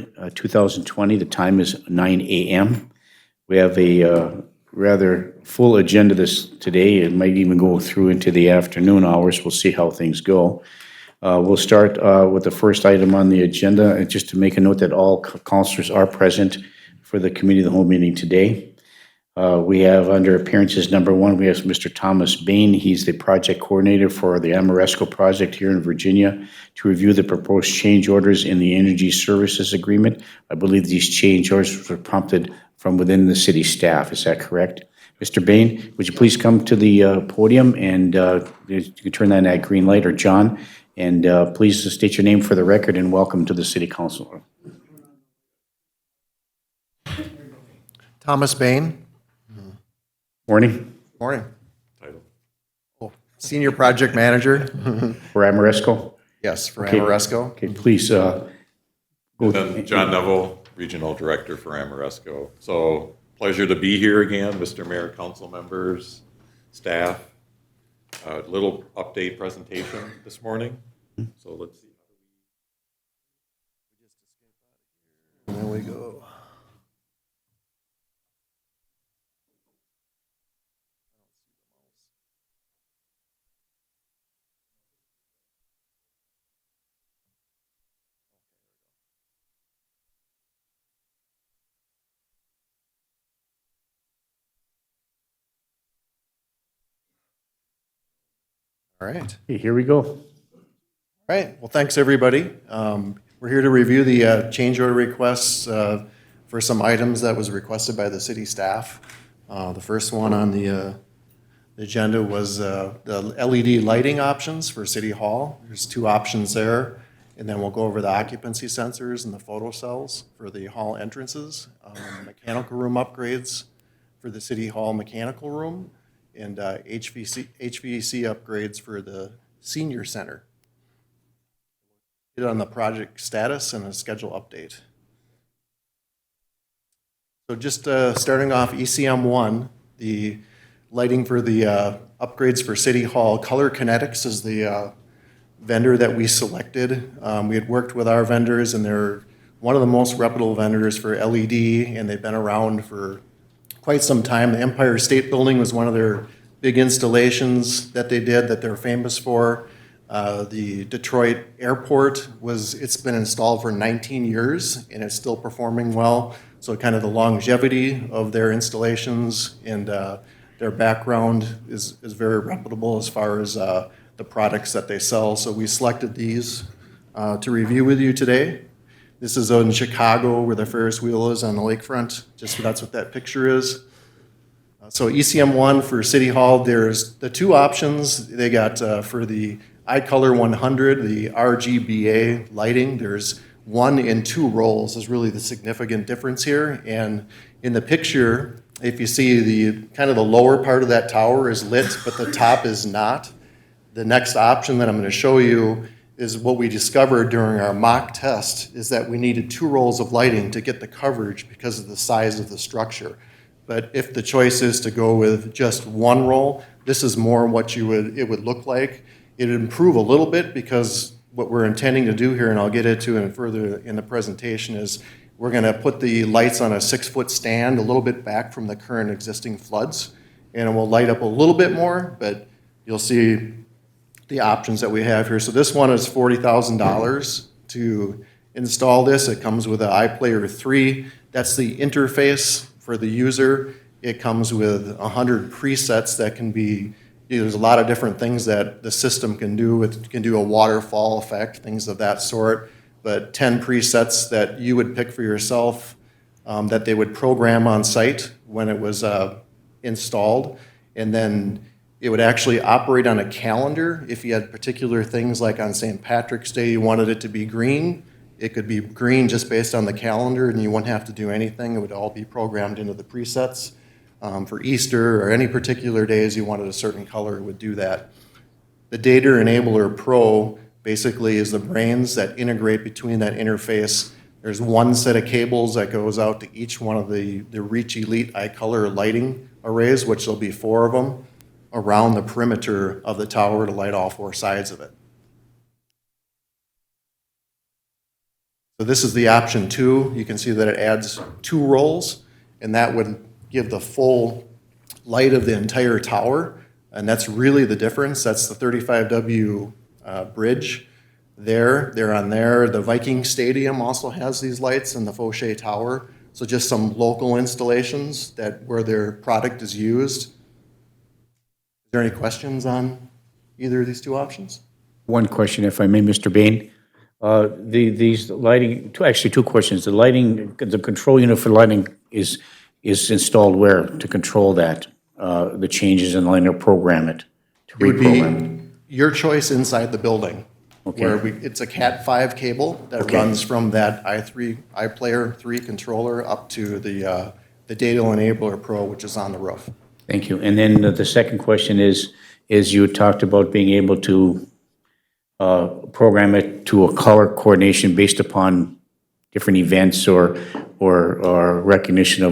3rd, 2020. The time is 9 a.m. We have a rather full agenda today. It might even go through into the afternoon hours. We'll see how things go. We'll start with the first item on the agenda, and just to make a note that all councilors are present for the committee of the whole meeting today. We have under appearances number 1, we have Mr. Thomas Bain. He's the project coordinator for the Amoresco project here in Virginia to review the proposed change orders in the energy services agreement. I believe these change orders were prompted from within the city staff. Is that correct? Mr. Bain, would you please come to the podium and you can turn on that green light, or John, and please state your name for the record and welcome to the city council. Thomas Bain. Morning. Morning. Senior Project Manager. For Amoresco? Yes, for Okay. Amoresco. Okay, please go. And then John Neville, Regional Director for Amoresco. So pleasure to be here again, Mr. Mayor, council members, staff. A little update presentation this morning. So let's see. There we go. All right. Okay, here we go. All right. Well, thanks, everybody. We're here to review the change order requests for some items that was requested by the city staff. The first one on the agenda was the LED lighting options for City Hall. There's 2 options there. And then we'll go over the occupancy sensors and the photo cells for the hall entrances, mechanical room upgrades for the City Hall mechanical room, and HVAC upgrades for the senior center. Hit on the project status and a schedule update. So just starting off ECM1, the lighting for the upgrades for City Hall. Color Kinetics is the vendor that we selected. We had worked with our vendors, and they're one of the most reputable vendors for LED, and they've been around for quite some time. The Empire State Building was one of their big installations that they did that they're famous for. The Detroit Airport it's been installed for 19 years and it's still performing well. So kind of the longevity of their installations and their background is very reputable as far as the products that they sell. So we selected these to review with you today. This is in Chicago where the Ferris wheel is on the lakefront. Just that's what that picture is. So ECM1 for City Hall, there's the 2 options. They got for the iColor 100, the RGBA lighting, there's 1 and 2 rolls is really the significant difference here. And in the picture, if you see the kind of the lower part of that tower is lit, but the top is not. The next option that I'm going to show you is what we discovered during our mock test is that we needed 2 rolls of lighting to get the coverage because of the size of the structure. But if the choice is to go with just 1 roll, this is more what it would look like. It would improve a little bit because what we're intending to do here, and I'll get into it further in the presentation, is we're going to put the lights on a 6-foot stand a little bit back from the current existing floods, and it will light up a little bit more, but you'll see the options that we have here. So this one is $40,000 to install this. It comes with an iPlayer 3. That's the interface for the user. It comes with 100 presets that can be, there's a lot of different things that the system can do. It can do a waterfall effect, things of that sort, but 10 presets that you would pick for yourself that they would program on site when it was installed. And then it would actually operate on a calendar. If you had particular things like on St. Patrick's Day, you wanted it to be green, it could be green just based on the calendar and you wouldn't have to do anything. It would all be programmed into the presets. For Easter or any particular days you wanted a certain color, it would do that. The Data Enabler Pro basically is the brains that integrate between that interface. There's 1 set of cables that goes out to each one of the Reach Elite iColor lighting arrays, which there'll be 4 of them, around the perimeter of the tower to light all 4 sides of it. So this is the option 2. You can see that it adds 2 rolls, and that would give the full light of the entire tower, and that's really the difference. That's the 35W bridge there on there. The Viking Stadium also has these lights in the Fauché Tower. So just some local installations that where their product is used. Is there any questions on either of these 2 options? One question, if I may, Mr. Bain. These lighting, actually 2 questions. The lighting, the control unit for lighting is installed where to control that? The changes in lighting or program it, to It would reprogram it? be your choice inside the building. Okay. Where it's a Cat 5 cable that Okay. runs from that iPlayer 3 controller up to the Data Enabler Pro, which is on the roof. Thank you. And then the second question is you talked about being able to program it to a color coordination based upon different events or recognition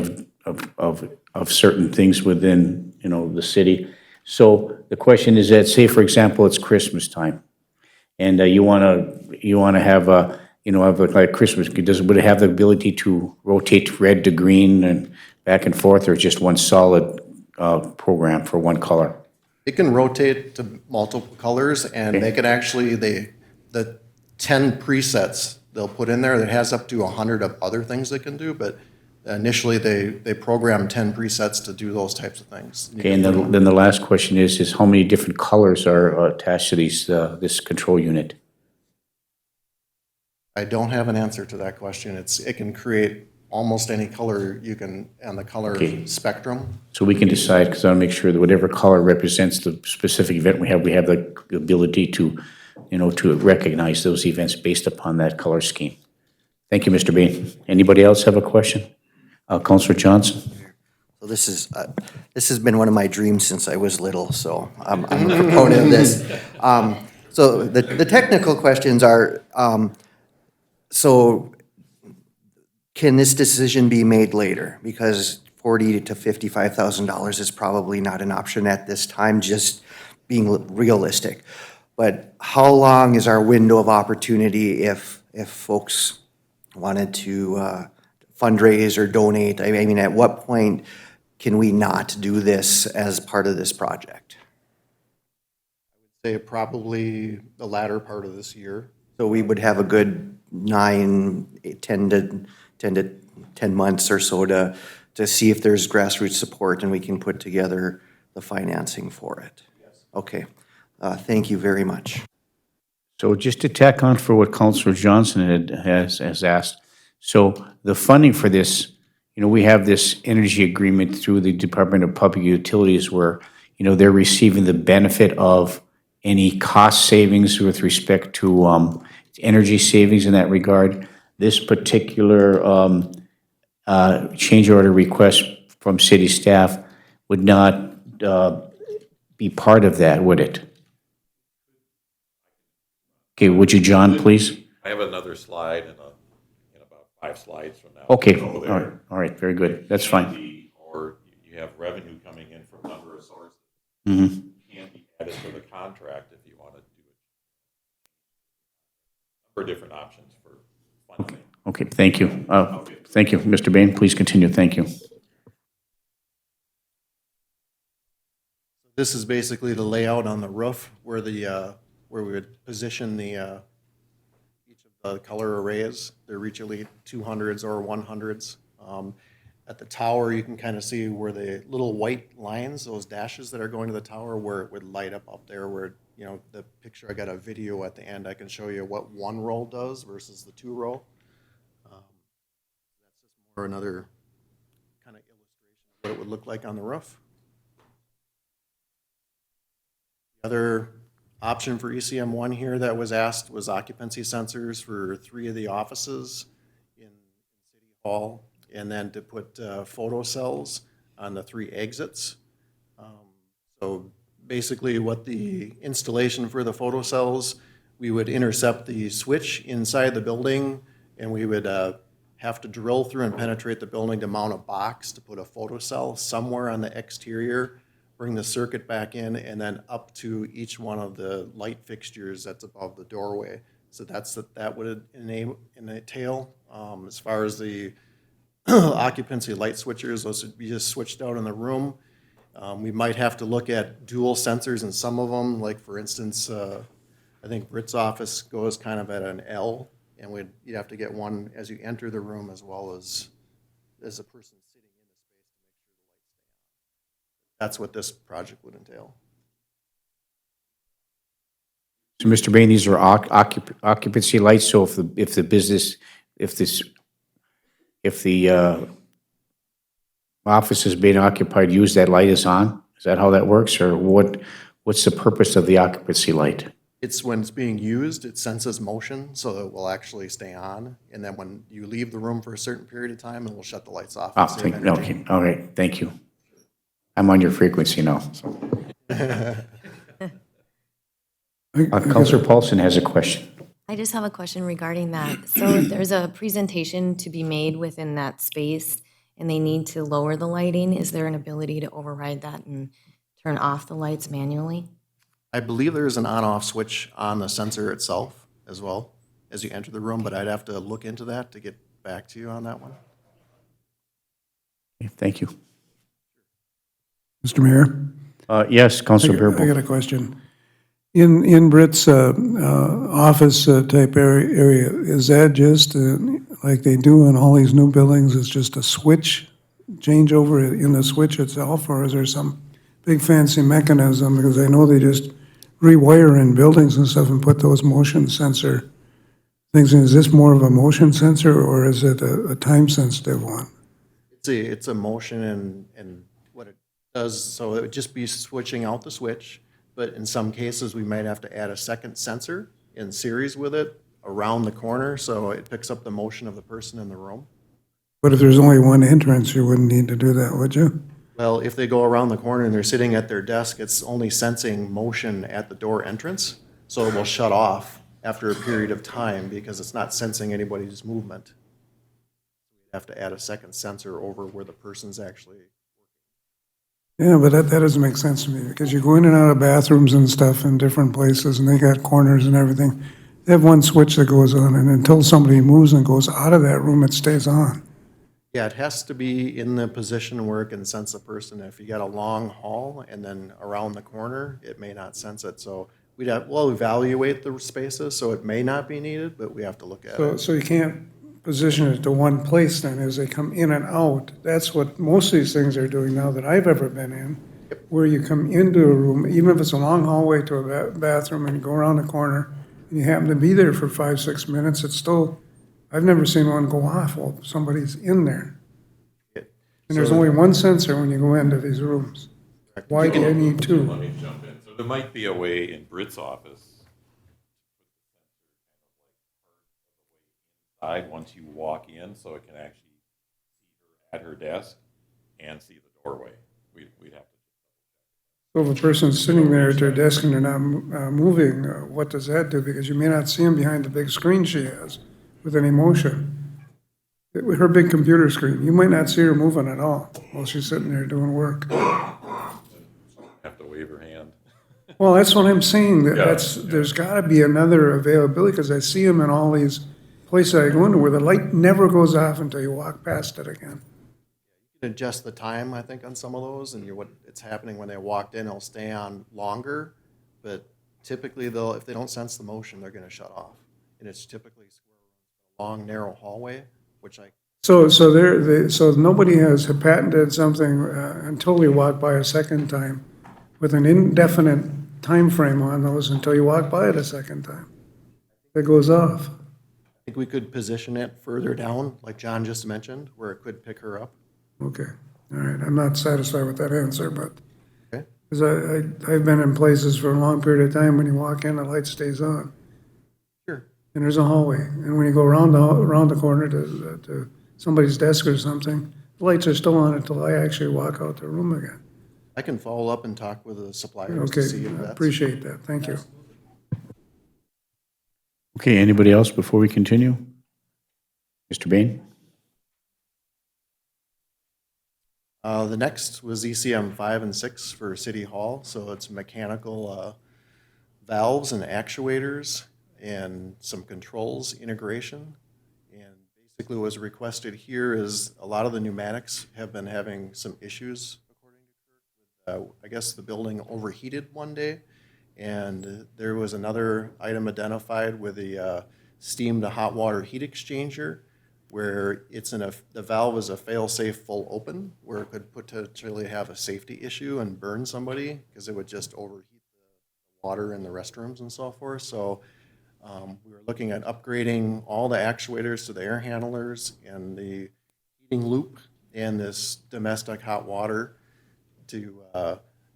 of certain things within, the city. So the question is that, say, for example, it's Christmas time, and you want to have have like Christmas, would it have the ability to rotate red to green and back and forth, or just one solid program for one color? It can rotate to multiple colors, and they can actually, the 10 presets they'll put in there, that has up to 100 of other things they can do, but initially they program 10 presets to do those types of things. Okay, and then the last question is how many different colors are attached to this control unit? I don't have an answer to that question. It can create almost any color you can on the color Okay. spectrum. So we can decide, because I want to make sure that whatever color represents the specific event we have the ability to, to recognize those events based upon that color scheme. Thank you, Mr. Bain. Anybody else have a question? Councilor Johnson? So this has been one of my dreams since I was little, so I'm a proponent of this. So the technical questions are, so can this decision be made later? Because $40,000 to $55,000 is probably not an option at this time, just being realistic. But how long is our window of opportunity if folks wanted to fundraise or donate? I mean, at what point can we not do this as part of this project? Say probably the latter part of this year. So we would have a good 10 months or so to see if there's grassroots support and we can put together the financing for it. Yes. Okay. Thank you very much. So just to tack on for what Councilor Johnson has asked, so the funding for this, we have this energy agreement through the Department of Public Utilities where, they're receiving the benefit of any cost savings with respect to energy savings in that regard. This particular change order request from city staff would not be part of that, would it? Okay, would you, John, please? I have another slide in about 5 slides from now. Okay, Go all there. right, very good, that's fine. Or you have revenue coming in from a number of sources. Mhm. Can't be added to the contract if you want to do it. For different options for funding. Okay, thank you. Thank you, Mr. Bain, please continue, thank you. This is basically the layout on the roof where where we would position each of the color arrays. They're usually 200s or 100s. At the tower, you can kind of see where the little white lines, those dashes that are going to the tower, where it would light up there where, the picture, I got a video at the end, I can show you what one row does versus the 2 row. That's just more another kind of illustration of what it would look like on the roof. The other option for ECM1 here that was asked was occupancy sensors for 3 of the offices in City Hall, and then to put photo cells on the 3 exits. So basically what the installation for the photo cells, we would intercept the switch inside the building, and we would have to drill through and penetrate the building to mount a box to put a photo cell somewhere on the exterior, bring the circuit back in, and then up to each one of the light fixtures that's above the doorway So that would entail. As far as the occupancy light switchers, those would be just switched out in the room. We might have to look at dual sensors in some of them, like for instance, I think Britt's office goes kind of at an L, and you'd have to get one as you enter the room as well as a person sitting in the space to make sure the lights stay on. That's what this project would entail. So, Mr. Bain, these are occupancy lights, so if the office is being occupied, use that light is on? Is that how that works, or what's the purpose of the occupancy light? It's when it's being used, it senses motion, so it will actually stay on. And then when you leave the room for a certain period of time, it will shut the lights off. Oh, and save energy. okay, all right, thank you. I'm on your frequency now. So. Counselor Paulson has a question. I just have a question regarding that. So there's a presentation to be made within that space, and they need to lower the lighting. Is there an ability to override that and turn off the lights manually? I believe there is an on-off switch on the sensor itself as well as you enter the room, but I'd have to look into that to get back to you on that one. Okay, thank you. Mr. Mayor? Yes, Counselor I Bearable. got a question. In Britt's office type area, is that just like they do in all these new buildings, it's just a switch changeover in the switch itself, or is there some big fancy mechanism? Because I know they just rewire in buildings and stuff and put those motion sensor things in. Is this more of a motion sensor, or is it a time sensitive one? It's a motion and what it does, so it would just be switching out the switch, but in some cases, we might have to add a second sensor in series with it around the corner, so it picks up the motion of the person in the room. But if there's only one entrance, you wouldn't need to do that, would you? Well, if they go around the corner and they're sitting at their desk, it's only sensing motion at the door entrance, so it will shut off after a period of time because it's not sensing anybody's movement. We have to add a second sensor over where the person's actually. Yeah, but that doesn't make sense to me, because you go in and out of bathrooms and stuff in different places, and they got corners and everything. They have one switch that goes on, and until somebody moves and goes out of that room, it stays on. Yeah, it has to be in the position where it can sense the person. If you got a long hall and then around the corner, it may not sense it. So we'll evaluate the spaces, so it may not be needed, but we have to look at it. So you can't position it to one place then as they come in and out. That's what most of these things are doing now that I've ever been in, where you come into a room, even if it's a long hallway to a bathroom, and you go around the corner, and you happen to be there for 5-6 minutes, it's still, I've never seen one go off while somebody's in there. And there's So- only one sensor when you go into these rooms. Why do you need two? Let me jump in. So there might be a way in Britt's office once you walk in, so it can actually see her at her desk and see the doorway. We'd have to. So if a person's sitting there at their desk and they're not moving, what does that do? Because you may not see them behind the big screen she has with any motion. With her big computer screen, you might not see her moving at all while she's sitting there doing work. Have to wave her hand. Well, that's what I'm saying, Yeah. there's gotta be another availability, because I see them in all these places I go into where the light never goes off until you walk past it again. Adjust the time, I think, on some of those, and what it's happening when they walked in, it'll stay on longer, but typically if they don't sense the motion, they're gonna shut off. And it's typically a long, narrow hallway, which So nobody has patented something until you walk by a second time with an indefinite time frame on those until you walk by it a second time. It goes off. I think we could position it further down, like John just mentioned, where it could pick her up. Okay, all right, I'm not satisfied with that answer, but, Okay. because I've been in places for a long period of time, when you walk in, the light stays on, Sure. and there's a hallway, and when you go around the corner to somebody's desk or something, the lights are still on until I actually walk out the room again. I can follow up and talk with the suppliers to Okay, see if I that's. appreciate that, thank you. Okay, anybody else before we continue? Mr. Bain? The next was ECM 5 and 6 for City Hall, so it's mechanical valves and actuators and some controls integration. And basically what was requested here is a lot of the pneumatics have been having some issues, according to Kirk. I guess the building overheated one day, and there was another item identified with the steam to hot water heat exchanger, where the valve is a fail-safe full open, where it could potentially have a safety issue and burn somebody, because it would just overheat the water in the restrooms and so forth. So we were looking at upgrading all the actuators to the air handlers and the heating loop and this domestic hot water to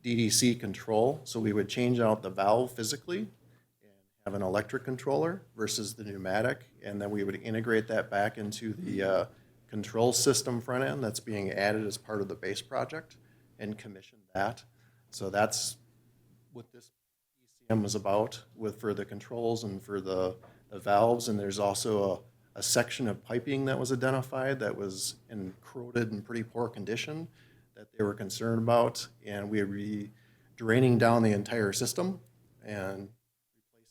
DDC control. So we would change out the valve physically and have an electric controller versus the pneumatic, and then we would integrate that back into the control system front end that's being added as part of the base project and commission that. So that's what this ECM was about for the controls and for the valves. And there's also a section of piping that was identified that was in corroded and pretty poor condition that they were concerned about. And we would be draining down the entire system and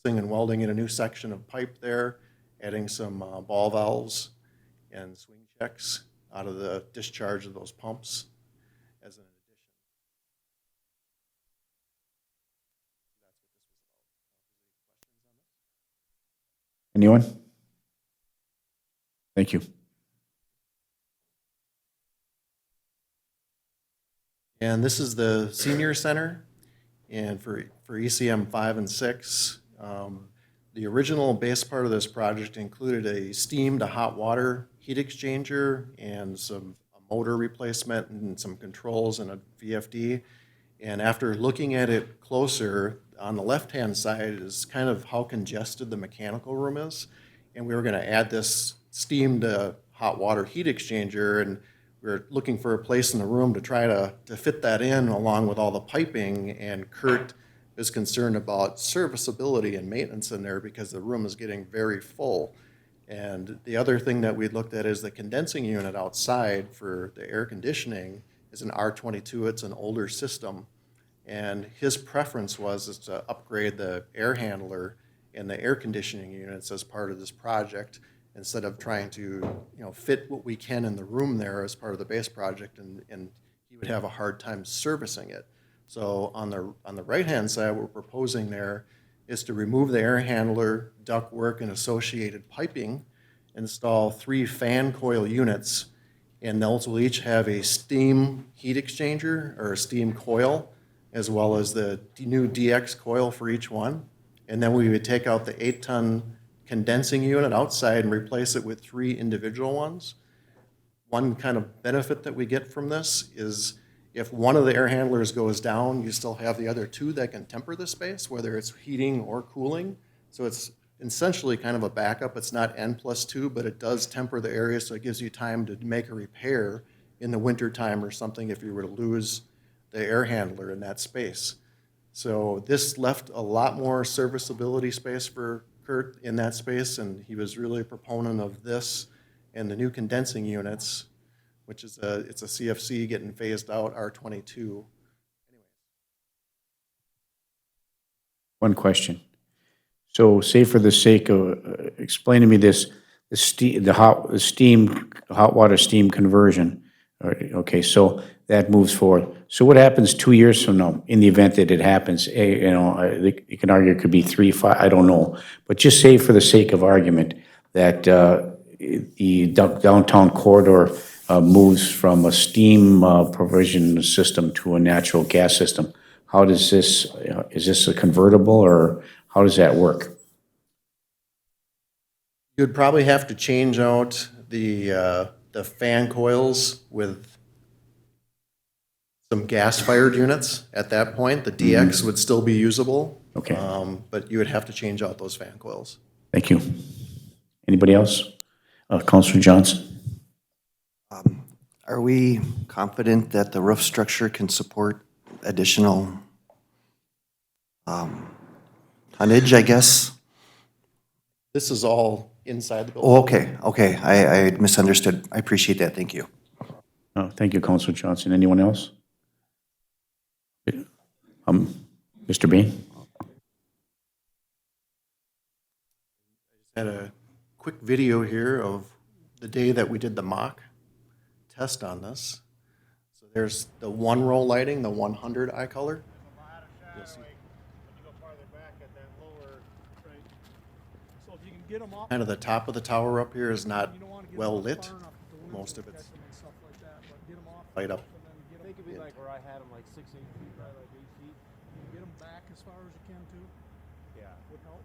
replacing and welding in a new section of pipe there, adding some ball valves and swing checks out of the discharge of those pumps as an addition. Anyone? Thank you. And this is the senior center, and for ECM 5 and 6, the original base part of this project included a steam to hot water heat exchanger and a motor replacement and some controls and a VFD. And after looking at it closer, on the left-hand side is kind of how congested the mechanical room is. And we were going to add this steam to hot water heat exchanger, and we were looking for a place in the room to try to fit that in along with all the piping. And Kurt is concerned about serviceability and maintenance in there because the room is getting very full. And the other thing that we looked at is the condensing unit outside for the air conditioning is an R22. It's an older system. And his preference is to upgrade the air handler and the air conditioning units as part of this project, instead of trying to fit what we can in the room there as part of the base project, and he would have a hard time servicing it. So on the right-hand side, what we're proposing there is to remove the air handler, ductwork, and associated piping, install 3 fan coil units, and those will each have a steam heat exchanger or a steam coil, as well as the new DX coil for each one. And then we would take out the 8-ton condensing unit outside and replace it with 3 individual ones. One kind of benefit that we get from this is if one of the air handlers goes down, you still have the other 2 that can temper the space, whether it's heating or cooling. So it's essentially kind of a backup. It's not N+2, but it does temper the area, so it gives you time to make a repair in the winter time or something if you were to lose the air handler in that space. So this left a lot more serviceability space for Kurt in that space, and he was really a proponent of this and the new condensing units, which is it's a CFC getting phased out, R22. One question. So say for the sake of, explain to me this, the hot water steam conversion. Okay, so that moves forward. So what happens 2 years from now in the event that it happens? You can argue it could be 3, 5, I don't know. But just say for the sake of argument that the downtown corridor moves from a steam provision system to a natural gas system. How does this, is this a convertible, or how does that work? You'd probably have to change out the fan coils with some gas-fired units at that point. The DX would still be usable. Okay. But you would have to change out those fan coils. Thank you. Anybody else? Councilor Johnson? Are we confident that the roof structure can support additional tonnage, I guess? This is all inside the building. Oh, okay, I misunderstood. I appreciate that, thank you. Thank you, Councilor Johnson. Anyone else? Mr. Bain? Had a quick video here of the day that we did the mock test on this. So there's the one row lighting, the 100 eye color. You'll see So if you can get them off, kind of the top of the tower up here is not you don't want to get well them lit. far enough to the Most of it's protect them and stuff like that, but get them off. light up. And then get They them, could be like where I had them, like 6, 8 feet, probably like 8 feet. get them back as far as you can too, Yeah. would help.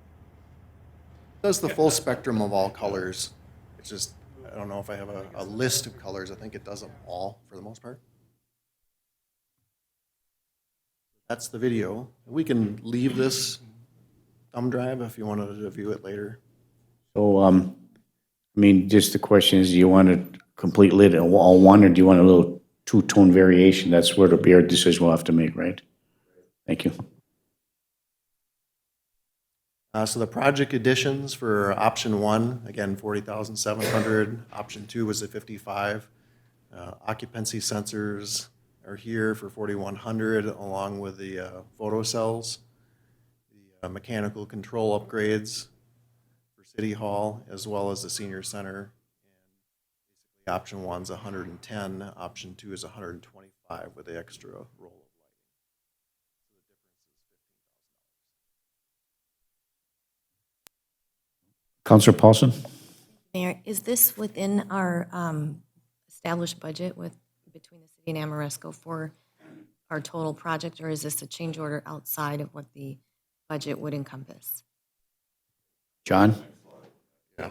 Does the full spectrum of all colors. It's just, I don't know if I have a list of colors. I think it does them all for the most part. That's the video. We can leave this thumb drive if you wanted to view it later. So, I mean, just the question is, do you want a complete lit all one, or do you want a little two-tone variation? That's where the beer decision we'll have to make, right? Thank you. So the project additions for option one, again, 40,700. Option two was at 55. Occupancy sensors are here for 4,100, along with the photo cells, the mechanical control upgrades for City Hall, as well as the senior center. And basically, option one's 110. Option two is 125 with the extra roll of lighting. Counselor Paulson? Mayor, is this within our established budget between the city and Amoresco for our total project, or is this a change order outside of what the budget would encompass? John? Yeah.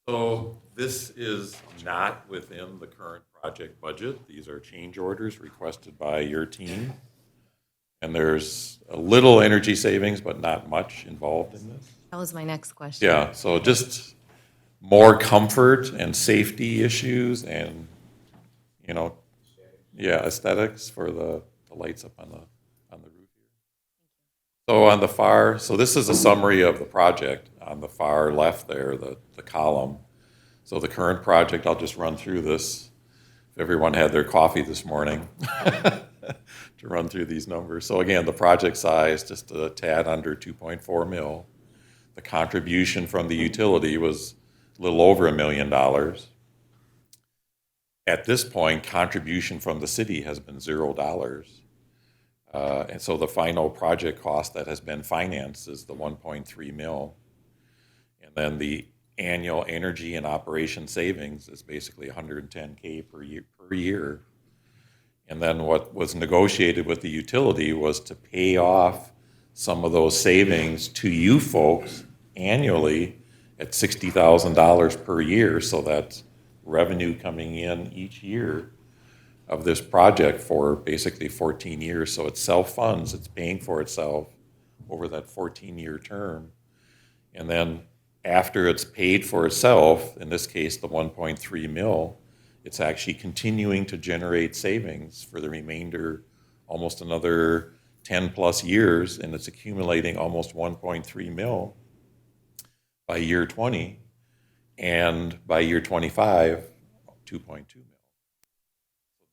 So this is not within the current project budget. These are change orders requested by your team. And there's a little energy savings, but not much involved in this. That was my next question. Yeah, so just more comfort and safety issues and, aesthetics for the lights up on the roof here. So this is a summary of the project. On the far left there, the column. So the current project, I'll just run through this. If everyone had their coffee this morning to run through these numbers. So again, the project size, just a tad under 2.4 mil. The contribution from the utility was a little over $1 million. At this point, contribution from the city has been $0. And so the final project cost that has been financed is the 1.3 mil. And then the annual energy and operation savings is basically $110K per year. And then what was negotiated with the utility was to pay off some of those savings to you folks annually at $60,000 per year. So that's revenue coming in each year of this project for basically 14 years. So it self-funds, it's paying for itself over that 14-year term. And then after it's paid for itself, in this case, the 1.3 mil, it's actually continuing to generate savings for the remainder, almost another 10 plus years, and it's accumulating almost 1.3 mil by year 20, and by year 25, 2.2 mil.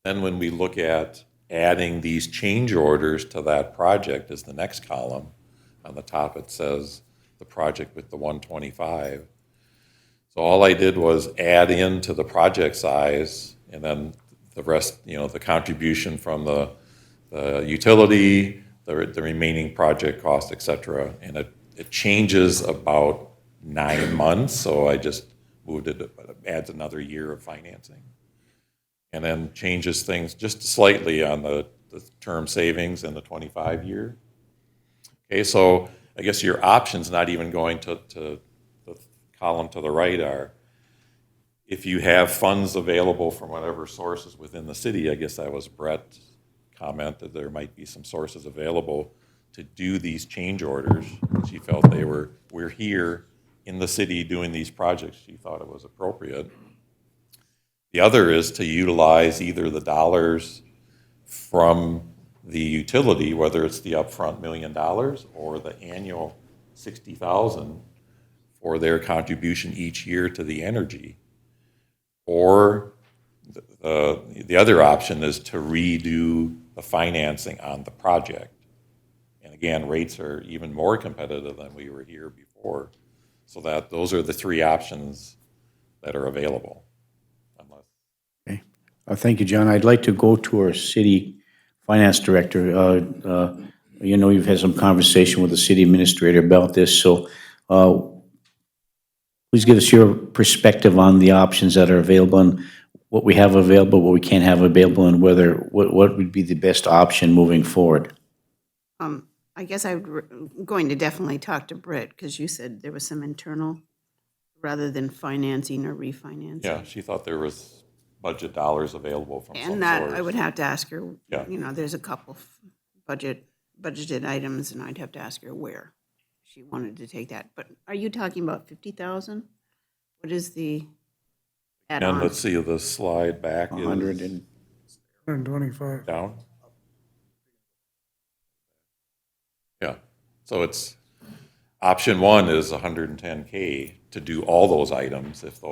Then when we look at adding these change orders to that project as the next column, on the top it says the project with the 125. So all I did was add into the project size, and then the rest, the contribution from the utility, the remaining project cost, et cetera. And it changes about 9 months, so I just moved it, but it adds another year of financing. And then changes things just slightly on the term savings and the 25-year. Okay, so I guess your options, not even going to the column to the right, are if you have funds available from whatever sources within the city. I guess that was Brett's comment, that there might be some sources available to do these change orders. She felt we're here in the city doing these projects. She thought it was appropriate. The other is to utilize either the dollars from the utility, whether it's the upfront $1 million or the annual $60,000 for their contribution each year to the energy. Or the other option is to redo the financing on the project. And again, rates are even more competitive than we were here before. So that, those are the three options that are available. Unless, Okay. Thank you, John. I'd like to go to our city finance director. You know, you've had some conversation with the city administrator about this, so please give us your perspective on the options that are available and what we have available, what we can't have available, and whether, what would be the best option moving forward. I guess I'm going to definitely talk to Britt, because you said there was some internal, rather than financing or refinancing. yeah, she thought there was budget dollars available from some And that, source. I would have to ask her, Yeah. you know, there's a couple of budgeted items, and I'd have to ask her where she wanted to take that. But are you talking about 50,000? What is the And add-on? let's see, the slide back 100 is and, 125. down. Yeah, so it's, option one is 110K to do all those items, if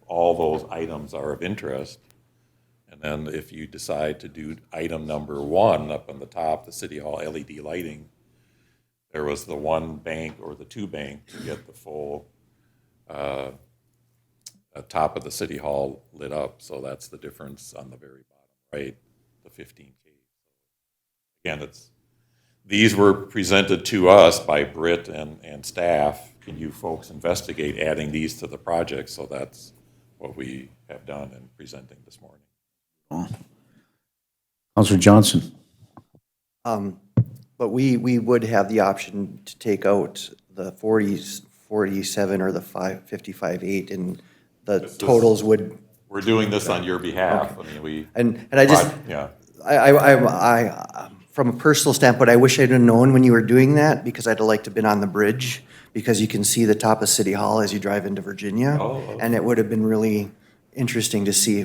all those items are of interest. And then if you decide to do item number one up on the top, the City Hall LED lighting, there was the one bank or the two bank to get the full top of the City Hall lit up. So that's the difference on the very bottom right, the 15K. Again, these were presented to us by Britt and staff. Can you folks investigate adding these to the project? So that's what we have done in presenting this morning. Councilor Johnson. But we would have the option to take out the 47 or the 55.8, and the totals would, We're doing this on your behalf. I mean, and I just, yeah, I, from a personal standpoint, I wish I'd have known when you were doing that, because I'd have liked to have been on the bridge, because you can see the top of City Hall as you drive into Virginia. Oh, okay. And it would have been really interesting to see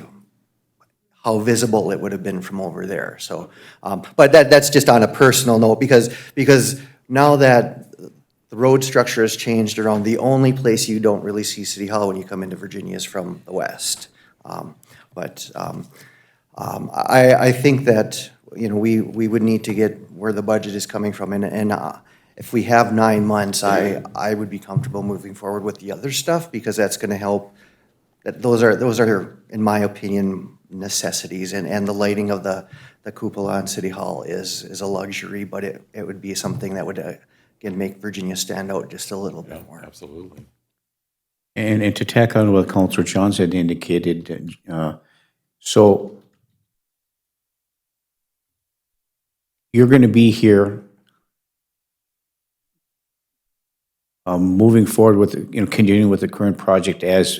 how visible it would have been from over there, so. But that's just on a personal note, because now that the road structure has changed around, the only place you don't really see City Hall when you come into Virginia is from the west. I think that, you know, we would need to get where the budget is coming from, and if we have 9 months, I would be comfortable moving forward with the other stuff, because that's gonna help. Those are, in my opinion, necessities, and the lighting of the cupola on City Hall is a luxury, but it would be something that would, again, make Virginia stand out just a little bit more. absolutely. And to tack on what Councilor Johnson had indicated, so you're going to be here moving forward with, you know, continuing with the current project as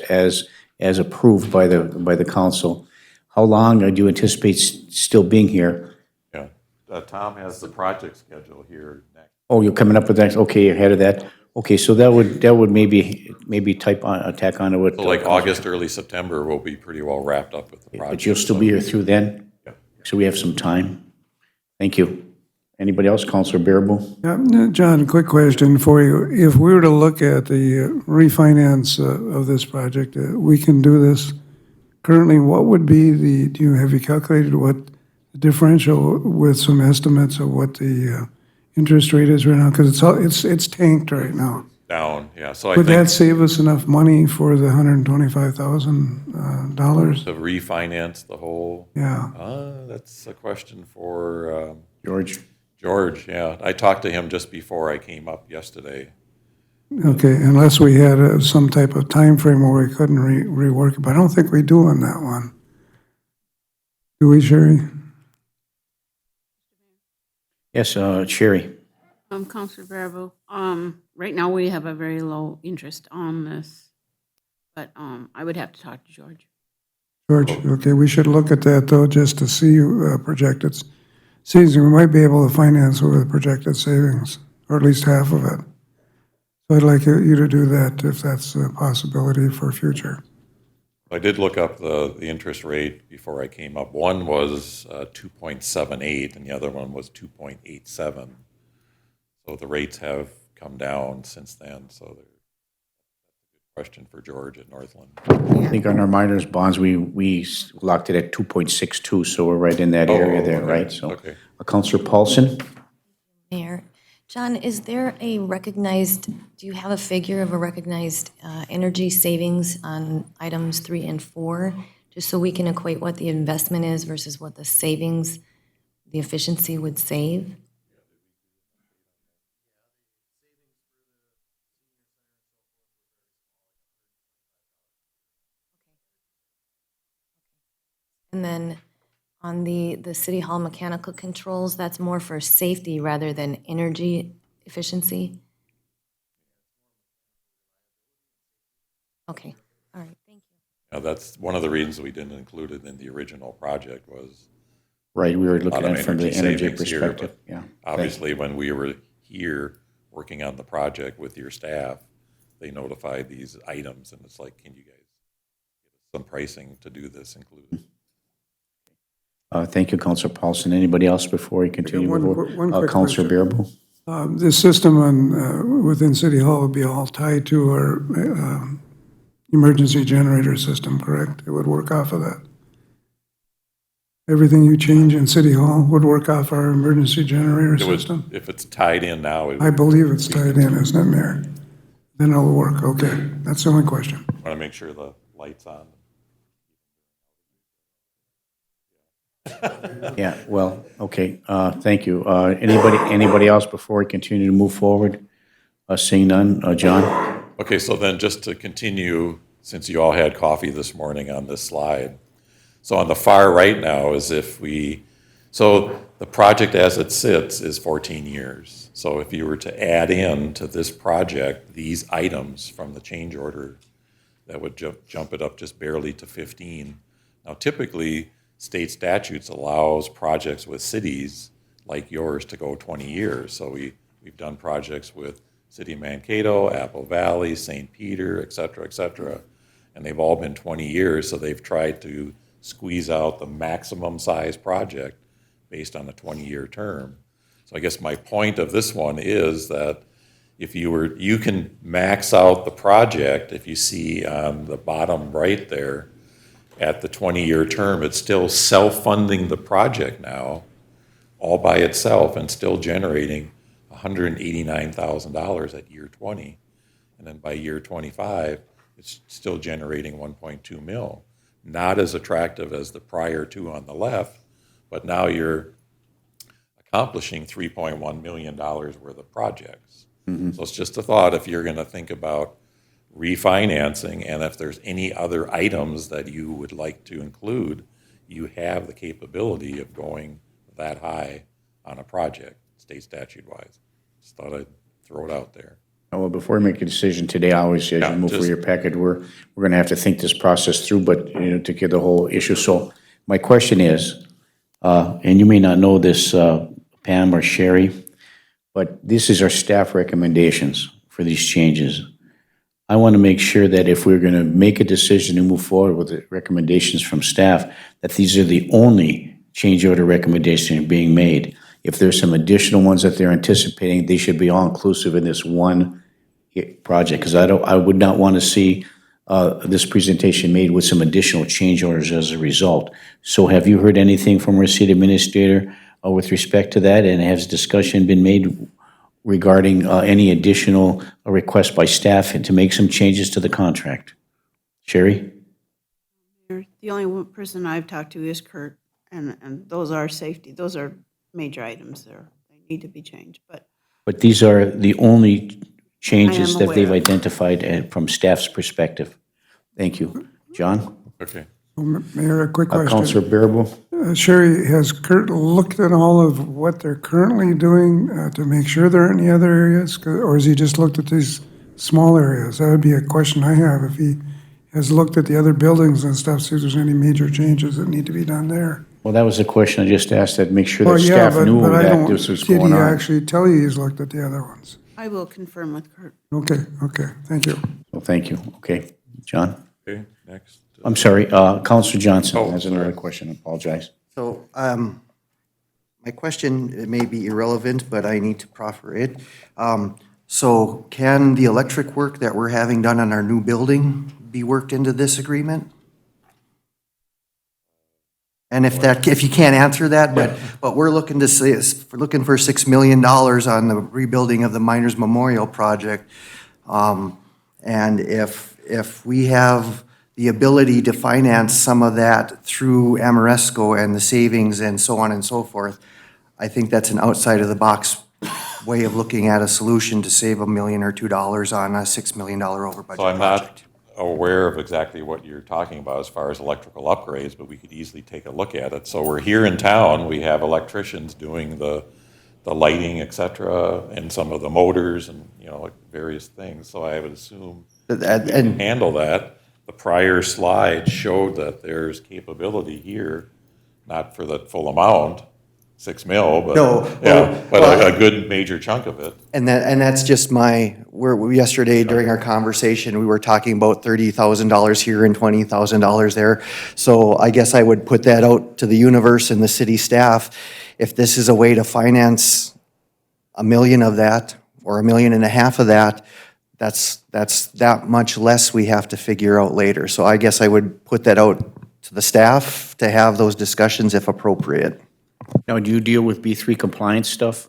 approved by the council. How long do you anticipate still being here? Yeah. Tom has the project schedule here next. Oh, you're coming up with that, okay, you're ahead of that. Okay, so that would maybe tack on to what. So like August, early September, we'll be pretty well wrapped up with the project. But you'll still be here through then? Yeah. So we have some time? Thank you. Anybody else? Councilor Bearable? Yeah, John, quick question for you. If we were to look at the refinance of this project, we can do this currently. What would be have you calculated what the differential with some estimates of what the interest rate is right now? Because it's tanked right now. Down, yeah. So I Would think that save us enough money for the $125,000? to refinance the whole, Yeah. that's a question for George? George, yeah. I talked to him just before I came up yesterday. Okay, unless we had some type of time frame where we couldn't rework it, but I don't think we do on that one. Do we, Sherry? Yes, Sherry? Counselor Barabo, right now we have a very low interest on this, but I would have to talk to George. George, okay, we should look at that though, just to see projected savings. We might be able to finance it with projected savings, or at least half of it. So I'd like you to do that if that's a possibility for future. I did look up the interest rate before I came up. One was 2.78 and the other one was 2.87. So the rates have come down since then. So that's a good question for George at Northland. I think on our miners bonds, we locked it at 2.62, so we're right in that area there, okay, right? So, okay. Councilor Paulson? Mayor, John, is there a recognized, do you have a figure of a recognized energy savings on items 3 and 4? Just so we can equate what the investment is versus what the savings, the efficiency would save? And then on the City Hall mechanical controls, that's more for safety rather than energy efficiency? Okay, all right, thank you. Now, that's one of the reasons we didn't include it in the original project was Right, we were a lot looking of at it from the energy energy savings here. perspective, But yeah. obviously, when we were here working on the project with your staff, they notified these items, and it's like, can you guys give us some pricing to do this included? Thank you, Counselor Paulson. Anybody else before we continue? one with quick- one quick Counselor question. Bearable? This system within City Hall would be all tied to our emergency generator system, correct? It would work off of that. Everything you change in City Hall would work off our emergency generator It would, system? if it's tied in now, it I would believe it's tied in, isn't it, Mayor? Then it'll work, okay. That's the only question. want to make sure the light's on. Yeah, well, okay, thank you. Anybody else before we continue to move forward? Seeing none, John? Okay, so then just to continue, since you all had coffee this morning on this slide. So on the far right now is so the project as it sits is 14 years. So if you were to add in to this project, these items from the change order, that would jump it up just barely to 15. Now typically, state statutes allows projects with cities like yours to go 20 years. So we've done projects with City of Mankato, Apple Valley, St. Peter, et cetera, and they've all been 20 years, so they've tried to squeeze out the maximum size project based on a 20-year term. So I guess my point of this one is that if you can max out the project, if you see on the bottom right there, at the 20-year term, it's still self-funding the project now, all by itself, and still generating $189,000 at year 20. And then by year 25, it's still generating 1.2 mil. Not as attractive as the prior two on the left, but now you're accomplishing $3.1 million worth of projects. So it's just a thought, if you're going to think about refinancing, and if there's any other items that you would like to include, you have the capability of going that high on a project, state statute-wise. Just thought I'd throw it out there. Well, before we make a decision today, I always, as Yeah, you move through just- your packet, we're going to have to think this process through, but, to get the whole issue. So my question is, and you may not know this, Pam or Sherry, but this is our staff recommendations for these changes. I want to make sure that if we're going to make a decision to move forward with the recommendations from staff, that these are the only change order recommendations being made. If there's some additional ones that they're anticipating, they should be all inclusive in this one project, because I would not want to see this presentation made with some additional change orders as a result. So have you heard anything from our city administrator with respect to that, and has discussion been made regarding any additional requests by staff to make some changes to the contract? Sherry? The only person I've talked to is Kurt, and those are safety, those are major items there. They need to be changed, but But these are the only changes I am that they've aware. identified from staff's perspective. Thank you. John? Okay. Mayor, a quick Counselor question. Bearable? Sherry, has Kurt looked at all of what they're currently doing to make sure there aren't any other areas? Or has he just looked at these small areas? That would be a question I have, if he has looked at the other buildings and stuff, see if there's any major changes that need to be done there. Well, that was the question I just asked, that make sure Well, that yeah, staff knew but I that don't, this was did going he on. actually tell you he's looked at the other ones? I will confirm with Kurt. Okay, thank you. Well, thank you. Okay. John? Okay, next. I'm sorry, Counselor Johnson Oh, has another sorry. question. I apologize. So, my question, it may be irrelevant, but I need to proffer it. So can the electric work that we're having done on our new building be worked into this agreement? And if you can't answer that, but we're looking to see, we're looking for $6 million on the rebuilding of the Miners Memorial Project. And if we have the ability to finance some of that through Amoresco and the savings and so on and so forth, I think that's an outside of the box way of looking at a solution to save $1 million or $2 on a $6 million over budget So I'm project. not aware of exactly what you're talking about as far as electrical upgrades, but we could easily take a look at it. So we're here in town, we have electricians doing the lighting, et cetera, and some of the motors and, like various things. So I would assume And handle that. The prior slide showed that there's capability here, not for the full amount, 6 mil, but, No, but well, a good major chunk of it. And that's just yesterday during our conversation, we were talking about $30,000 here and $20,000 there. So I guess I would put that out to the universe and the city staff. If this is a way to finance $1 million of that or $1.5 million of that, that's that much less we have to figure out later. So I guess I would put that out to the staff to have those discussions if appropriate. Now, do you deal with B3 compliance stuff,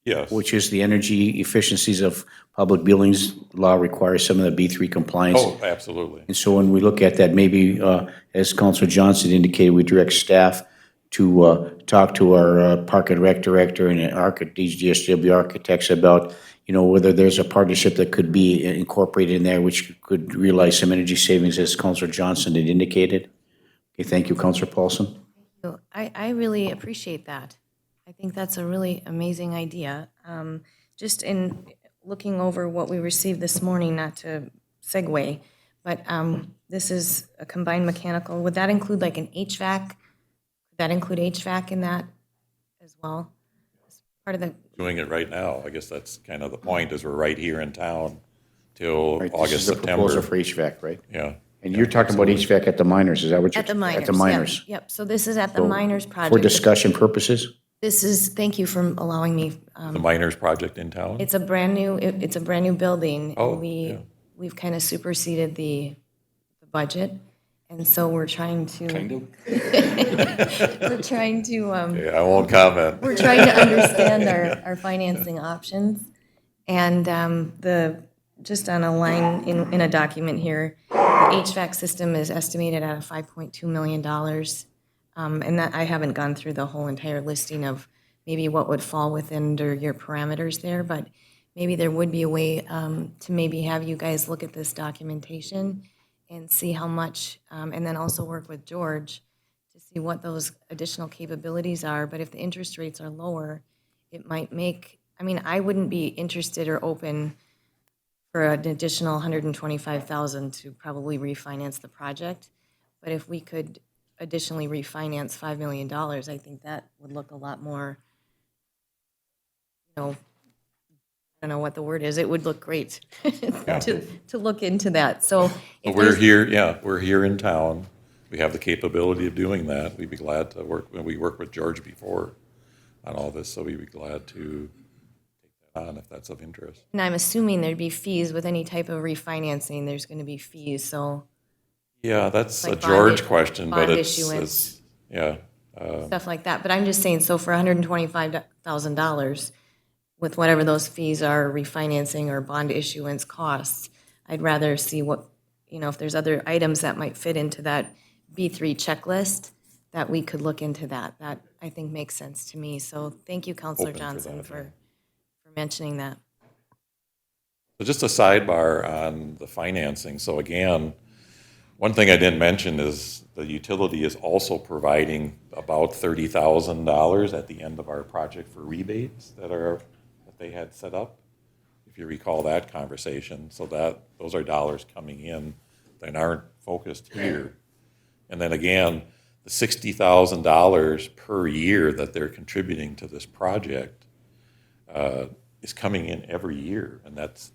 Yes. which is the energy efficiencies of public buildings? Law requires some of the B3 compliance. Oh, absolutely. And so when we look at that, maybe, as Councilor Johnson indicated, we direct staff to talk to our Park and Rec Director and DGSW architects about, whether there's a partnership that could be incorporated in there, which could realize some energy savings, as Councilor Johnson had indicated. Okay, thank you, Councilor Paulson. So I really appreciate that. I think that's a really amazing idea. Just in looking over what we received this morning, not to segue, but this is a combined mechanical. Would that include like an HVAC? Would that include HVAC in that as well? As part of the, Doing it right now. I guess that's kind of the point, is we're right here in town till Right, August, this is the September. proposal for HVAC, right? Yeah. And you're talking about HVAC at the miners, is that what you're? at the miners. At the miners. Yep, so this is at the So, miners For project. discussion purposes? This is, thank you for allowing me. The miners project in town? It's a brand new building. Oh, And yeah. we've kind of superseded the budget. And so we're trying to. We're trying to, Yeah, I won't comment. we're trying to understand our financing options. And just on a line in a document here, the HVAC system is estimated at $5.2 million. And that, I haven't gone through the whole entire listing of maybe what would fall within your parameters there, but maybe there would be a way to maybe have you guys look at this documentation and see how much, and then also work with George to see what those additional capabilities are. But if the interest rates are lower, it might make, I wouldn't be interested or open for an additional $125,000 to probably refinance the project. But if we could additionally refinance $5 million, I think that would look a lot more, I don't know what the word is, it would look great to look into that. So But if we're there's, here, we're here in town. We have the capability of doing that. We'd be glad to work, we worked with George before on all this, so we'd be glad to take that on if that's of interest. and I'm assuming there'd be fees with any type of refinancing, there's going to be fees, so Yeah, that's a Like George question, but bond it's, issuance. yeah. stuff like that. But I'm just saying, so for $125,000, with whatever those fees are, refinancing or bond issuance costs, I'd rather see what, if there's other items that might fit into that B3 checklist, that we could look into that. That, I think, makes sense to me. So thank you, Counselor Open for Johnson, that, for mentioning that. So just a sidebar on the financing. So again, one thing I didn't mention is the utility is also providing about $30,000 at the end of our project for rebates that they had set up, if you recall that conversation. So those are dollars coming in that aren't focused here. And then again, the $60,000 per year that they're contributing to this project is coming in every year, and that's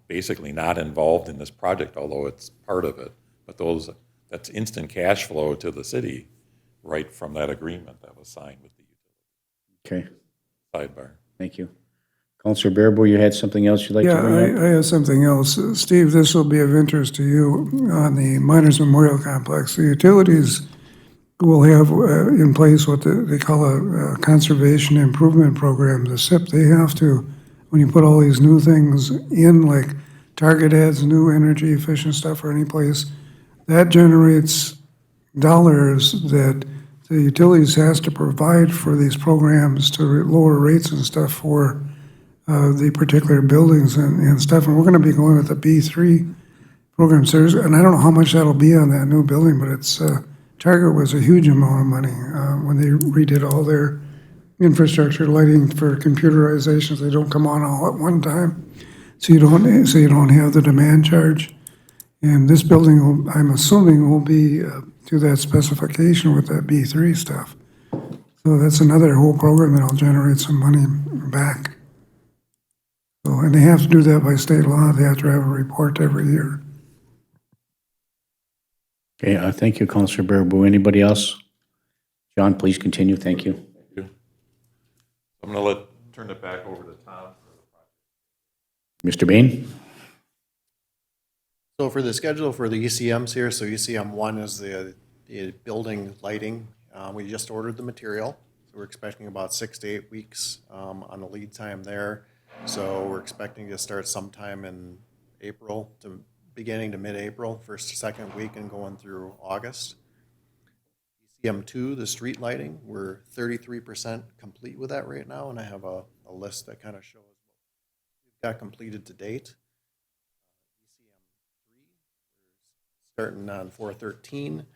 basically not involved in this project, although it's part of it. But that's instant cash flow to the city right from that agreement that was signed with the utility. Okay, Sidebar. thank you. Councilor Bearable, you had something else you'd like to Yeah, bring up? I have something else. Steve, this will be of interest to you on the Miners Memorial Complex. The utilities will have in place what they call a Conservation Improvement Program, the SIP. They have to, when you put all these new things in, like Target adds new energy efficient stuff or any place, that generates dollars that the utilities has to provide for these programs to lower rates and stuff for the particular buildings and stuff. And we're gonna be going with the B3 program. So and I don't know how much that'll be on that new building, but it's, Target was a huge amount of money when they redid all their infrastructure lighting for computerizations. They don't come on all at one time, so you don't have the demand charge. And this building, I'm assuming, will be to that specification with that B3 stuff. So that's another whole program that'll generate some money back. So, and they have to do that by state law. They have to have a report every year. Okay, thank you, Councilor Baraboo. Anybody else? John, please continue. Thank you. Thank you. I'm going to turn it back over to Tom. Mr. Bain? So for the schedule for the ECMs here, so ECM 1 is the building lighting. We just ordered the material, so we're expecting about 6 to 8 weeks on the lead time there. So we're expecting to start sometime in April, beginning to mid-April, first, second week, and going through August. ECM 2, the street lighting, we're 33% complete with that right now, and I have a list that kind of shows what we've got completed to date. Starting on 4/13,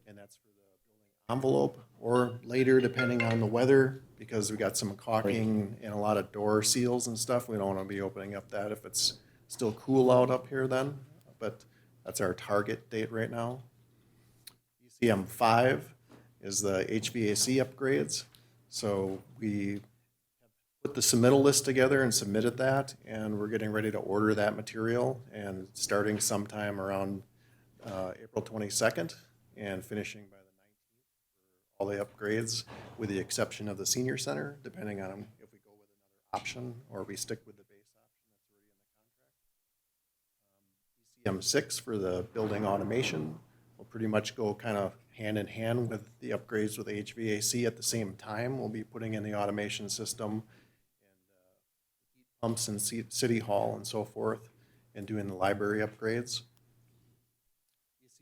and that's for the building envelope, or later depending on the weather, because we got some caulking and a lot of door seals and stuff. We don't want to be opening up that if it's still cool out up here then, but that's our target date right now. ECM 5 is the HVAC upgrades. So we put the submittal list together and submitted that, and we're getting ready to order that material, and starting sometime around April 22nd and finishing by the 19th for all the upgrades, with the exception of the senior center, depending on if we go with another option or we stick with the base option that's already in the contract. ECM 6 for the building automation will pretty much go kind of hand in hand with the upgrades with HVAC at the same time. We'll be putting in the automation system and heat pumps in City Hall and so forth, and doing the library upgrades.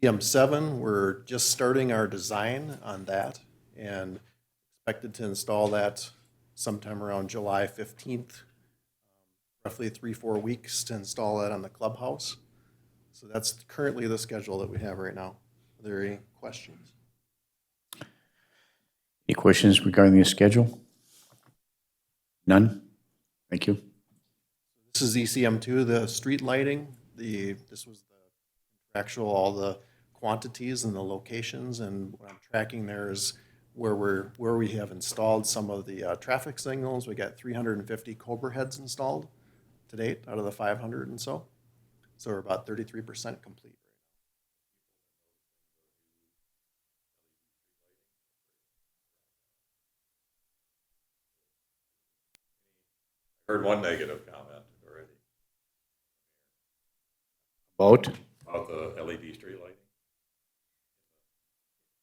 ECM 7, we're just starting our design on that and expected to install that sometime around July 15th, roughly 3-4 weeks to install that on the clubhouse. So that's currently the schedule that we have right now. Are there any questions? Any questions regarding the schedule? None? Thank you. This is ECM 2, the street lighting. This was the actual, all the quantities and the locations, and what I'm tracking there is where we have installed some of the traffic signals. We got 350 Cobra heads installed to date out of the 500 and so. So we're about 33% complete. Heard one negative comment already About? about the LED street lighting.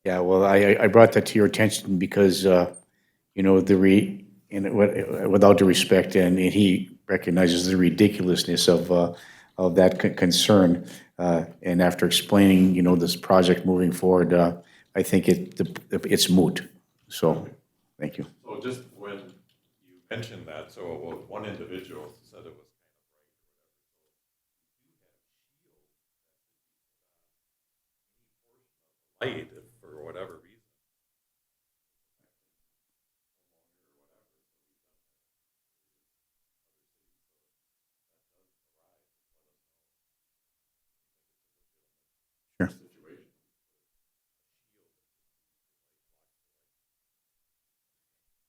Yeah, well, I brought that to your attention because, you know, without the respect, and he recognizes the ridiculousness of that concern. And after explaining, you know, this project moving forward, I think it's moot. So, thank you. So just when you mentioned that, so one individual said it was kind of bright, if for whatever reason. Sure.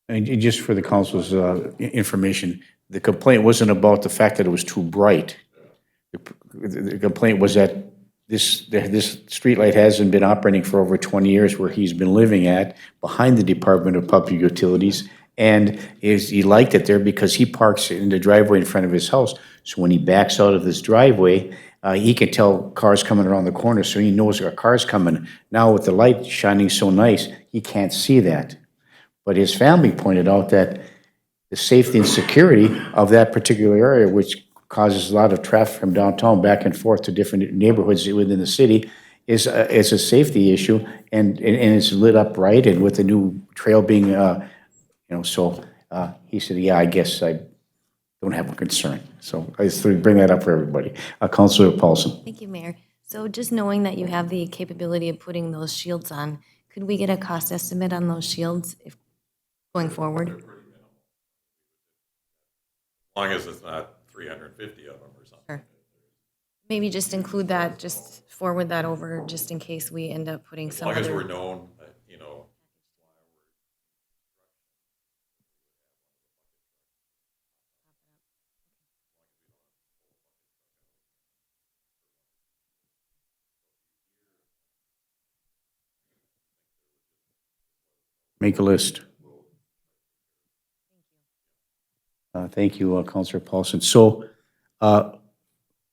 And just for the council's information, the complaint wasn't about the fact that it was too bright. The complaint was that this streetlight hasn't been operating for over 20 years where he's been living at, behind the Department of Public Utilities, and he liked it there because he parks in the driveway in front of his house. So when he backs out of this driveway, he can tell cars coming around the corner, so he knows there are cars coming. Now with the light shining so nice, he can't see that. But his family pointed out that the safety and security of that particular area, which causes a lot of traffic from downtown back and forth to different neighborhoods within the city, is a safety issue, and it's lit up right, and with the new trail being, so he said, yeah, I guess I don't have a concern. So I just thought I'd bring that up for everybody. Councilor Paulson. Thank you, Mayor. So just knowing that you have the capability of putting those shields on, could we get a cost estimate on those shields if going forward? As long as it's not 350 of them or something. Sure. Maybe just include that, just forward that over, just in case we end up putting As some long as we're other. known, Make a list. Thank you, Councilor Paulson. So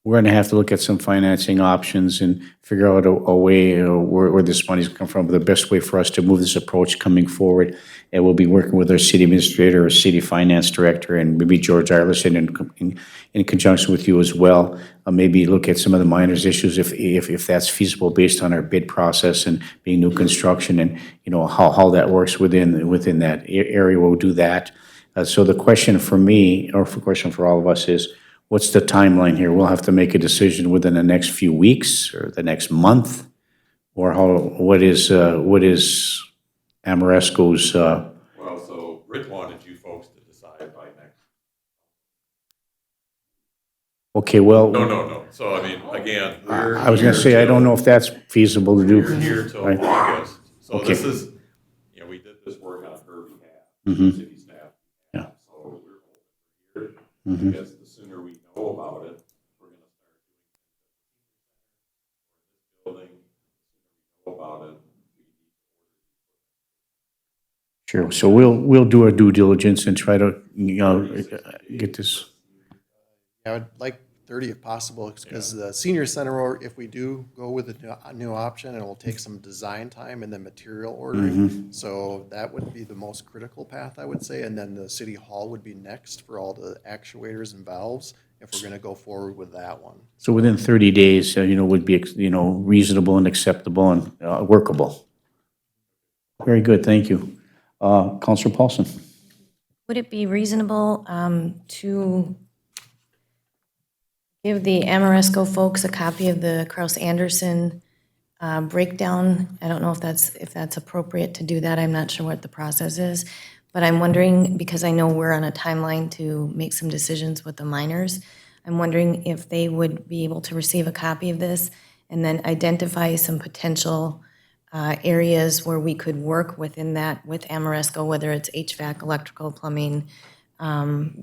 we're going to have to look at some financing options and figure out a way where this money's come from, the best way for us to move this approach coming forward. And we'll be working with our city administrator, our city finance director, and maybe George Ireland in conjunction with you as well. Maybe look at some of the minors issues if that's feasible based on our bid process and being new construction, and how that works within that area. We'll do that. So the question for me, or the question for all of us, is what's the timeline here? We'll have to make a decision within the next few weeks or the next month, or what is Amoresco's? well, so Rick wanted you folks to decide by next. Okay, well, No. So I mean, again, we're. I was going to here say I don't till- know if that's feasible to do. We're here till Right. August. So Okay. this is, we did this work on her behalf, Mhm. city staff. Yeah. So we're here. Mhm. I guess the sooner we know about it, we're gonna start doing building. The sooner we know about it. Sure. So we'll do our due diligence and try to get this. I would like 30 if possible, because the senior center, or if we do go with a new option, it will take some design time and then material ordering. So that would be the most critical path, I would say. And then the city hall would be next for all the actuators and valves, if we're going to go forward with that one. So within 30 days, would be, reasonable and acceptable and workable. Very good, thank you. Councilor Paulson. Would it be reasonable to give the Amoresco folks a copy of the Kraus-Anderson breakdown? I don't know if that's appropriate to do that. I'm not sure what the process is. But I'm wondering, because I know we're on a timeline to make some decisions with the miners, I'm wondering if they would be able to receive a copy of this and then identify some potential areas where we could work within that with Amoresco, whether it's HVAC, electrical, plumbing,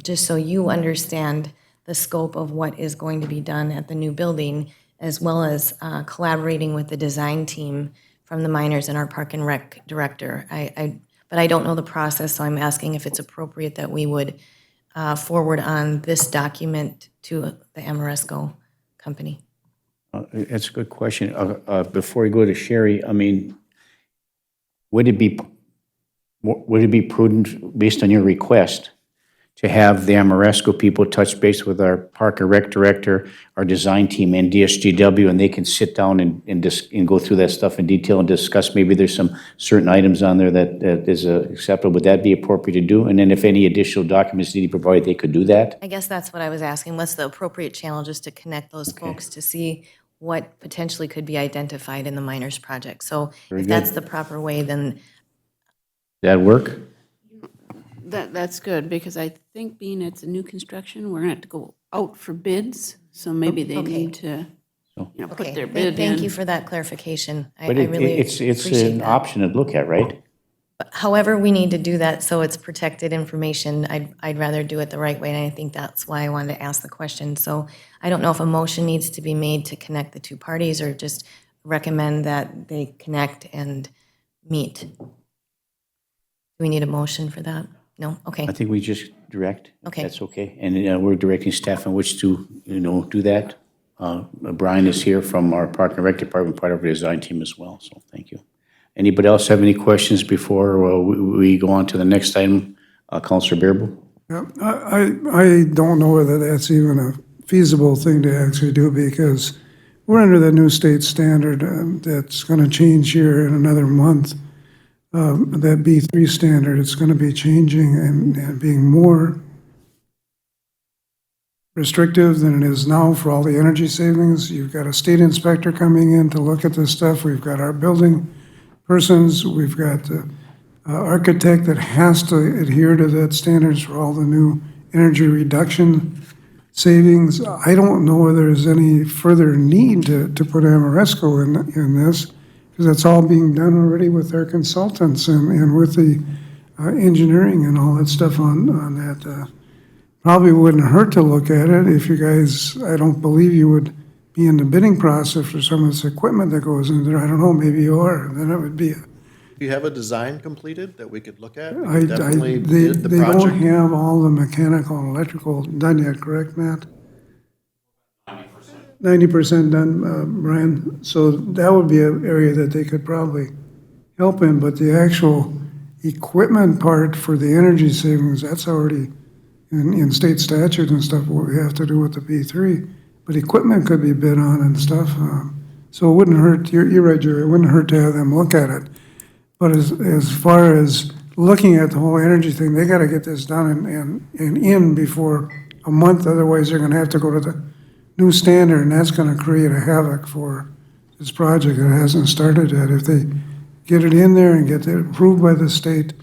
just so you understand the scope of what is going to be done at the new building, as well as collaborating with the design team from the miners and our Park and Rec director. But I don't know the process, so I'm asking if it's appropriate that we would forward on this document to the Amoresco company. That's a good question. Before we go to Sherry, I mean, would it be prudent, based on your request, to have the Amoresco people touch base with our Park and Rec director, our design team, and DSGW, and they can sit down and go through that stuff in detail and discuss, maybe there's some certain items on there that is acceptable. Would that be appropriate to do? And then if any additional documents need to be provided, they could do that? I guess that's what I was asking. What's the appropriate channel just to connect those folks to see what potentially could be identified in the miners project? So Very if good. that's the proper way, then That work? That's good, because I think being it's a new construction, we're gonna have to go out for bids, so maybe they Okay. need to, okay. put their bid in. Thank you for that clarification. I But really it's appreciate an that. option to look at, right? However, we need to do that so it's protected information. I'd rather do it the right way, and I think that's why I wanted to ask the question. So I don't know if a motion needs to be made to connect the two parties, or just recommend that they connect and meet. Do we need a motion for that? No? Okay. I think we just direct. if Okay. That's okay. And we're directing staff on which to, do that. Brian is here from our Park and Rec Department, part of our design team as well, so thank you. Anybody else have any questions before we go on to the next item? Counselor Bearable? Yeah, I don't know whether that's even a feasible thing to actually do, because we're under the new state standard that's going to change here in another month. That B3 standard, it's going to be changing and being more restrictive than it is now for all the energy savings. You've got a state inspector coming in to look at this stuff. We've got our building persons. We've got the architect that has to adhere to that standards for all the new energy reduction savings. I don't know whether there's any further need to put Amoresco in this, because that's all being done already with our consultants and with the engineering and all that stuff on that. Probably wouldn't hurt to look at it if you guys, I don't believe you would be in the bidding process for some of this equipment that goes in there. I don't know, maybe you are. Then it would be, Do you have a design completed that we could look at? We I, could definitely they bid the don't project. have all the mechanical and electrical done yet, correct, Matt? 90% done, Brian. So that would be an area that they could probably help in, but the actual equipment part for the energy savings, that's already in state statute and stuff, what we have to do with the P3. But equipment could be bid on and stuff. So it wouldn't hurt, you're right, Jerry, it wouldn't hurt to have them look at it. But as far as looking at the whole energy thing, they gotta get this done and in before a month, otherwise they're gonna have to go to the new standard, and that's gonna create a havoc for this project that hasn't started yet. If they get it in there and get it approved by the state,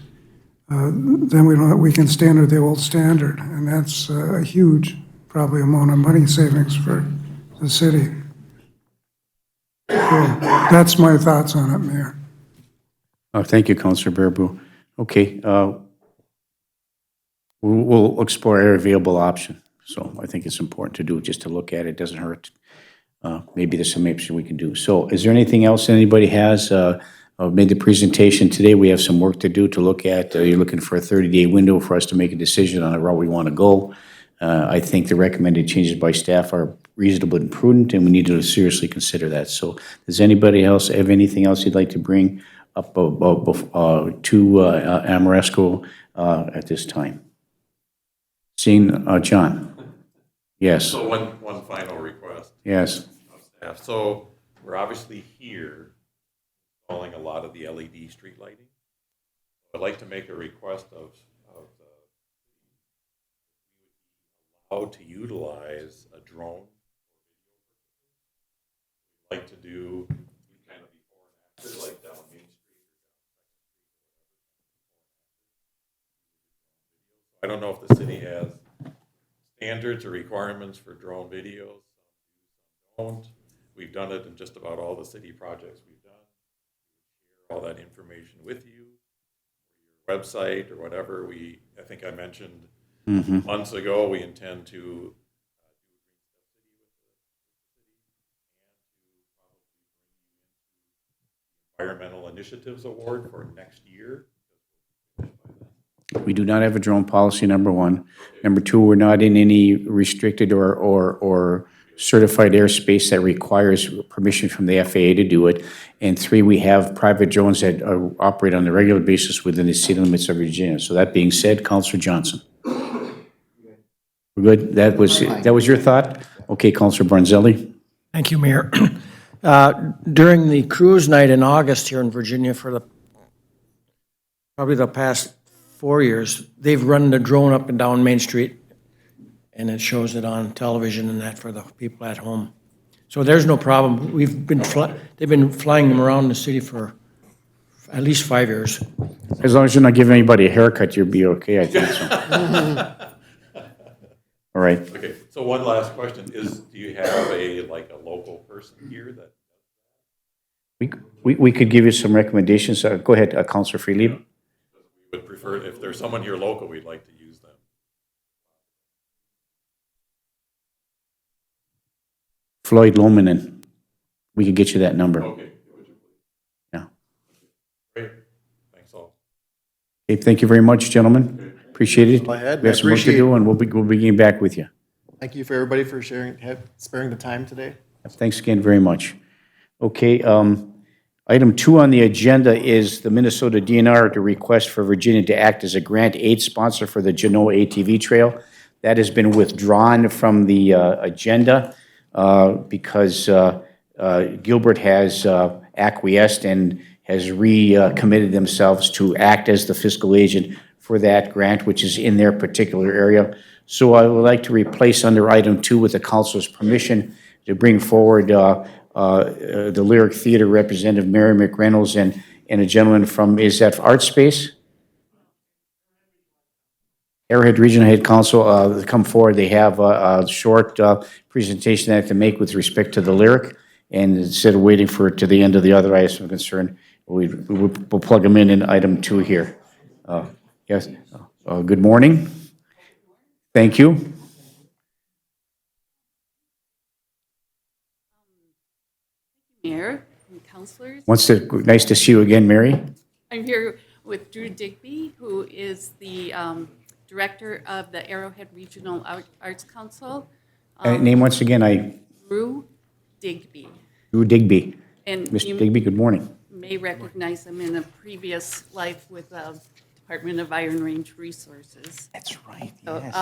then we can stand with the old standard, and that's a huge, probably amount of money savings for the city. So that's my thoughts on it, Mayor. Thank you, Counselor Bearable. Okay, we'll explore every available option. So I think it's important to do, just to look at it, doesn't hurt. Maybe there's some option we can do. So is there anything else anybody has? I've made the presentation today. We have some work to do to look at. You're looking for a 30-day window for us to make a decision on the route we want to go. I think the recommended changes by staff are reasonable and prudent, and we need to seriously consider that. So does anybody else have anything else you'd like to bring up to Amoresco at this time? Seeing John? Yes. So one final request Yes. of staff. So we're obviously here installing a lot of the LED street lighting. I'd like to make a request of how to utilize a drone. I'd like to do kind of before and after, like down Main Street. I don't know if the city has standards or requirements for drone videos. Some don't. We've done it in just about all the city projects we've done. Share all that information with you, your website or whatever. I think I mentioned months ago, we intend to do Environmental Initiatives Award for next year. We do not have a drone policy, number one. Number two, we're not in any restricted or certified airspace that requires permission from the FAA to do it. And three, we have private drones that operate on a regular basis within the city limits of Virginia. So that being said, Councilor Johnson. We're good? That was your thought? Okay, Councilor Barnzelli? Thank you, Mayor. During the cruise night in August here in Virginia for probably the past 4 years, they've run the drone up and down Main Street, and it shows it on television and that for the people at home. So there's no problem. They've been flying them around the city for at least 5 years. As long as you're not giving anybody a haircut, you'll be okay, I think so. All right. Okay, so one last question is, do you have a local person here that? We could give you some recommendations. Go ahead, Councilor Freely. We would prefer, if there's someone here local, we'd like to use them. Floyd Lominen. We could get you that number. Okay, would you please? Yeah. Great, thanks all. Okay, thank you very much, gentlemen. Appreciate it. all I had. We have some work to Appreciate do, and we'll be getting back with you. Thank you for everybody for sparing the time today. Thanks again very much. Okay, item 2 on the agenda is the Minnesota DNR to request for Virginia to act as a grant aid sponsor for the Genoa ATV Trail. That has been withdrawn from the agenda because Gilbert has acquiesced and has recommitted themselves to act as the fiscal agent for that grant, which is in their particular area. So I would like to replace under item 2 with the council's permission to bring forward the Lyric Theater representative, Mary McReynolds, and a gentleman from, is that Art Space? Arrowhead Regional Head Council come forward. They have a short presentation they have to make with respect to the Lyric, and instead of waiting for it to the end of the other items of concern, we'll plug them in item 2 here. Yes, good morning. Thank you. Mayor and councilors. Nice to see you again, Mary. I'm here with Drew Digby, who is the director of the Arrowhead Regional Arts Council. Name once again, Drew Digby. Drew Digby. And Mr. you Digby, good morning. may recognize him in a previous life with the Department of Iron Range Resources. That's right, So, yes.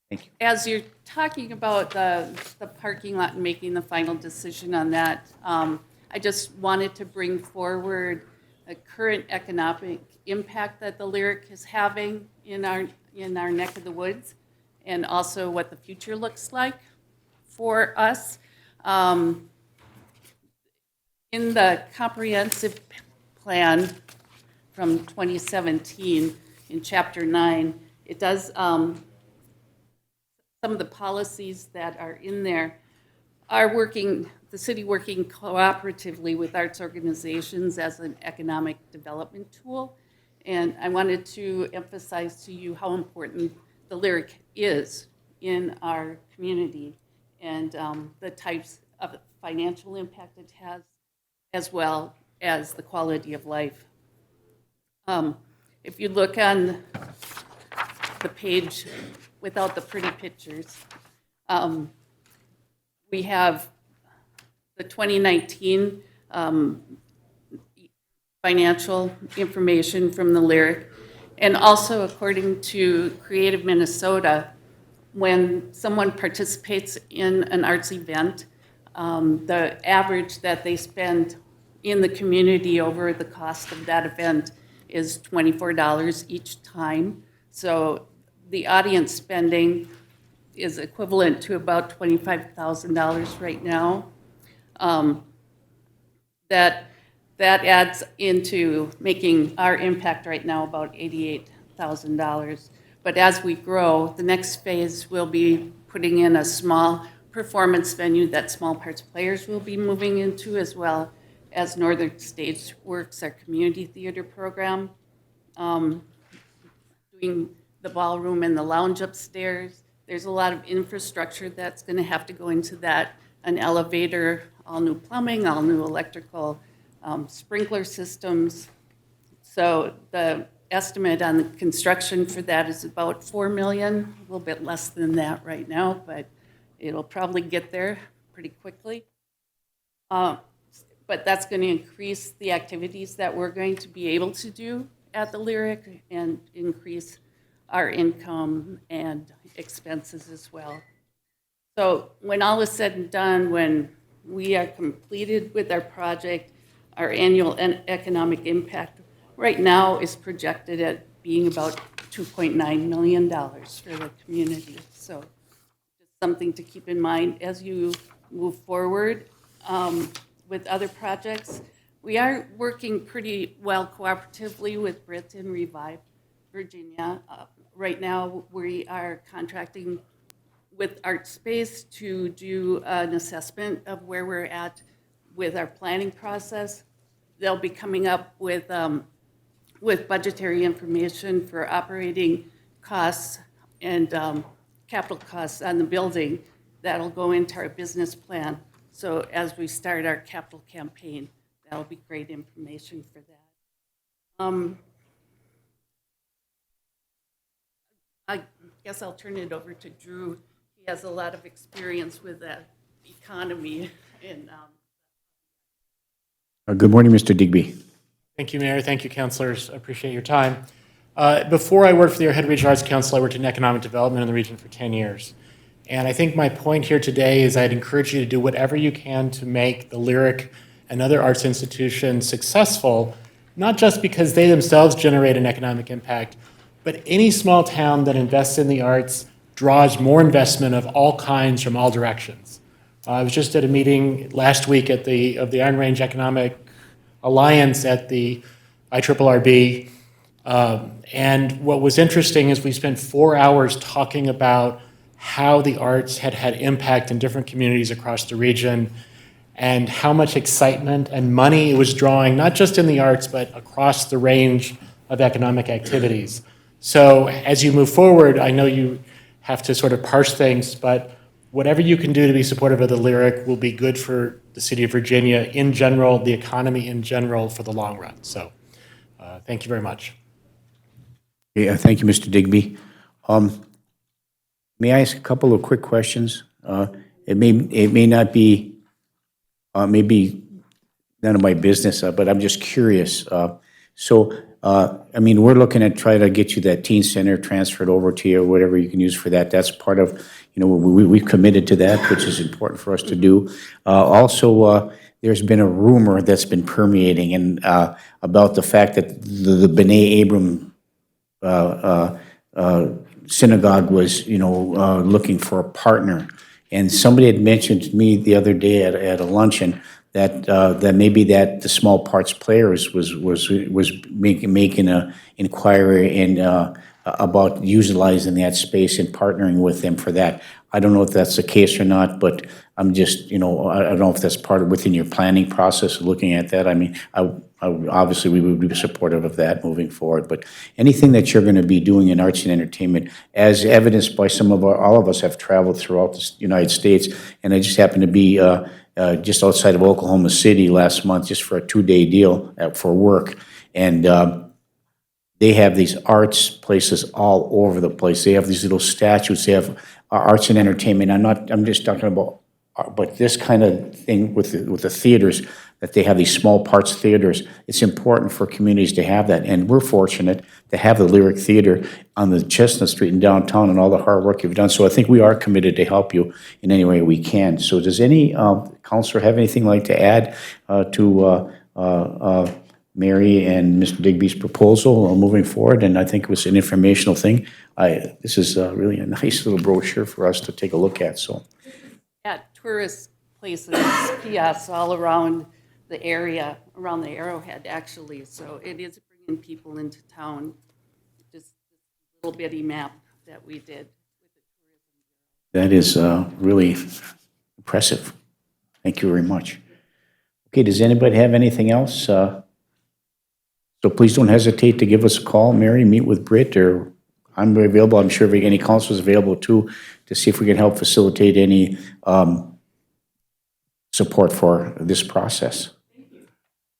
Thank you. As you're talking about the parking lot and making the final decision on that, I just wanted to bring forward a current economic impact that the Lyric is having in our neck of the woods, and also what the future looks like for us. In the comprehensive plan from 2017, in Chapter 9, it does some of the policies that are in there are the city working cooperatively with arts organizations as an economic development tool. And I wanted to emphasize to you how important the Lyric is in our community and the types of financial impact it has, as well as the quality of life. If you look on the page without the pretty pictures, we have the 2019 financial information from the Lyric, and also according to Creative Minnesota, when someone participates in an arts event, the average that they spend in the community over the cost of that event is $24 each time. So the audience spending is equivalent to about $25,000 right now. That adds into making our impact right now about $88,000. But as we grow, the next phase will be putting in a small performance venue that Small Parts Players will be moving into, as well as Northern Stage Works, our community theater program, doing the ballroom and the lounge upstairs. There's a lot of infrastructure that's going to have to go into that, an elevator, all new plumbing, all new electrical, sprinkler systems. So the estimate on the construction for that is about $4 million, a little bit less than that right now, but it'll probably get there pretty quickly. But that's going to increase the activities that we're going to be able to do at the Lyric and increase our income and expenses as well. So when all is said and done, when we are completed with our project, our annual economic impact right now is projected at being about $2.9 million for the community. So just something to keep in mind as you move forward with other projects. We are working pretty well cooperatively with Brit and Revive Virginia. Right now, we are contracting with ArtSpace to do an assessment of where we're at with our planning process. They'll be coming up with budgetary information for operating costs and capital costs on the building. That'll go into our business plan. So as we start our capital campaign, that'll be great information for that. I guess I'll turn it over to Drew. He has a lot of experience with the economy and Good morning, Mr. Digby. Thank you, Mayor. Thank you, councilors. I appreciate your time. Before I worked for the Arrowhead Regional Arts Council, I worked in economic development in the region for 10 years. And I think my point here today is I'd encourage you to do whatever you can to make the Lyric and other arts institutions successful, not just because they themselves generate an economic impact, but any small town that invests in the arts draws more investment of all kinds from all directions. I was just at a meeting last week of the Iron Range Economic Alliance at the IRRB. And what was interesting is we spent 4 hours talking about how the arts had had impact in different communities across the region and how much excitement and money it was drawing, not just in the arts, but across the range of economic activities. So as you move forward, I know you have to sort of parse things, but whatever you can do to be supportive of the Lyric will be good for the city of Virginia in general, the economy in general for the long run. So thank you very much. Yeah, thank you, Mr. Digby. May I ask a couple of quick questions? It may not be, maybe none of my business, but I'm just curious. I mean, we're looking at trying to get you that teen center transferred over to you, or whatever you can use for that. That's part of, you know, we've committed to that, which is important for us to do. Also, there's been a rumor that's been permeating and about the fact that the B'nai Abram synagogue was, you know, looking for a partner. And somebody had mentioned to me the other day at a luncheon that that maybe that the Small Parts Players was making a inquiry and about utilizing that space and partnering with them for that. I don't know if that's the case or not, but I'm just, you know, I don't know if that's part of within your planning process of looking at that. I mean, obviously we would be supportive of that moving forward, but anything that you're going to be doing in arts and entertainment, as evidenced by all of us have traveled throughout the United States, and I just happened to be just outside of Oklahoma City last month just for a 2-day deal for work, and they have these arts places all over the place. They have these little statues. They have arts and entertainment. I'm just talking about, but this kind of thing with the theaters, that they have these small parts theaters. It's important for communities to have that, and we're fortunate to have the Lyric Theater on the Chestnut Street in downtown and all the hard work you've done. So I think we are committed to help you in any way we can. So does any counselor have anything like to add to Mary and Mr. Digby's proposal moving forward? And I think it was an informational thing. This is really a nice little brochure for us to take a look at. So, at tourist places, kiosks all around the area, around the Arrowhead, actually. So it is bringing people into town. Just a little bitty map that we did. that is really impressive. Thank you very much. Okay, does anybody have anything else? So please don't hesitate to give us a call, Mary, meet with Britt, or I'm available. I'm sure any council is available too, to see if we can help facilitate any support for this process.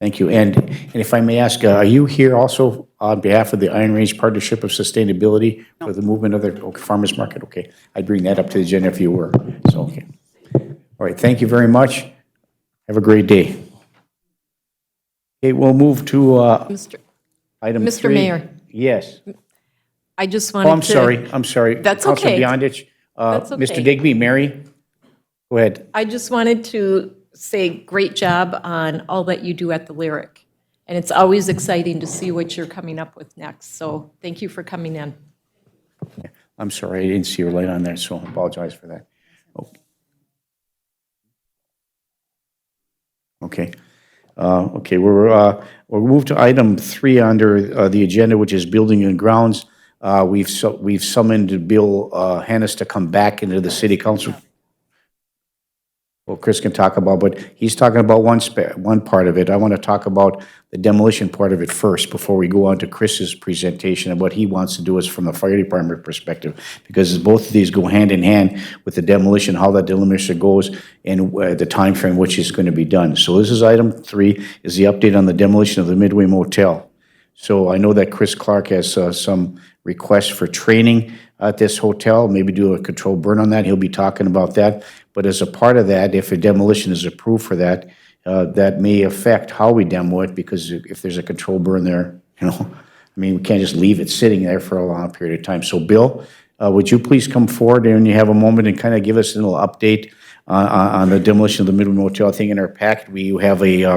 Thank you. And if I may ask, are you here also on behalf of the Iron Range Partnership of Sustainability for the movement of the farmers market? Okay, I'd bring that up to the agenda if you were. So, okay. All right, thank you very much. Have a great day. Okay, we'll move to item 3. Mr. Mayor. Yes. I just wanted to. I'm sorry. That's Councilor okay. Beyondich. That's okay. Mr. Digby, Mary, go ahead. I just wanted to say great job on all that you do at the Lyric. And it's always exciting to see what you're coming up with next. So thank you for coming in. I'm sorry, I didn't see your light on there, so I apologize for that. Okay. Okay, we'll move to item 3 under the agenda, which is building and grounds. We've summoned Bill Hannes to come back into the city council. Well, Chris can talk about, but he's talking about one part of it. I want to talk about the demolition part of it first before we go on to Chris's presentation of what he wants to do is from the fire department perspective, because both of these go hand in hand with the demolition, how that demolition goes, and the time frame which is going to be done. So this is item 3, is the update on the demolition of the Midway Motel. So I know that Chris Clark has some requests for training at this hotel, maybe do a controlled burn on that. He'll be talking about that. But as a part of that, if a demolition is approved for that, that may affect how we demo it, because if there's a controlled burn there, I mean, we can't just leave it sitting there for a long period of time. So Bill, would you please come forward and you have a moment and kind of give us a little update on the demolition of the Midway Motel? I think in our packet, you have a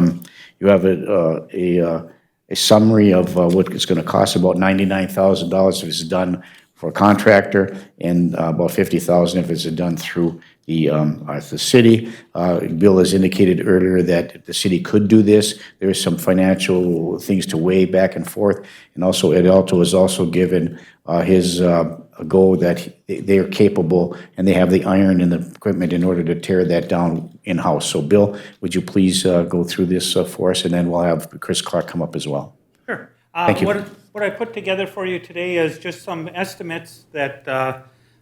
summary of what it's going to cost, about $99,000 if it's done for a contractor, and about $50,000 if it's done through the city. Bill has indicated earlier that the city could do this. There's some financial things to weigh back and forth, and also Ed Alto has also given his a go that they are capable and they have the iron and the equipment in order to tear that down in-house. So Bill, would you please go through this for us, and then we'll have Chris Clark come up as well. Sure. Thank you. What I put together for you today is just some estimates that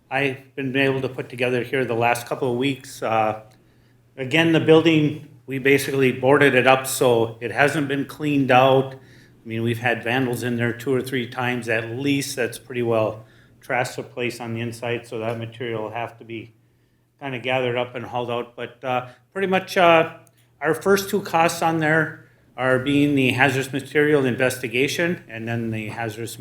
I've been able to put together here the last couple of weeks. Again, the building, we basically boarded it up, so it hasn't been cleaned out. I mean, we've had vandals in there 2 or 3 times at least. That's pretty well trashed the place on the inside, so that material will have to be kind of gathered up and hauled out. But pretty much our first 2 costs on there are being the hazardous material investigation and then the hazardous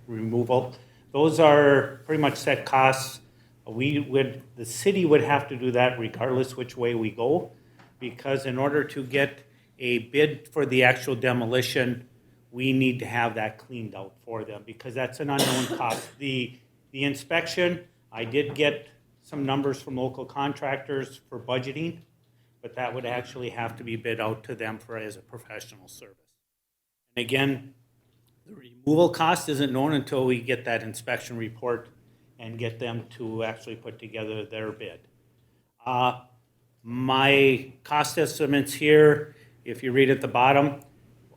removal. Those are pretty much set costs. The city would have to do that regardless which way we go, because in order to get a bid for the actual demolition, we need to have that cleaned out for them, because that's an unknown cost. The inspection, I did get some numbers from local contractors for budgeting, but that would actually have to be bid out to them as a professional service. And again, the removal cost isn't known until we get that inspection report and get them to actually put together their bid. My cost estimates here, if you read at the bottom,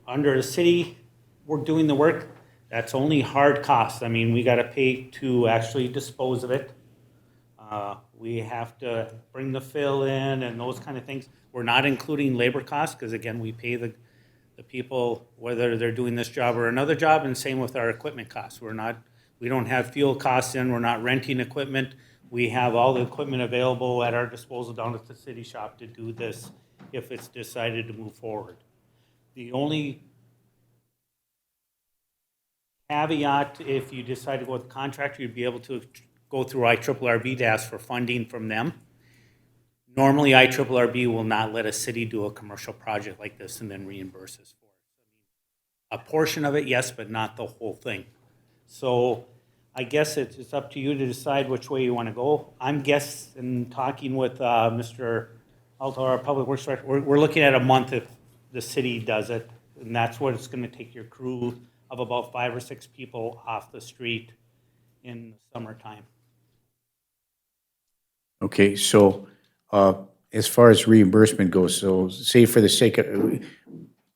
under the city, we're doing the work. That's only hard costs. I mean, we got to pay to actually dispose of it. We have to bring the fill in and those kind of things. We're not including labor costs because, again, we pay the people whether they're doing this job or another job, and same with our equipment costs. We don't have fuel costs in. We're not renting equipment. We have all the equipment available at our disposal down at the city shop to do this if it's decided to move forward. The only caveat, if you decide to go with the contractor, you'd be able to go through IRRB to ask for funding from them. Normally, IRRB will not let a city do a commercial project like this and then reimburse us for it. A portion of it, yes, but not the whole thing. So I guess it's up to you to decide which way you want to go. I'm guessing, talking with Mr. Alto, our Public Works Director, we're looking at a month if the city does it, and that's what it's going to take your crew of about 5 or 6 people off the street in the summertime. Okay, so as far as reimbursement goes, so say for the sake of,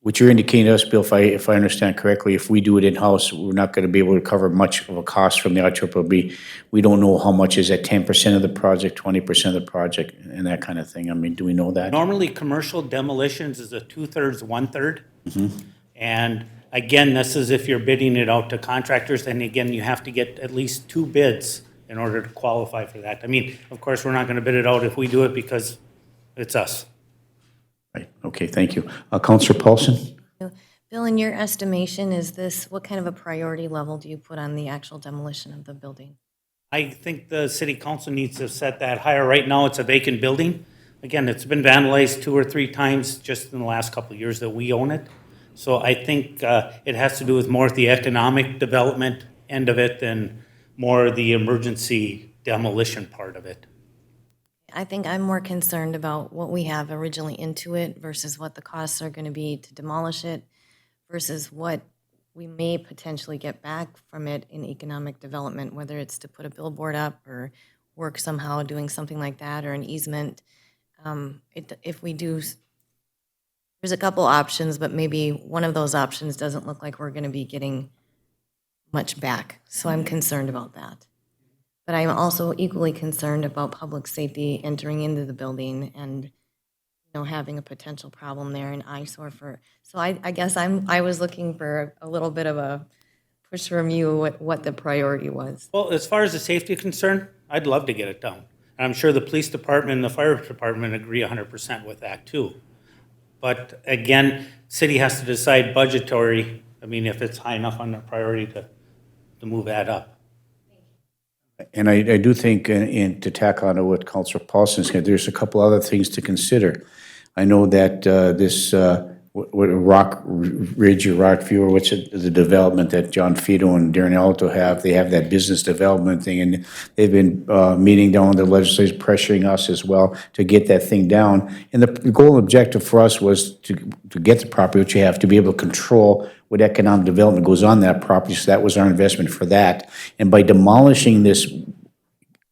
what you're indicating to us, Bill, if I understand correctly, if we do it in-house, we're not going to be able to cover much of a cost from the IRRB. We don't know how much is at 10% of the project, 20% of the project, and that kind of thing. I mean, do we know that? Normally, commercial demolitions is a 2/3, 1/3. And again, this is if you're bidding it out to contractors, and again, you have to get at least 2 bids in order to qualify for that. I mean, of course, we're not going to bid it out if we do it because it's us. Right, okay, thank you. Councilor Paulson? Bill, in your estimation, what kind of a priority level do you put on the actual demolition of the building? I think the city council needs to set that higher. Right now, it's a vacant building. Again, it's been vandalized 2 or 3 times just in the last couple of years that we own it. So I think it has to do with more the economic development end of it than more the emergency demolition part of it. I think I'm more concerned about what we have originally into it versus what the costs are going to be to demolish it versus what we may potentially get back from it in economic development, whether it's to put a billboard up or work somehow doing something like that or an easement. If we do, there's a couple options, but maybe one of those options doesn't look like we're going to be getting much back. So I'm concerned about that. But I'm also equally concerned about public safety entering into the building and having a potential problem there, an eyesore for. So I guess I was looking for a little bit of a push from you what the priority was. Well, as far as the safety is concerned, I'd love to get it done. And I'm sure the police department and the fire department agree 100% with that too. But again, city has to decide budgetary, I mean, if it's high enough on their priority to move that up. And I do think, and to tack on to what Councilor Paulson said, there's a couple other things to consider. I know that this, what Rock Ridge or Rockview, or what's it, the development that John Fido and Darren Alto have, they have that business development thing, and they've been meeting down with the legislature, pressuring us as well to get that thing down. And the goal and objective for us was to get the property, which you have to be able to control what economic development goes on that property, so that was our investment for that. And by demolishing this,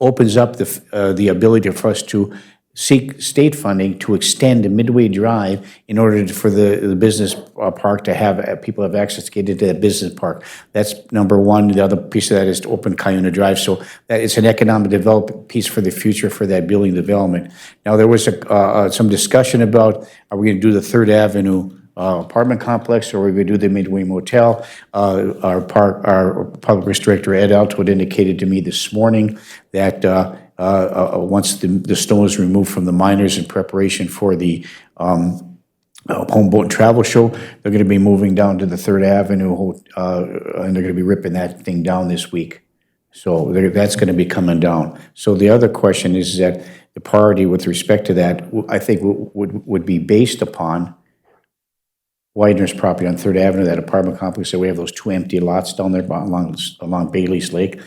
opens up the ability for us to seek state funding to extend Midway Drive in order for the business park to have, people have access to get into that business park. That's number one. The other piece of that is to open Cuyuna Drive. So that it's an economic development piece for the future for that building development. Now, there was some discussion about, are we going to do the Third Avenue apartment complex, or we're going to do the Midway Motel. Our public works director, Ed Alto, had indicated to me this morning that once the snow is removed from the miners in preparation for the Home Boat and Travel Show, they're going to be moving down to the Third Avenue, and they're going to be ripping that thing down this week. So that's going to be coming down. So the other question is that the priority with respect to that, I think would be based upon Widener's property on Third Avenue, that apartment complex, so we have those two empty lots down there along Bailey's Lake.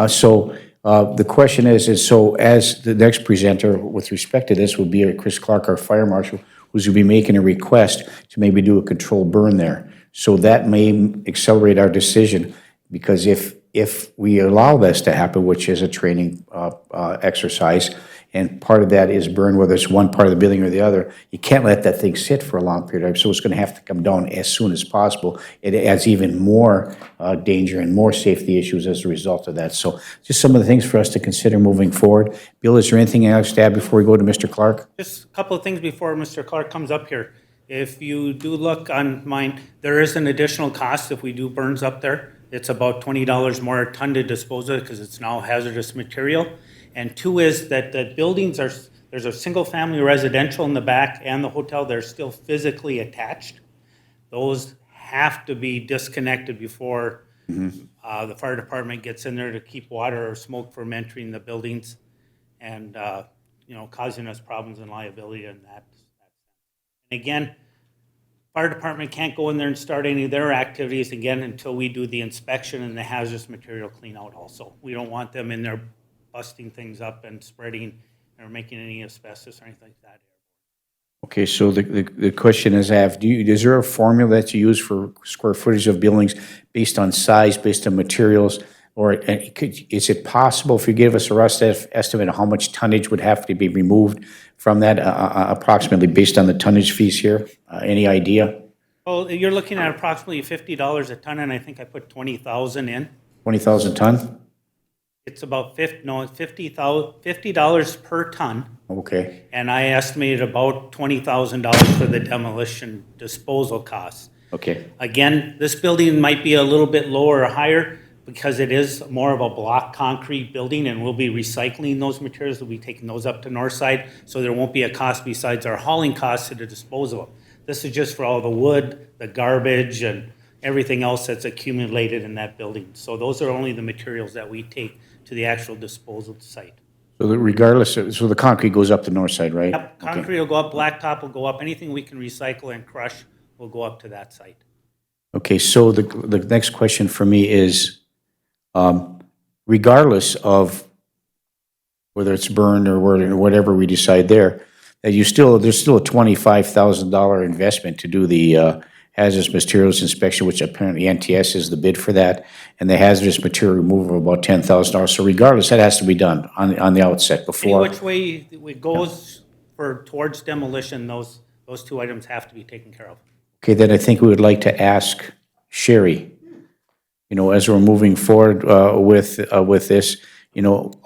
So the question is so as the next presenter with respect to this would be Chris Clark, our fire marshal, who's going to be making a request to maybe do a controlled burn there. So that may accelerate our decision, because if we allow this to happen, which is a training exercise, and part of that is burn, whether it's one part of the building or the other, you can't let that thing sit for a long period of time, so it's going to have to come down as soon as possible. It adds even more danger and more safety issues as a result of that. So just some of the things for us to consider moving forward. Bill, is there anything else to add before we go to Mr. Clark? Just a couple of things before Mr. Clark comes up here. If you do look on mine, there is an additional cost if we do burns up there. It's about $20 more a ton to dispose of, because it's now hazardous material. And two is that the buildings there's a single-family residential in the back and the hotel, they're still physically attached. Those have to be disconnected before the fire department gets in there to keep water or smoke from entering the buildings and, causing us problems and liability in that. And again, fire department can't go in there and start any of their activities again until we do the inspection and the hazardous material clean out also. We don't want them in there busting things up and spreading or making any asbestos or anything like that. Okay, so the question is, is there a formula that you use for square footage of buildings based on size, based on materials? Or is it possible, if you give us a rough estimate of how much tonnage would have to be removed from that, approximately based on the tonnage fees here? Any idea? Well, you're looking at approximately $50 a ton, and I think I put 20,000 in. 20,000 ton? It's about $50 per ton. Okay. And I estimated about $20,000 for the demolition disposal costs. Okay. Again, this building might be a little bit lower or higher because it is more of a block concrete building, and we'll be recycling those materials. We'll be taking those up to Northside, so there won't be a cost besides our hauling costs to dispose of them. This is just for all the wood, the garbage, and everything else that's accumulated in that building. So those are only the materials that we take to the actual disposal site. So regardless, so the concrete goes up the north side, right? Yep, concrete will go up, blacktop will go up, anything we can recycle and crush will go up to that site. Okay, so the next question for me is, regardless of whether it's burned or whatever we decide there, that there's still a $25,000 investment to do the hazardous materials inspection, which apparently NTS is the bid for that, and the hazardous material removal of about $10,000. So regardless, that has to be done on the outset before. Any which way it goes towards demolition, those two items have to be taken care of. Okay, then I think we would like to ask Sherry, as we're moving forward with this,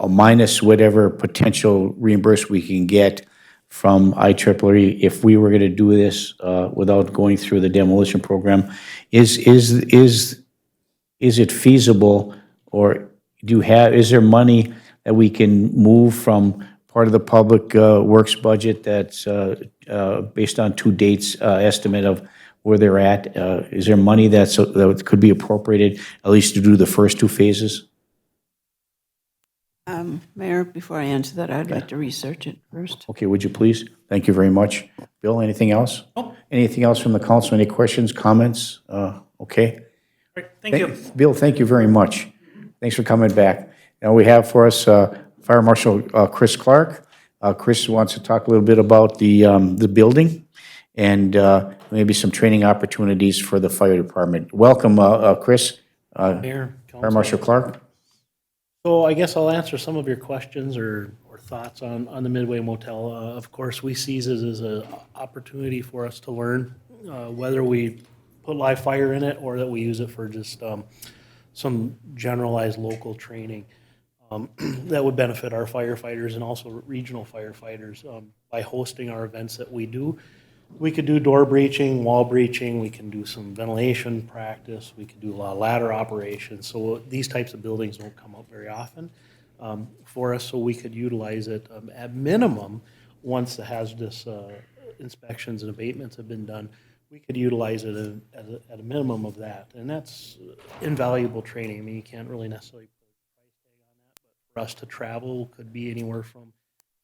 minus whatever potential reimbursement we can get from IEEE, if we were going to do this without going through the demolition program, is is it feasible, or is there money that we can move from part of the public works budget that's based on to dates estimate of where they're at? Is there money that could be appropriated, at least to do the first two phases? Mayor, before I answer that, I'd like to research it first. Okay, would you please? Thank you very much. Bill, anything else? Anything else from the council? Any questions, comments? Okay. Great, thank you. Bill, thank you very much. Thanks for coming back. Now we have for us Fire Marshal Chris Clark. Chris wants to talk a little bit about the building and maybe some training opportunities for the fire department. Welcome, Chris. Mayor, Fire Marshal Clark. So I guess I'll answer some of your questions or thoughts on the Midway Motel. Of course, we see this as an opportunity for us to learn, whether we put live fire in it or that we use it for just some generalized local training that would benefit our firefighters and also regional firefighters. By hosting our events that we do, we could do door breaching, wall breaching, we can do some ventilation practice, we could do a lot of ladder operations. So these types of buildings don't come up very often for us, so we could utilize it at minimum once the hazardous inspections and abatements have been done. We could utilize it at a minimum of that, and that's invaluable training. I mean, you can't really necessarily put a price tag on that, but for us to travel could be anywhere from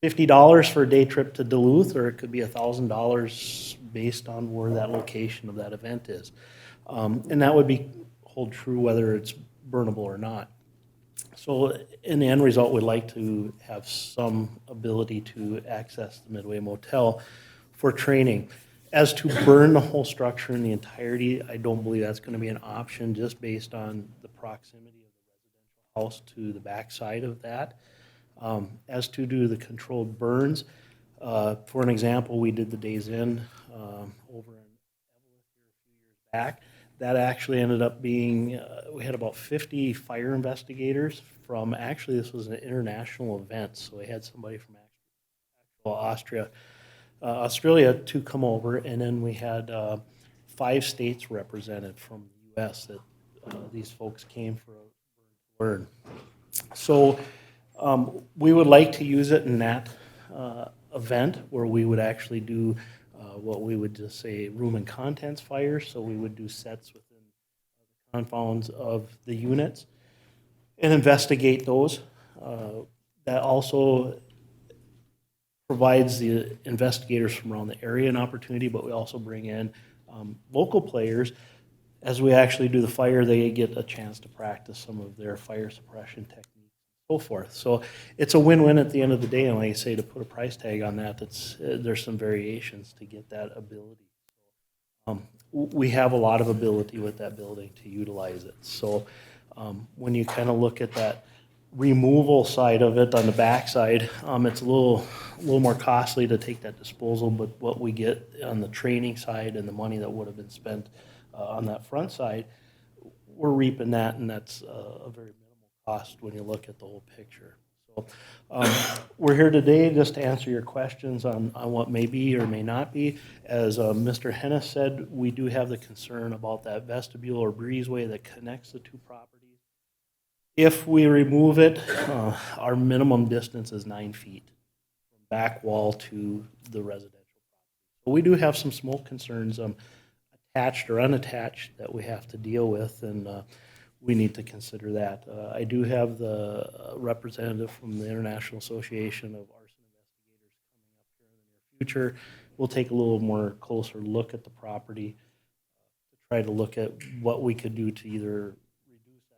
$50 for a day trip to Duluth, or it could be $1,000 based on where that location of that event is. And that would hold true whether it's burnable or not. So in the end result, we'd like to have some ability to access the Midway Motel for training. As to burn the whole structure in the entirety, I don't believe that's going to be an option just based on the proximity of the residential house to the backside of that. As to do the controlled burns, for an example, we did the Days Inn over in Evelyn here a few years back. That actually ended up being, we had about 50 fire investigators from, actually this was an international event, so we had somebody from Australia to come over, and then we had 5 states represented from the U.S. that these folks came for a learn. So we would like to use it in that event where we would actually do what we would just say room and contents fires. So we would do sets within the confounds of the units and investigate those. That also provides the investigators from around the area an opportunity, but we also bring in local players. As we actually do the fire, they get a chance to practice some of their fire suppression techniques and so forth. So it's a win-win at the end of the day, and like I say, to put a price tag on that, there's some variations to get that ability. We have a lot of ability with that building to utilize it. So when you kind of look at that removal side of it on the backside, it's a little more costly to take that disposal, but what we get on the training side and the money that would have been spent on that front side, we're reaping that, and that's a very minimal cost when you look at the whole picture. So we're here today just to answer your questions on what may be or may not be. As Mr. Hennis said, we do have the concern about that vestibule or breezeway that connects the two properties. If we remove it, our minimum distance is 9 feet from back wall to the residential property. But we do have some smoke concerns, attached or unattached, that we have to deal with, and we need to consider that. I do have the representative from the International Association of Arson Investigators coming up here in the near future. We'll take a little more closer look at the property to try to look at what we could do to either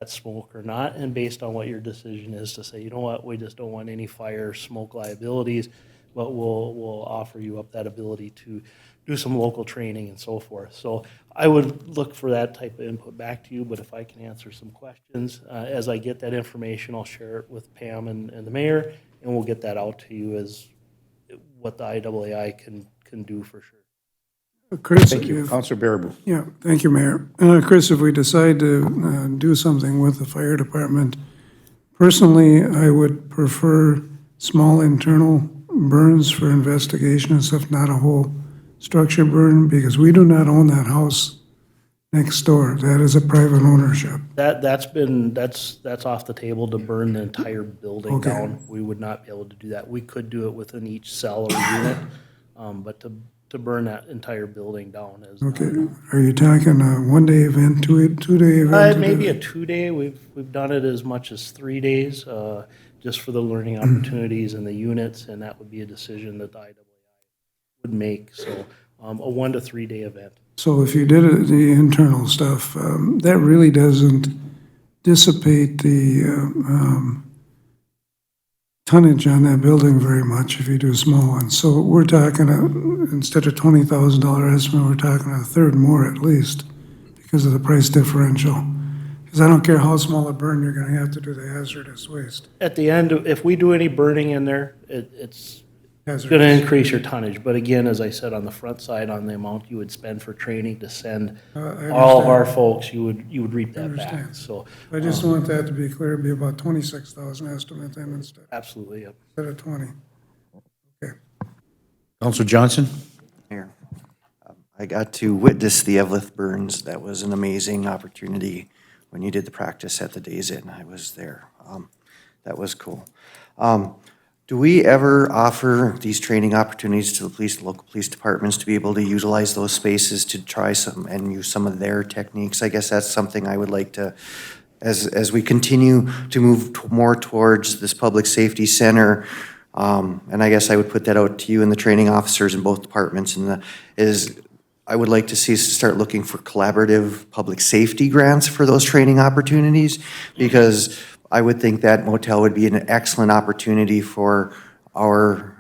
that smoke or not, and based on what your decision is to say, you know what, we just don't want any fire smoke liabilities, but we'll offer you up that ability to do some local training and so forth. So I would look for that type of input back to you, but if I can answer some questions, as I get that information, I'll share it with Pam and the mayor, and we'll get that out to you as what the IAAI can do for sure. Chris, Thank you. Councilor Baraboo. Yeah, thank you, Mayor. Chris, if we decide to do something with the fire department, personally, I would prefer small internal burns for investigation and stuff, not a whole structure burn, because we do not own that house next door. That is a private ownership. That's off the table to burn the entire building Okay. down. We would not be able to do that. We could do it within each cell or unit, but to burn that entire building down is. Okay. Are you talking a one-day event, two-day event? Maybe a 2-day. We've done it as much as 3 days, just for the learning opportunities and the units, and that would be a decision that the IAA would make. So, a 1 to 3 day event. So if you did the internal stuff, that really doesn't dissipate the tonnage on that building very much if you do small ones. So we're talking, instead of $20,000 estimate, we're talking a third more at least because of the price differential. Because I don't care how small a burn, you're going to have to do the hazardous waste. At the end, if we do any burning in there, it's going to Hazardous. increase your tonnage. But again, as I said, on the front side, on the amount you would spend for training to send I all of our understand. folks, you would reap that back. understand. So, I just want that to be clear, it'd be about 26,000 estimate then instead absolutely, yep. of 20. Counselor Johnson? Mayor, I got to witness the Evelyn burns. That was an amazing opportunity when you did the practice at the Days Inn. I was there. That was cool. Do we ever offer these training opportunities to the local police departments to be able to utilize those spaces to try some and use some of their techniques? I guess that's something I would like to, as we continue to move more towards this public safety center, and I guess I would put that out to you and the training officers in both departments, I would like to see us start looking for collaborative public safety grants for those training opportunities, because I would think that motel would be an excellent opportunity for our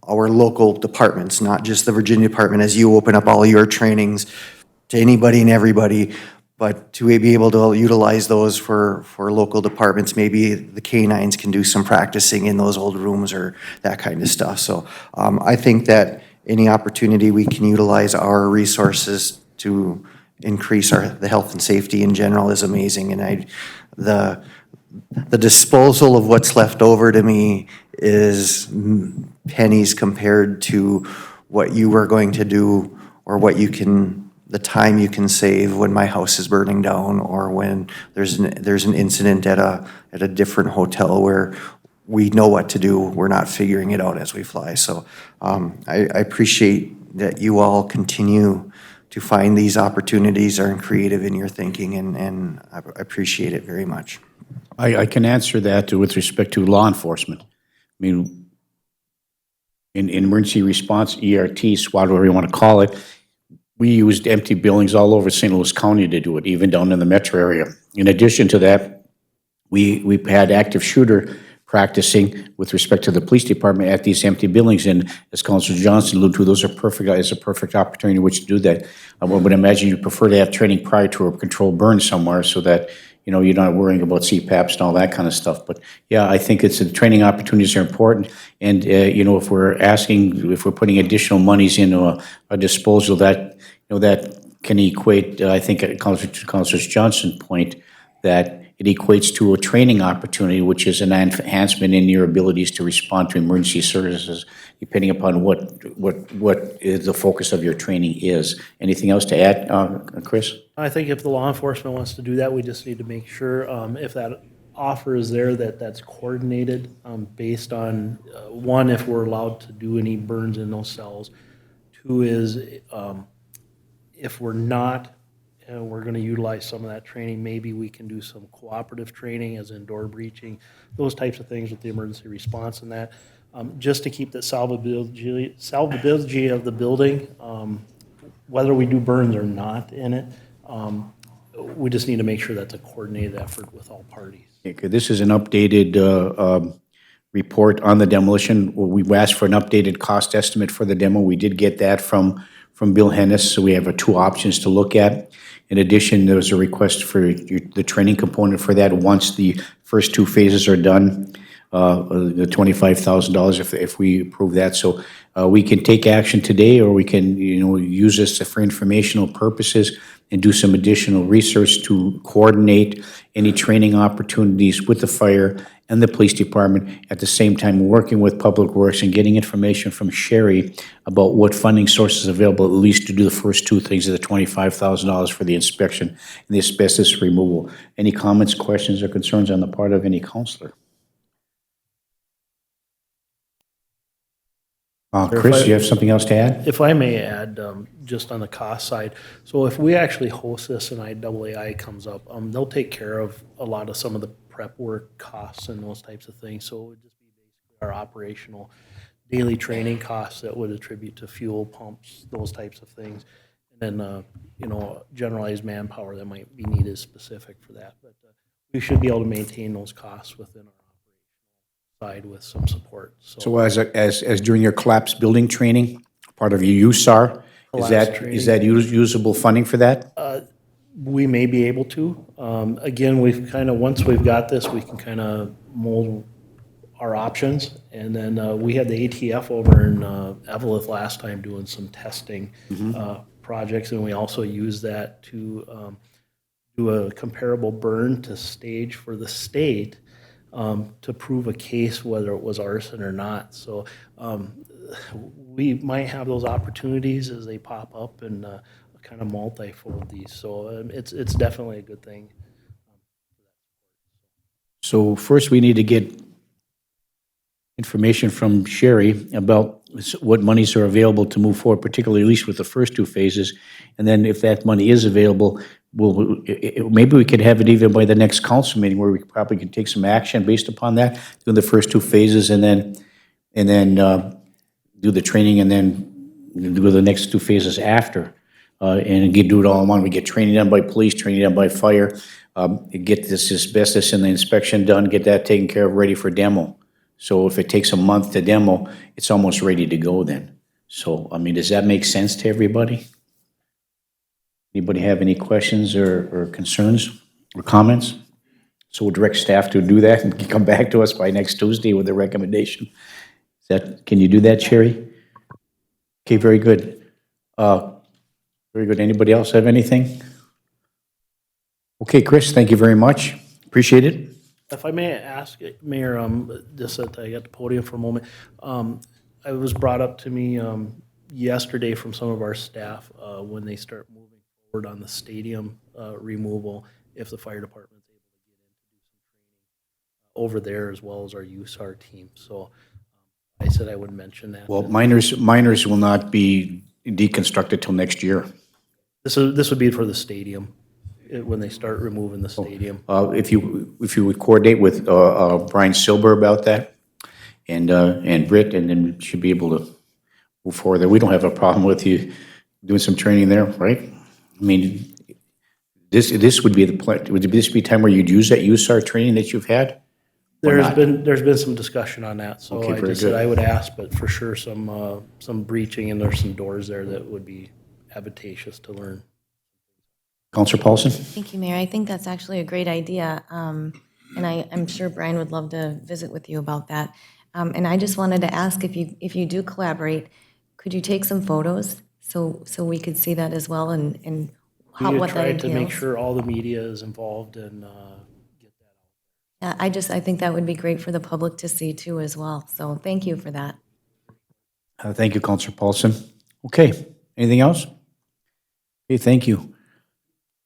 local departments, not just the Virginia department, as you open up all your trainings to anybody and everybody, but to be able to utilize those for local departments. Maybe the canines can do some practicing in those old rooms or that kind of stuff. So I think that any opportunity we can utilize our resources to increase the health and safety in general is amazing. And the disposal of what's left over to me is pennies compared to what you were going to do or the time you can save when my house is burning down or when there's an incident at a different hotel where we know what to do. We're not figuring it out as we fly. So I appreciate that you all continue to find these opportunities, are creative in your thinking, and I appreciate it very much. I can answer that with respect to law enforcement. I mean, in emergency response, ERT, SWAT, whatever you want to call it, we used empty buildings all over St. Louis County to do it, even down in the metro area. In addition to that, we had active shooter practicing with respect to the police department at these empty buildings, and as Councilor Johnson alluded to, those are a perfect opportunity in which to do that. I would imagine you prefer to have training prior to a controlled burn somewhere so that you're not worrying about CPAPs and all that kind of stuff. But yeah, I think the training opportunities are important. And, if we're putting additional monies into a disposal that can equate, I think, to Councilor Johnson's point, that it equates to a training opportunity, which is an enhancement in your abilities to respond to emergency services, depending upon what is the focus of your training is. Anything else to add, Chris? I think if the law enforcement wants to do that, we just need to make sure, if that offer is there, that's coordinated based on, one, if we're allowed to do any burns in those cells. Two is, if we're not, and we're going to utilize some of that training, maybe we can do some cooperative training as in door breaching, those types of things with the emergency response and that, just to keep the salvability of the building, whether we do burns or not in it. We just need to make sure that's a coordinated effort with all parties. Okay, this is an updated report on the demolition. We've asked for an updated cost estimate for the demo. We did get that from Bill Hennis, so we have two options to look at. In addition, there was a request for the training component for that once the first two phases are done. the $25,000 if we approve that. So we can take action today, or we can, use this for informational purposes and do some additional research to coordinate any training opportunities with the fire and the police department, at the same time working with Public Works and getting information from Sherry about what funding sources available, at least to do the first two things of the $25,000 for the inspection and the asbestos removal. Any comments, questions, or concerns on the part of any counselor? Chris, you have something else to add? If I may add, just on the cost side, so if we actually host this and IAAI comes up, they'll take care of a lot of some of the prep work costs and those types of things. So it would just be basically our operational daily training costs that would attribute to fuel pumps, those types of things. And then, generalized manpower that might be needed specific for that. But we should be able to maintain those costs within our side with some support. So as during your collapse building training, part of your USAR, is that usable funding for that? We may be able to. Again, once we've got this, we can kind of mold our options. And then we had the ATF over in Evelyn last time doing some testing projects, and we also used that to do a comparable burn to stage for the state. To prove a case whether it was arson or not. So we might have those opportunities as they pop up and kind of multi-fold these. So it's definitely a good thing. So first we need to get information from Sherry about what monies are available to move forward, particularly at least with the first two phases. And then if that money is available, maybe we could have it even by the next council meeting, where we probably can take some action based upon that, do the first two phases, and then do the training, and then do the next two phases after. And do it all in one. We get training done by police, training done by fire, get this asbestos and the inspection done, get that taken care of, ready for demo. So if it takes a month to demo, it's almost ready to go then. So, does that make sense to everybody? Anybody have any questions or concerns or comments? So we'll direct staff to do that and come back to us by next Tuesday with a recommendation. Can you do that, Sherry? Okay, very good. Very good. Anybody else have anything? Okay, Chris, thank you very much. Appreciate it. If I may ask, Mayor, just that I got the podium for a moment. It was brought up to me yesterday from some of our staff when they start moving forward on the stadium removal, if the fire department's able to get in to do some training over there, as well as our USAR team. So I said I would mention that. Well, miners will not be deconstructed till next year. This would be for the stadium, when they start removing the stadium. If you would coordinate with Brian Silber about that, and Britt, and then we should be able to move forward there. We don't have a problem with you doing some training there, right? This would be would this be a time where you'd use that USAR training that you've had? There's been some discussion on that, so Okay, I just said I would ask, but for sure some breaching, and there's some doors there that would be advantageous to learn. Councilor Paulson? Thank you, Mayor. I think that's actually a great idea. And I'm sure Brian would love to visit with you about that. And I just wanted to ask, if you do collaborate, could you take some photos so we could see that as well, and what that tried to make entails? sure all the media is involved and Yeah, I think that would be great for the public to see too as well. So thank you for that. Thank you, Councilor Paulson. Okay, anything else? Okay, thank you.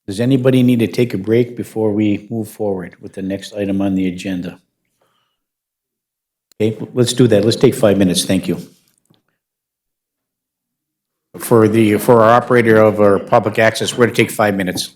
Does anybody need to take a break before we move forward with the next item on the agenda? Okay, let's do that. Let's take 5 minutes. Thank you. For our operator of our public access, we're going to take 5 minutes.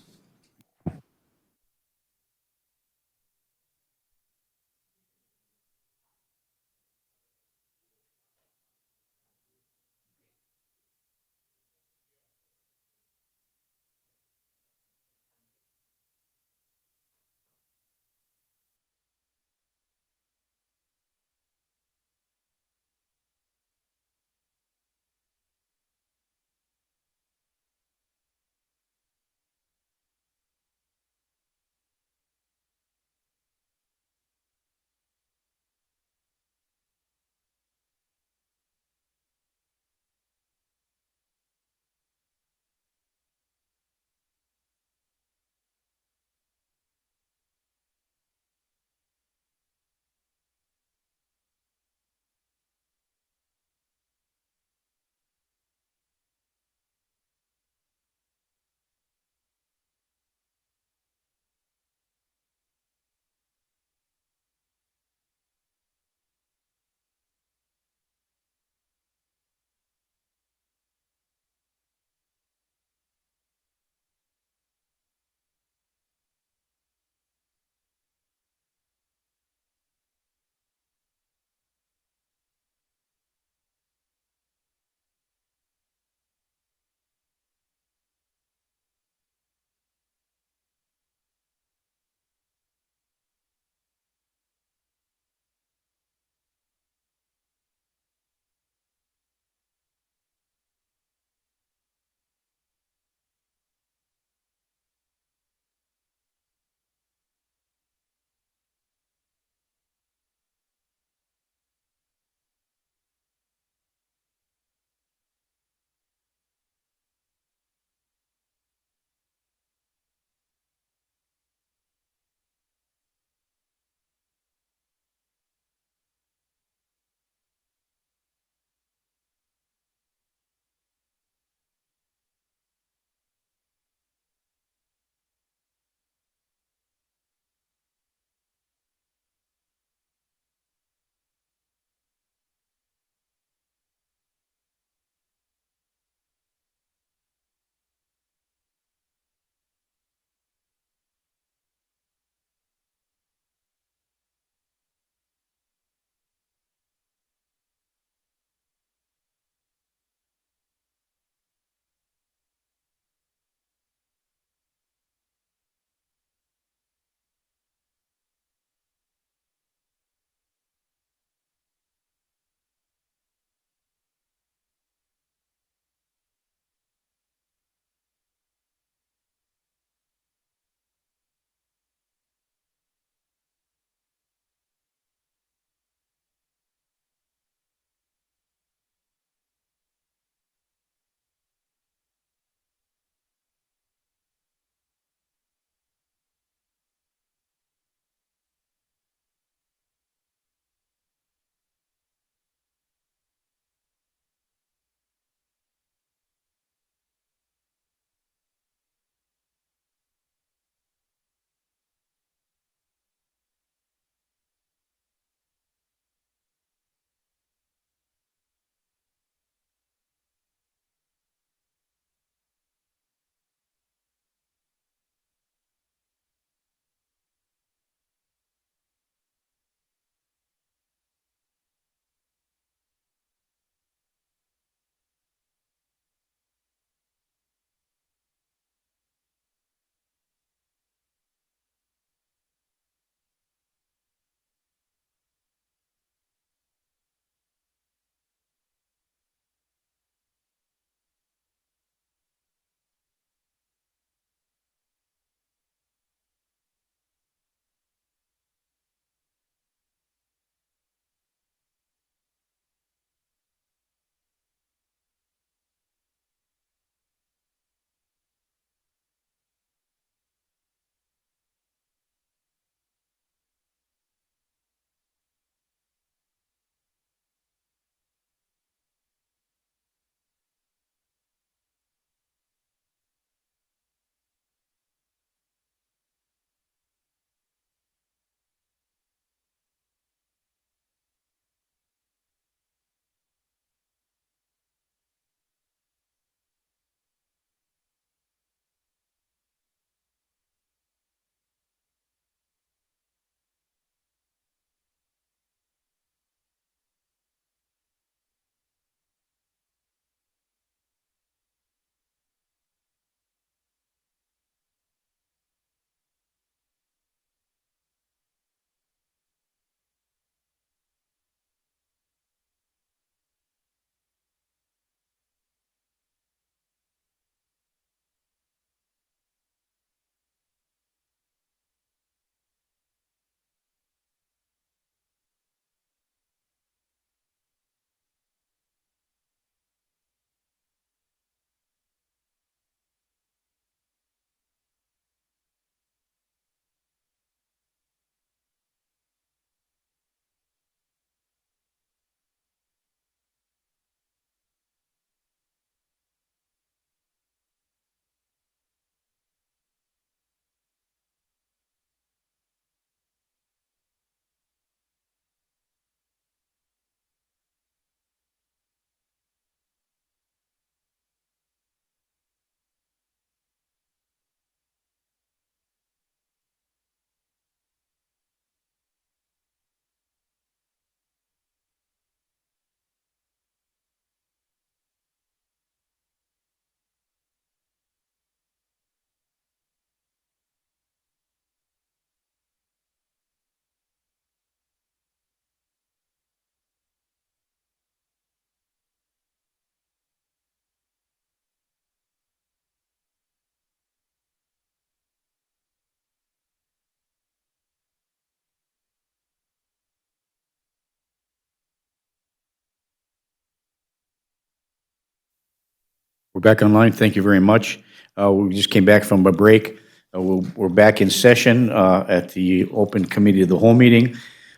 We're back online. Thank you very much. We just came back from a break. We're back in session at the open committee of the whole meeting.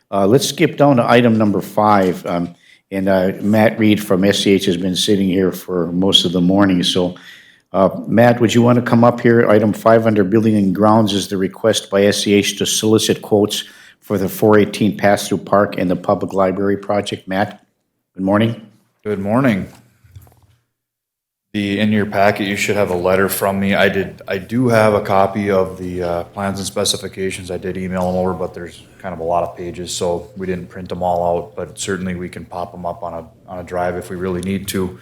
Let's skip down to item number 5. Matt Reed from SCH has been sitting here for most of the morning. So, Matt, would you want to come up here? Item 5 under Building and Grounds is the request by SCH to solicit quotes for the 418 Pass-Through Park and the Public Library project. Matt, good morning. Good morning. In your packet, you should have a letter from me. I do have a copy of the plans and specifications. I did email them over, but there's kind of a lot of pages, so we didn't print them all out, but certainly we can pop them up on a drive if we really need to.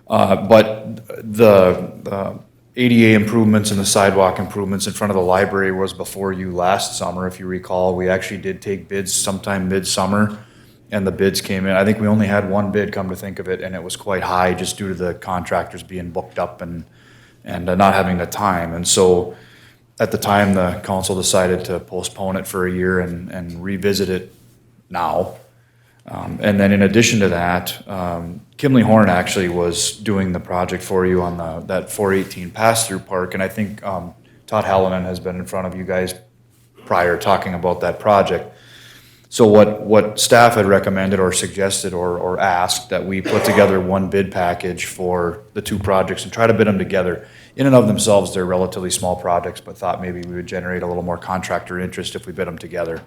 But the ADA improvements and the sidewalk improvements in front of the library was before you last summer, if you recall. We actually did take bids sometime midsummer, and the bids came in. I think we only had one bid, come to think of it, and it was quite high just due to the contractors being booked up and not having the time. And so at the time, the council decided to postpone it for a year and revisit it now. And then in addition to that, Kimley Horn actually was doing the project for you on that 418 pass-through park, and I think Todd Hallinan has been in front of you guys prior talking about that project. So what staff had recommended or suggested or asked that we put together one bid package for the two projects and try to bid them together. In and of themselves, they're relatively small projects, but thought maybe we would generate a little more contractor interest if we bid them together.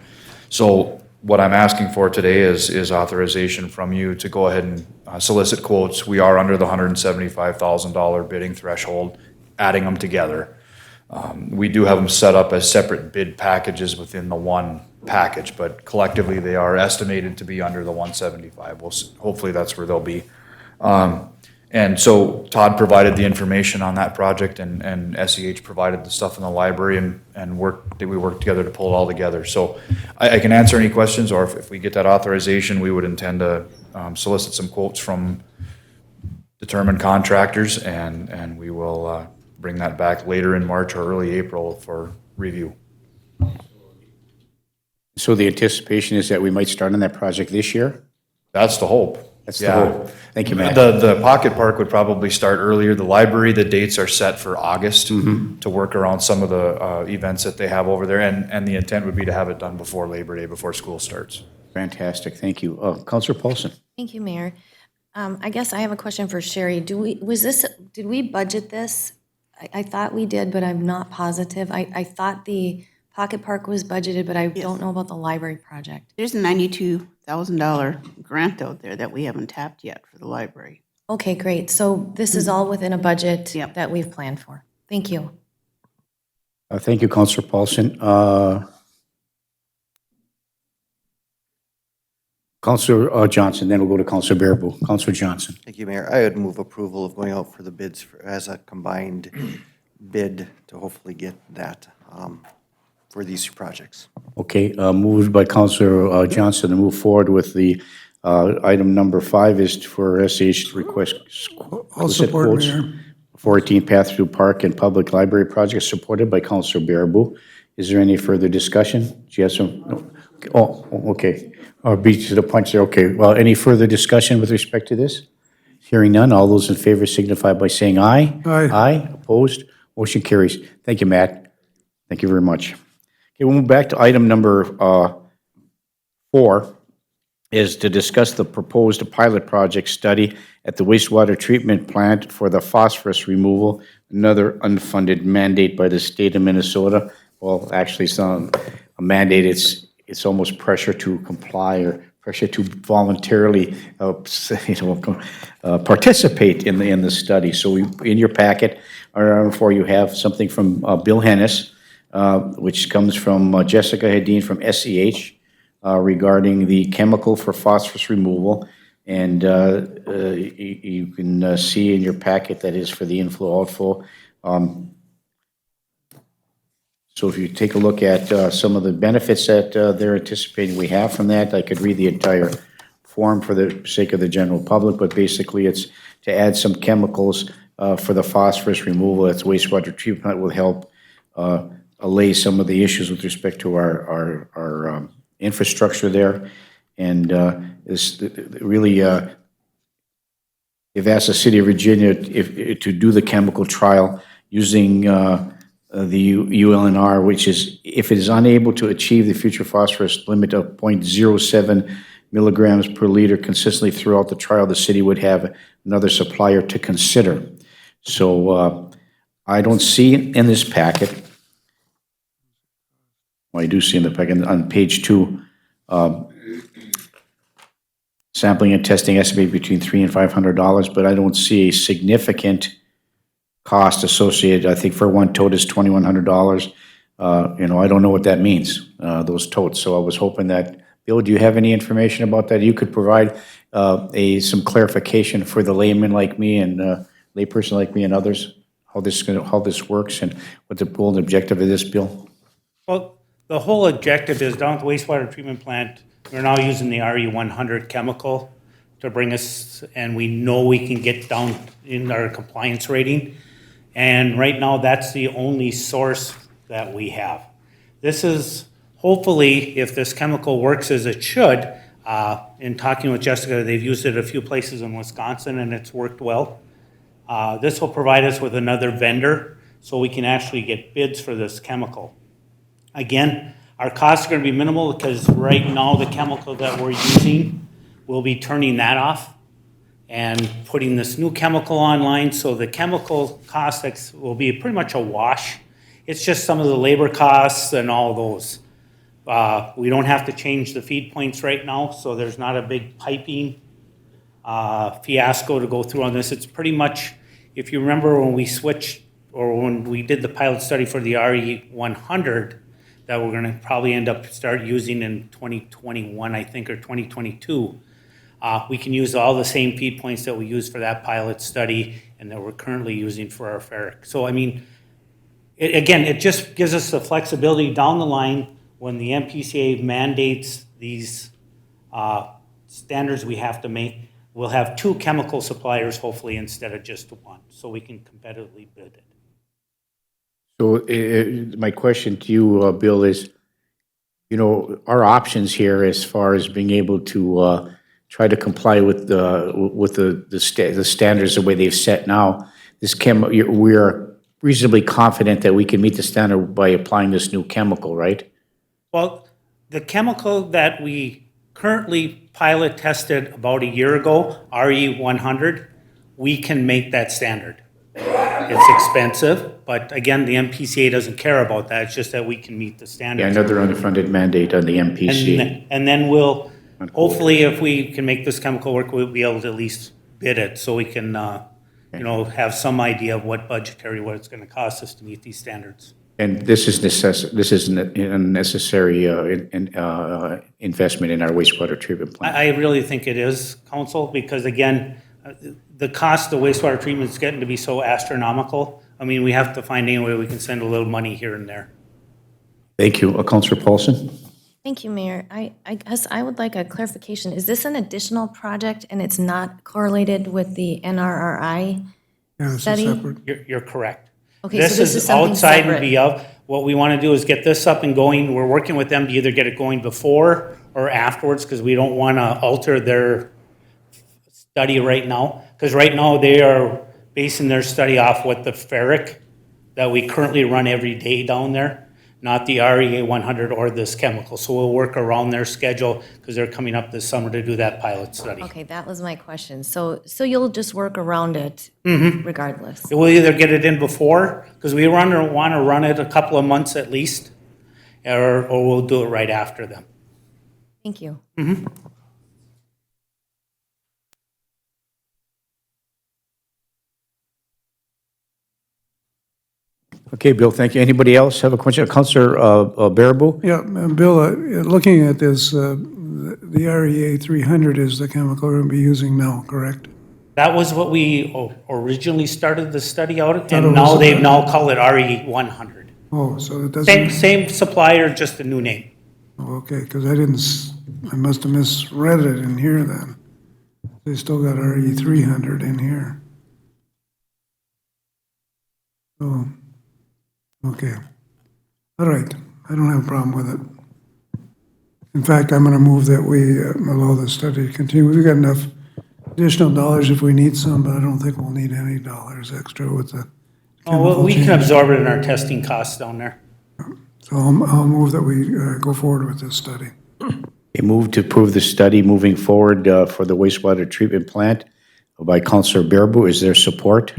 So what I'm asking for today is authorization from you to go ahead and solicit quotes. We are under the $175,000 bidding threshold, adding them together. We do have them set up as separate bid packages within the one package, but collectively they are estimated to be under the 175. Hopefully that's where they'll be. And so Todd provided the information on that project, and SEH provided the stuff in the library, and we worked together to pull it all together. So I can answer any questions, or if we get that authorization, we would intend to solicit some quotes from determined contractors, and we will bring that back later in March or early April for review. So the anticipation is that we might start on that project this year? That's the hope. That's the hope. Thank you, Matt. The Pocket Park would probably start earlier. The library, the dates are set for August to work around some of the events that they have over there, and the intent would be to have it done before Labor Day, before school starts. Fantastic, thank you. Councilor Paulson. Thank you, Mayor. I guess I have a question for Sherry. Did we budget this? I thought we did, but I'm not positive. I thought the Pocket Park was budgeted, but I don't know about the library project. There's a $92,000 grant out there that we haven't tapped yet for the library. Okay, great. So this is all within a budget that we've planned for. Thank you. Thank you, Councilor Paulson. Councilor Johnson, then we'll go to Councilor Bearable. Councilor Johnson. Thank you, Mayor. I would move approval of going out for the bids as a combined bid to hopefully get that for these two projects. Okay, moved by Councilor Johnson to move forward with the item number 5 is for SH to request I'll support, quotes. Mayor. 418 Path-Through Park and Public Library project supported by Councilor Bearable. Is there any further discussion? Do you have some? No. Oh, okay. Beat to the punch there. Okay. Well, any further discussion with respect to this? Hearing none. All those in favor signify by saying aye. Aye. Aye. Opposed? Motion carries. Thank you, Matt. Thank you very much. Okay, we'll move back to item number 4, is to discuss the proposed pilot project study at the wastewater treatment plant for the phosphorus removal, another unfunded mandate by the state of Minnesota. Well, actually, it's not a mandate. It's almost pressure to comply or pressure to voluntarily, participate in the study. So in your packet, for you have something from Bill Hennis, which comes from Jessica Hedin from SEH regarding the chemical for phosphorus removal. And you can see in your packet that is for the inflow outflow. So if you take a look at some of the benefits that they're anticipating we have from that, I could read the entire form for the sake of the general public, but basically it's to add some chemicals for the phosphorus removal. That's wastewater treatment will help allay some of the issues with respect to our infrastructure there. And this really they've asked the city of Virginia if to do the chemical trial using the ULNR, which is, if it is unable to achieve the future phosphorus limit of 0.07 milligrams per liter consistently throughout the trial, the city would have another supplier to consider. So I don't see in this packet, well, I do see in the packet on page 2, sampling and testing estimated between $300 and $500, but I don't see a significant cost associated. I think for one tote is $2,100. I don't know what that means, those totes. So I was hoping that, Bill, do you have any information about that? You could provide some clarification for the layman like me and layperson like me and others, how this works and what the goal and objective of this, Bill? Well, the whole objective is down at the wastewater treatment plant, we're now using the RE100 chemical to bring us, and we know we can get down in our compliance rating. And right now, that's the only source that we have. This is, hopefully, if this chemical works as it should, in talking with Jessica, they've used it a few places in Wisconsin and it's worked well. This will provide us with another vendor so we can actually get bids for this chemical. Again, our costs are going to be minimal because right now the chemical that we're using, we'll be turning that off and putting this new chemical online. So the chemical costs will be pretty much a wash. It's just some of the labor costs and all those. We don't have to change the feed points right now, so there's not a big piping fiasco to go through on this. It's pretty much, if you remember when we switched or when we did the pilot study for the RE100, that we're gonna probably end up start using in 2021, I think, or 2022. We can use all the same feed points that we used for that pilot study and that we're currently using for our ferric. So, I mean, it just gives us the flexibility down the line when the MPCA mandates these standards we have to make. We'll have 2 chemical suppliers, hopefully, instead of just 1, so we can competitively bid it. So my question to you, Bill, is, our options here as far as being able to try to comply with the standards the way they've set now. We are reasonably confident that we can meet the standard by applying this new chemical, right? Well, the chemical that we currently pilot tested about a year ago, RE100, we can make that standard. It's expensive, but again, the MPCA doesn't care about that. It's just that we can meet the standards. Yeah, another unfunded mandate on the MPC. And then we'll, hopefully, if we can make this chemical work, we'll be able to at least bid it so we can, have some idea of what what it's going to cost us to meet these standards. And this is a necessary investment in our wastewater treatment plant. I really think it is, Council, because again, the cost of wastewater treatment is getting to be so astronomical. I mean, we have to find any way we can send a little money here and there. Thank you. Councilor Paulson? Thank you, Mayor. I guess I would like a clarification. Is this an additional project and it's not correlated with the NRRI study? You're correct. Okay, so this is something outside separate. and be of. What we want to do is get this up and going. We're working with them to either get it going before or afterwards because we don't want to alter their study right now. Because right now they are basing their study off what the ferric that we currently run every day down there, not the RE100 or this chemical. So we'll work around their schedule because they're coming up this summer to do that pilot study. Okay, that was my question. So you'll just work around it regardless? We'll either get it in before, because we want to run it a couple of months at least, or we'll do it right after them. Thank you. Okay, Bill, thank you. Anybody else have a question? Councilor Baraboo? Yeah, Bill, looking at this, the REA 300 is the chemical we're going to be using now, correct? That was what we originally started the study out, and now they've now called it RE100. Oh, so it doesn't... Same supplier, just a new name. Oh, okay, because I must have misread it in here then. They still got RE 300 in here. Oh, okay. All right, I don't have a problem with it. In fact, I'm going to move that we allow the study to continue. We've got enough additional dollars if we need some, but I don't think we'll need any dollars extra with the Oh, well, chemical we can change. absorb it in our testing costs down there. So I'll move that we go forward with this study. A move to approve the study moving forward for the wastewater treatment plant by Counselor Bearable. Is there support?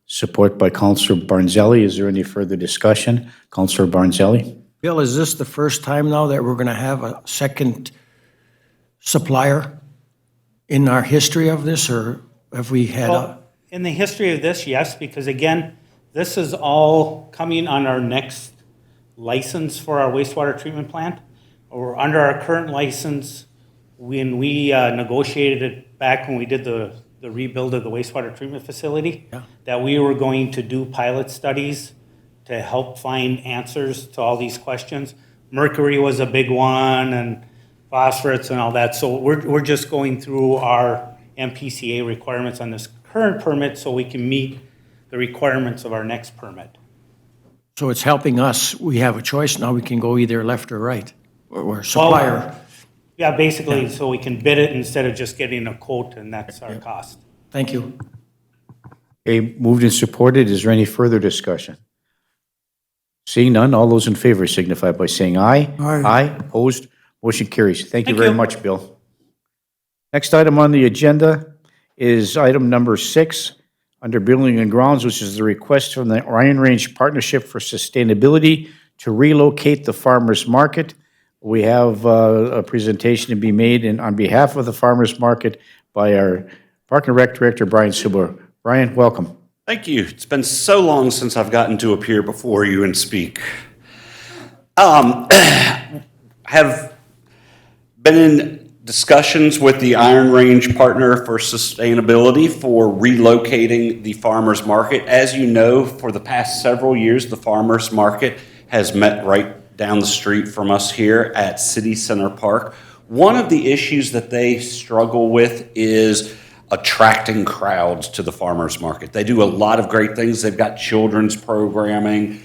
Support by Counselor Barnzelli. Is there any further discussion? Counselor Barnzelli? Bill, is this the first time now that we're going to have a second supplier in our history of this, or have we had a? Well, in the history of this, yes, because again, this is all coming on our next license for our wastewater treatment plant. Or under our current license, when we negotiated it back when we did the rebuild of the wastewater treatment facility, that we were going to do pilot studies to help find answers to all these questions. Mercury was a big one, and phosphorus and all that. So we're just going through our MPCA requirements on this current permit so we can meet the requirements of our next permit. So it's helping us. We have a choice now. We can go either left or right, or supplier. Yeah, basically, so we can bid it instead of just getting a quote, and that's our cost. Thank you. Okay, moved and supported. Is there any further discussion? Seeing none, all those in favor signify by saying aye. Aye. Aye, opposed, motion carries. Thank you Thank very you. much, Bill. Next item on the agenda is item number 6, under Building and Grounds, which is the request from the Iron Range Partnership for Sustainability to relocate the farmers market. We have a presentation to be made on behalf of the farmers market by our Park and Rec Director, Brian Suber. Brian, welcome. Thank you. It's been so long since I've gotten to appear before you and speak. Have been in discussions with the Iron Range Partner for Sustainability for relocating the farmers market. As you know, for the past several years, the farmers market has met right down the street from us here at City Center Park. One of the issues that they struggle with is attracting crowds to the farmers market. They do a lot of great things. They've got children's programming.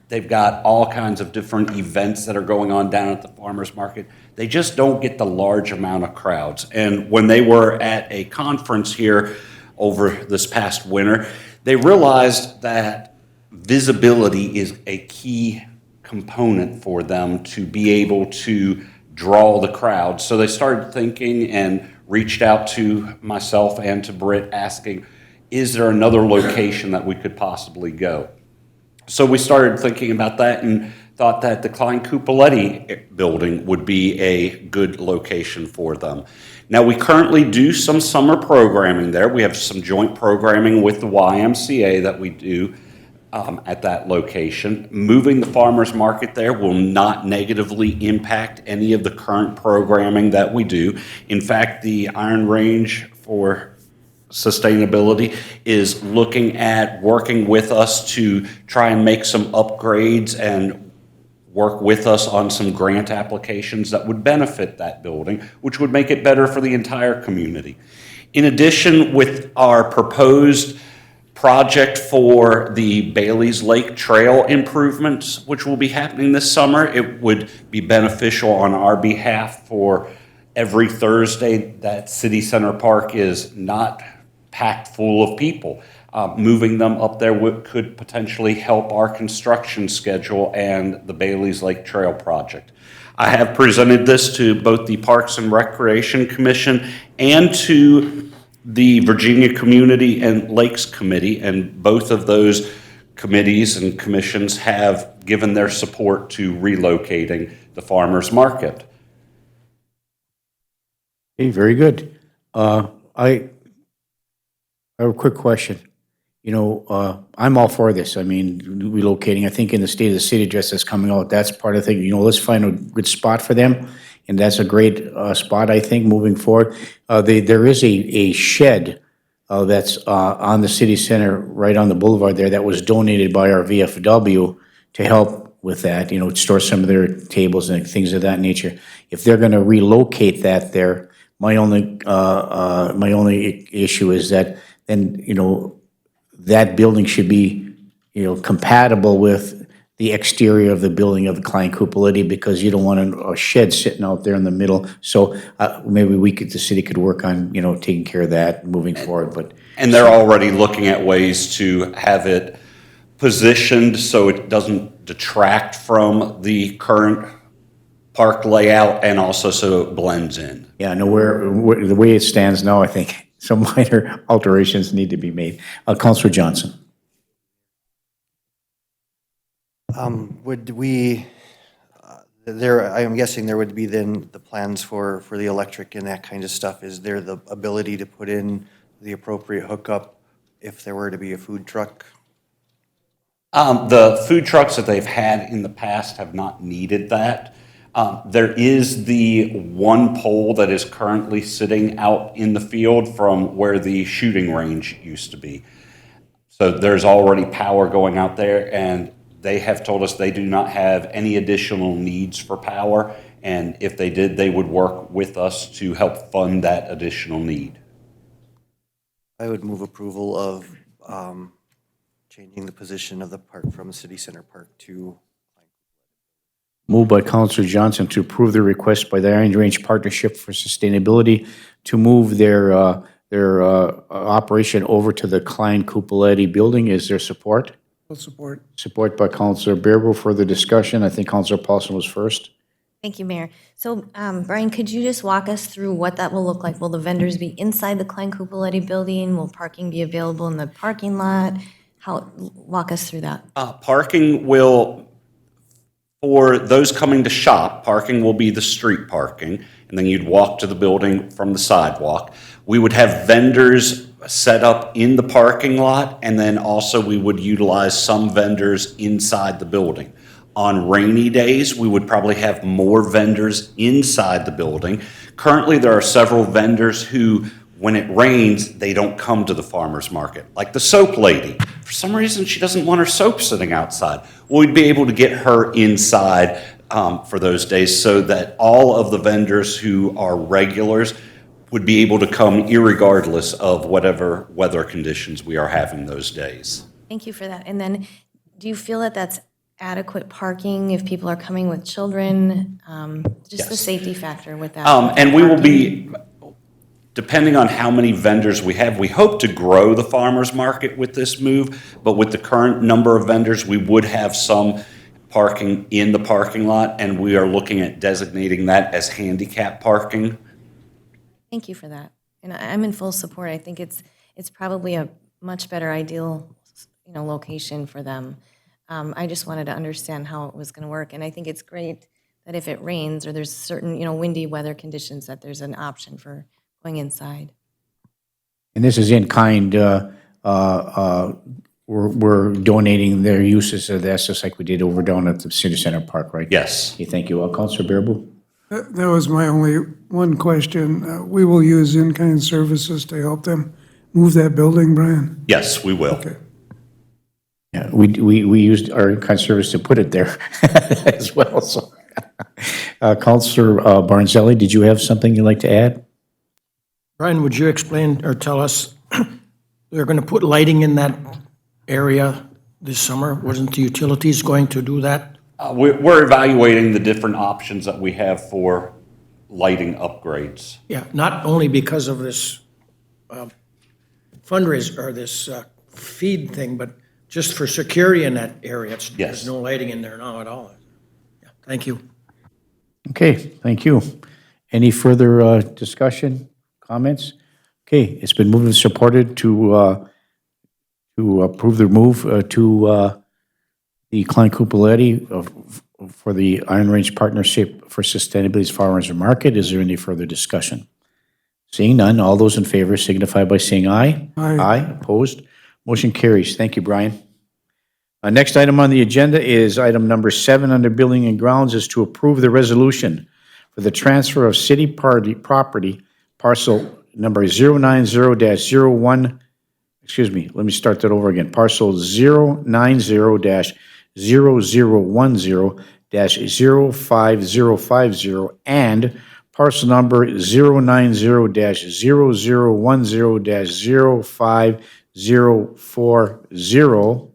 They've got all kinds of different events that are going on down at the farmers market. They just don't get the large amount of crowds. And when they were at a conference here over this past winter, they realized that visibility is a key component for them to be able to draw the crowd. So they started thinking and reached out to myself and to Britt asking, is there another location that we could possibly go? So we started thinking about that and thought that the Klein Cupoletti building would be a good location for them. Now, we currently do some summer programming there. We have some joint programming with the YMCA that we do at that location. Moving the farmers market there will not negatively impact any of the current programming that we do. In fact, the Iron Range for Sustainability is looking at working with us to try and make some upgrades and work with us on some grant applications that would benefit that building, which would make it better for the entire community. In addition, with our proposed project for the Bailey's Lake Trail improvements, which will be happening this summer, it would be beneficial on our behalf for every Thursday that City Center Park is not packed full of people. Moving them up there could potentially help our construction schedule and the Bailey's Lake Trail project. I have presented this to both the Parks and Recreation Commission and to the Virginia Community and Lakes Committee, and both of those committees and commissions have given their support to relocating the farmers market. Okay, very good. I have a quick question. You know, I'm all for this. I mean, relocating, I think in the State of the City address that's coming out, that's part of the thing. You know, let's find a good spot for them. And that's a great spot, I think, moving forward. There is a shed that's on the city center, right on the boulevard there, that was donated by our VFW to help with that, you know, store some of their tables and things of that nature. If they're going to relocate that there, my only issue is that then, you know, that building should be, you know, compatible with the exterior of the building of the Klein Cupoletti, because you don't want a shed sitting out there in the middle. So maybe the city could work on, taking care of that moving forward, but. And they're already looking at ways to have it positioned so it doesn't detract from the current park layout and also so it blends in. Yeah, no, the way it stands now, I think some minor alterations need to be made. Councilor Johnson. Would we, I'm guessing there would be then the plans for the electric and that kind of stuff. Is there the ability to put in the appropriate hookup if there were to be a food truck? The food trucks that they've had in the past have not needed that. There is the one pole that is currently sitting out in the field from where the shooting range used to be. So there's already power going out there, and they have told us they do not have any additional needs for power, and if they did, they would work with us to help fund that additional need. I would move approval of changing the position of the park from City Center Park to. Moved by Councilor Johnson to approve the request by the Iron Range Partnership for Sustainability to move their operation over to the Klein Cupoletti building. Is there support? Full support. Support by Councilor Bearable. Further discussion? I think Councilor Paulson was first. Thank you, Mayor. So, Brian, could you just walk us through what that will look like? Will the vendors be inside the Klein Cupoletti building? Will parking be available in the parking lot? Walk us through that. Parking will, for those coming to shop, parking will be the street parking, and then you'd walk to the building from the sidewalk. We would have vendors set up in the parking lot, and then also we would utilize some vendors inside the building. On rainy days, we would probably have more vendors inside the building. Currently, there are several vendors who, when it rains, they don't come to the farmer's market, like the soap lady. For some reason, she doesn't want her soap sitting outside. We'd be able to get her inside for those days so that all of the vendors who are regulars would be able to come irregardless of whatever weather conditions we are having those days. Thank you for that. And then, do you feel that that's adequate parking if people are coming with children? Just the safety factor with that. And we will be, depending on how many vendors we have, we hope to grow the farmer's market with this move, but with the current number of vendors, we would have some parking in the parking lot, and we are looking at designating that as handicap parking. Thank you for that. And I'm in full support. I think it's probably a much better ideal, location for them. I just wanted to understand how it was going to work, and I think it's great that if it rains or there's certain, windy weather conditions, that there's an option for going inside. And this is in kind. We're donating their uses of this, just like we did over down at the City Center Park, right? Yes. Okay, thank you. Councilor Bearable? That was my only one question. We will use in-kind services to help them move that building, Brian? Yes, we will. Okay. Yeah, we used our in-kind service to put it there as well, so. Councilor Barnzelli, did you have something you'd like to add? Brian, would you explain or tell us, they're going to put lighting in that area this summer? Wasn't the utilities going to do that? We're evaluating the different options that we have for lighting upgrades. Yeah, not only because of this fundraiser or this feed thing, but just for security in that area. There's no lighting in there now at all. Yeah, thank you. Okay, thank you. Any further discussion, comments? Okay, it's been moved and supported to approve the move to the Klein Cupoletti for the Iron Range Partnership for Sustainability's Farmers Market. Is there any further discussion? Seeing none, all those in favor signify by saying aye. Aye. Aye, opposed? Motion carries. Thank you, Brian. Next item on the agenda is item number 7 under Building and Grounds, is to approve the resolution for the transfer of city property parcel number 090-01, excuse me, let me start that over again. Parcel 090-0010-05050 and parcel number 090-0010-05040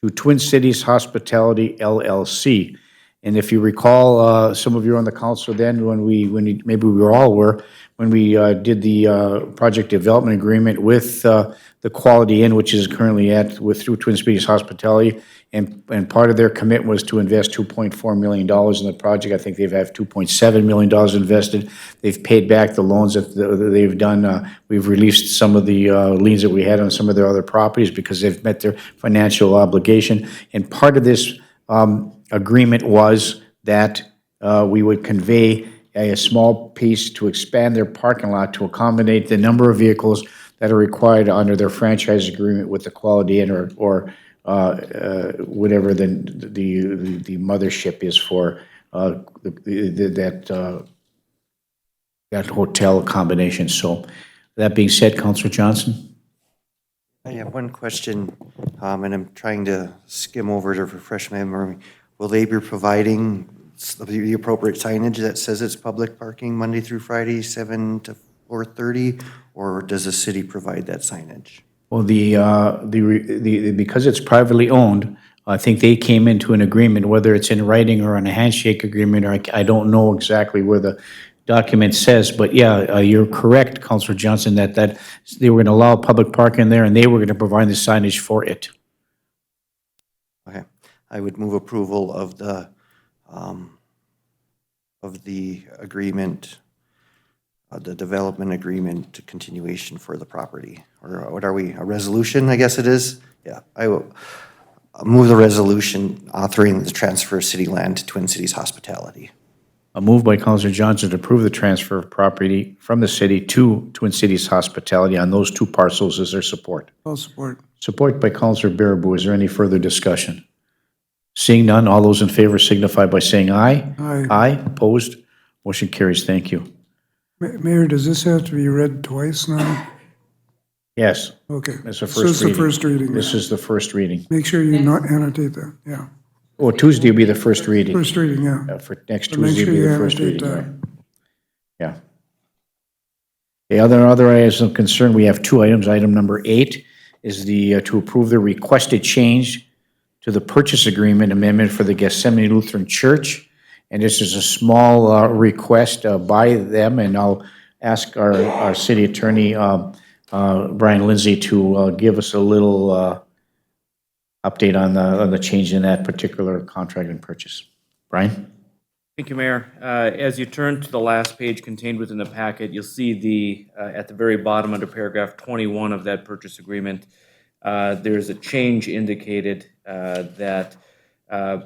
to Twin Cities Hospitality LLC. And if you recall, some of you were on the council then maybe we all were, when we did the project development agreement with the Quality Inn, which is currently through Twin Cities Hospitality. And part of their commitment was to invest $2.4 million in the project. I think they've had $2.7 million invested. They've paid back the loans that they've done. We've released some of the liens that we had on some of their other properties because they've met their financial obligation. And part of this agreement was that we would convey a small piece to expand their parking lot to accommodate the number of vehicles that are required under their franchise agreement with the Quality Inn or whatever the mothership is for that hotel combination. So that being said, Councilor Johnson? I have one question, and I'm trying to skim over to refresh my memory. Will they be providing the appropriate signage that says it's public parking Monday through Friday, 7 to 4:30, or does the city provide that signage? Well, because it's privately owned, I think they came into an agreement, whether it's in writing or on a handshake agreement, or I don't know exactly where the document says, but yeah, you're correct, Councilor Johnson, that they were going to allow public parking there and they were going to provide the signage for it. Okay, I would move approval of the agreement, the development agreement to continuation for the property. Or what are we, a resolution, I guess it is? Yeah, I will move the resolution authoring the transfer of city land to Twin Cities Hospitality. A move by Councilor Johnson to approve the transfer of property from the city to Twin Cities Hospitality on those two parcels. Is there support? I'll support. Support by Councilor Baraboo. Is there any further discussion? Seeing none, all those in favor signify by saying aye. Aye. Aye, opposed? Motion carries. Thank you. Mayor, does this have to be read twice now? Yes. Okay. That's the So first it's the reading. first reading. This is the first reading. Make sure you annotate that, yeah. Oh, Tuesday will be the first reading. First reading, yeah. For next But make Tuesday will sure be you the first annotate reading, that. right? Yeah. The other items of concern, we have two items. Item number 8 is to approve the requested change to the purchase agreement amendment for the Gethsemane Lutheran Church. And this is a small request by them, and I'll ask our city attorney, Brian Lindsay, to give us a little update on the change in that particular contract and purchase. Brian? Thank you, Mayor. As you turn to the last page contained within the packet, you'll see at the very bottom under paragraph 21 of that purchase agreement, there's a change indicated that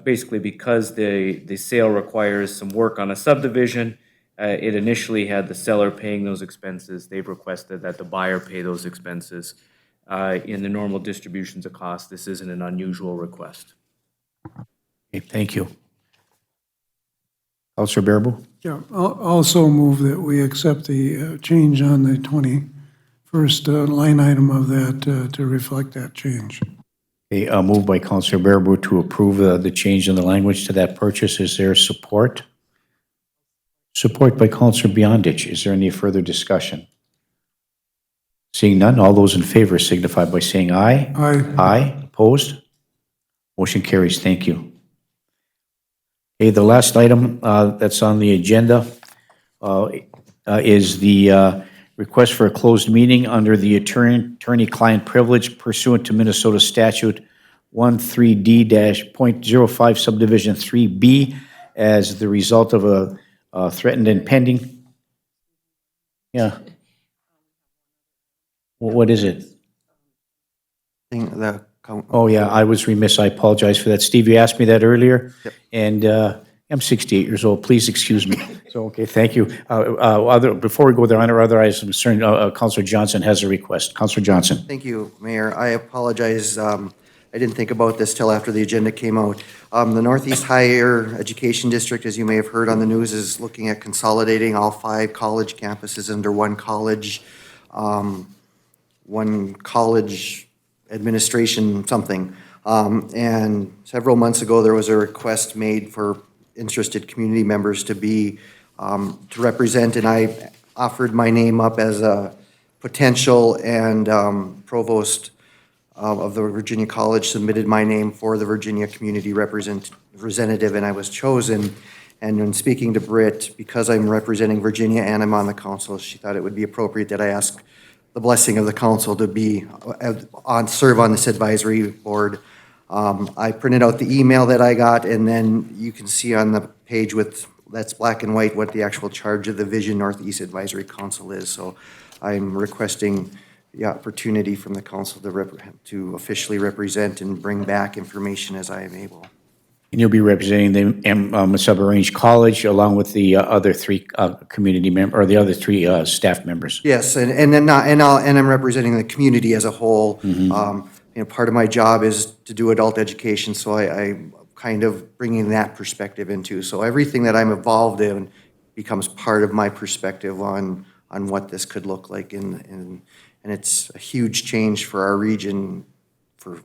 basically because the sale requires some work on a subdivision, it initially had the seller paying those expenses. They've requested that the buyer pay those expenses in the normal distributions of cost. This isn't an unusual request. Okay, thank you. Councilor Baraboo? Yeah, I'll also move that we accept the change on the 21st line item of that to reflect that change. Okay, a move by Councilor Baraboo to approve the change in the language to that purchase. Is there support? Support by Councilor Beyondich. Is there any further discussion? Seeing none, all those in favor signify by saying aye. Aye. Aye. Opposed? Motion carries. Thank you. Okay, the last item that's on the agenda is the request for a closed meeting under the attorney-client privilege pursuant to Minnesota Statute 13D-.05 Subdivision 3B as the result of a threatened and pending. Yeah. What is it? Oh, yeah, I was remiss. I apologize for that. Steve, you asked me that earlier. Yep. And I'm 68 years old. Please excuse me. So, okay, thank you. Before we go there, under other items of concern, Councilor Johnson has a request. Councilor Johnson. Thank you, Mayor. I apologize. I didn't think about this till after the agenda came out. The Northeast Higher Education District, as you may have heard on the news, is looking at consolidating all 5 college campuses under one college administration something. And several months ago, there was a request made for interested community members to be, to represent, and I offered my name up as a potential, and Provost of the Virginia College submitted my name for the Virginia Community Representative, and I was chosen. And when speaking to Britt, because I'm representing Virginia and I'm on the council, she thought it would be appropriate that I ask the blessing of the council to serve on this advisory board. I printed out the email that I got, and then you can see on the page that's black and white what the actual charge of the Vision Northeast Advisory Council is. So I'm requesting the opportunity from the council to officially represent and bring back information as I am able. And you'll be representing the Mesaba Range College along with the other three community member, or the other three staff members. Yes, and I'm representing the community as a whole. Part of my job is to do adult education, so I kind of bringing that perspective into. So everything that I'm involved in becomes part of my perspective on what this could look like, and it's a huge change for our region for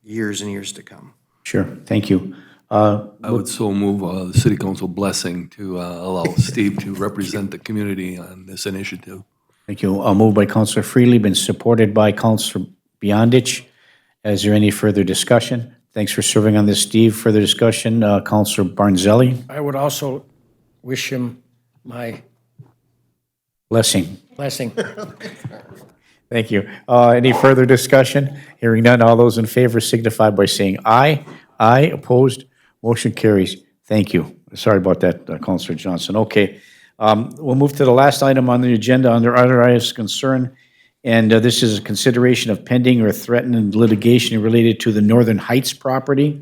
years and years to come. Sure, thank you. I would so move the city council blessing to allow Steve to represent the community on this initiative. Thank you. Moved by Councilor Freely, been supported by Councilor Beyondich. Is there any further discussion? Thanks for serving on this, Steve. Further discussion, Councilor Barnzelli? I would also wish him my Blessing. blessing. Thank you. Any further discussion? Hearing none, all those in favor signify by saying aye. Aye, opposed, motion carries. Thank you. Sorry about that, Councilor Johnson. Okay, we'll move to the last item on the agenda under other items of concern, and this is a consideration of pending or threatened litigation related to the Northern Heights property.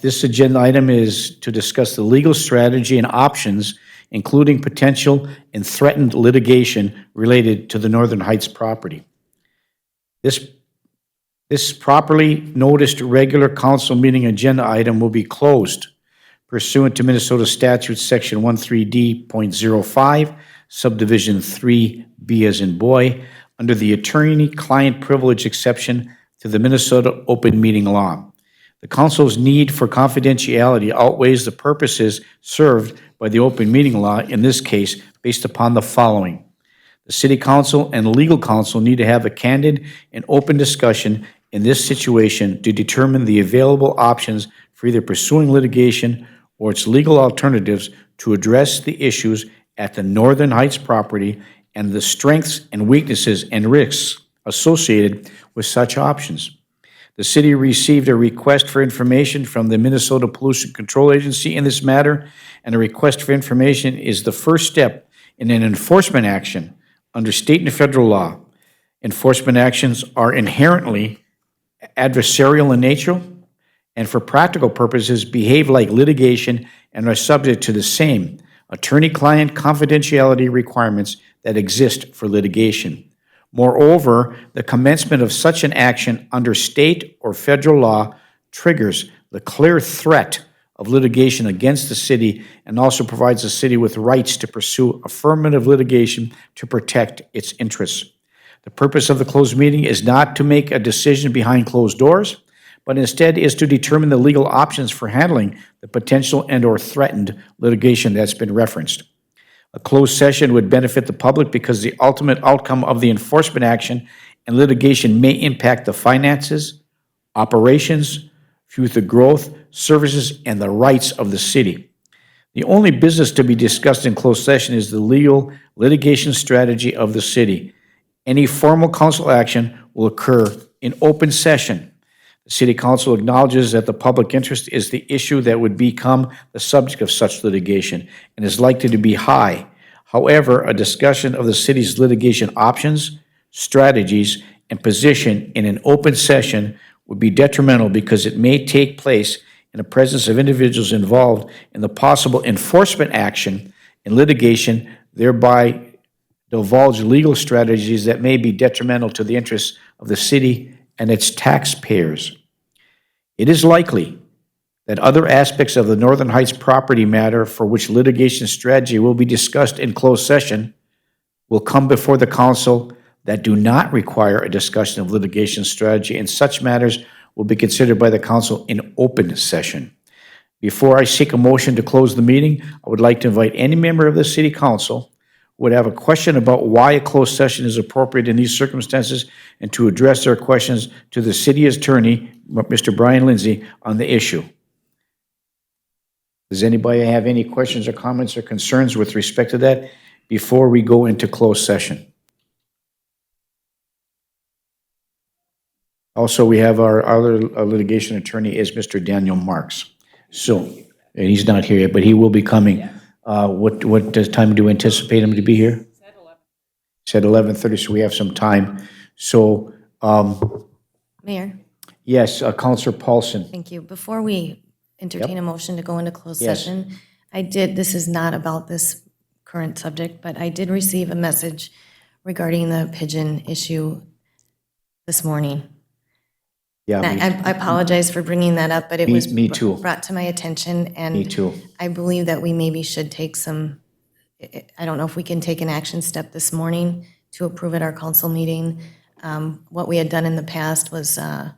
This agenda item is to discuss the legal strategy and options, including potential and threatened litigation related to the Northern Heights property. This properly noticed regular council meeting agenda item will be closed pursuant to Minnesota Statute Section 13D.05, Subdivision 3B as in boy, under the attorney-client privilege exception to the Minnesota Open Meeting Law. The council's need for confidentiality outweighs the purposes served by the open meeting law in this case based upon the following. The city council and legal counsel need to have a candid and open discussion in this situation to determine the available options for either pursuing litigation or its legal alternatives to address the issues at the Northern Heights property and the strengths and weaknesses and risks associated with such options. The city received a request for information from the Minnesota Pollution Control Agency in this matter, and a request for information is the first step in an enforcement action under state and federal law. Enforcement actions are inherently adversarial in nature, and for practical purposes behave like litigation and are subject to the same attorney-client confidentiality requirements that exist for litigation. Moreover, the commencement of such an action under state or federal law triggers the clear threat of litigation against the city and also provides the city with rights to pursue affirmative litigation to protect its interests. The purpose of the closed meeting is not to make a decision behind closed doors, but instead is to determine the legal options for handling the potential and/or threatened litigation that's been referenced. A closed session would benefit the public because the ultimate outcome of the enforcement action and litigation may impact the finances, operations, future growth, services, and the rights of the city. The only business to be discussed in closed session is the legal litigation strategy of the city. Any formal council action will occur in open session. The City Council acknowledges that the public interest is the issue that would become the subject of such litigation and is likely to be high. However, a discussion of the city's litigation options, strategies, and position in an open session would be detrimental because it may take place in the presence of individuals involved in the possible enforcement action and litigation, thereby divulge legal strategies that may be detrimental to the interests of the city and its taxpayers. It is likely that other aspects of the Northern Heights property matter for which litigation strategy will be discussed in closed session will come before the council that do not require a discussion of litigation strategy, and such matters will be considered by the council in open session. Before I seek a motion to close the meeting, I would like to invite any member of the City Council would have a question about why a closed session is appropriate in these circumstances and to address their questions to the city attorney, Mr. Brian Lindsay, on the issue. Does anybody have any questions or comments or concerns with respect to that before we go into closed session? Also, we have our other litigation attorney is Mr. Daniel Marks. So, and he's not here yet, but he will be coming. What time do you anticipate him to be here? Said 11:30, so we have some time. So, Mayor, yes, Counselor Paulson. thank you. Before we entertain a motion to go into closed Yes. session, this is not about this current subject, but I did receive a message regarding the pigeon issue this morning. Yeah, And I apologize for bringing that up, but it Me- was me too. brought to my attention, and Me too. I believe that we maybe should take some, I don't know if we can take an action step this morning to approve at our council meeting. What we had done in the past was, I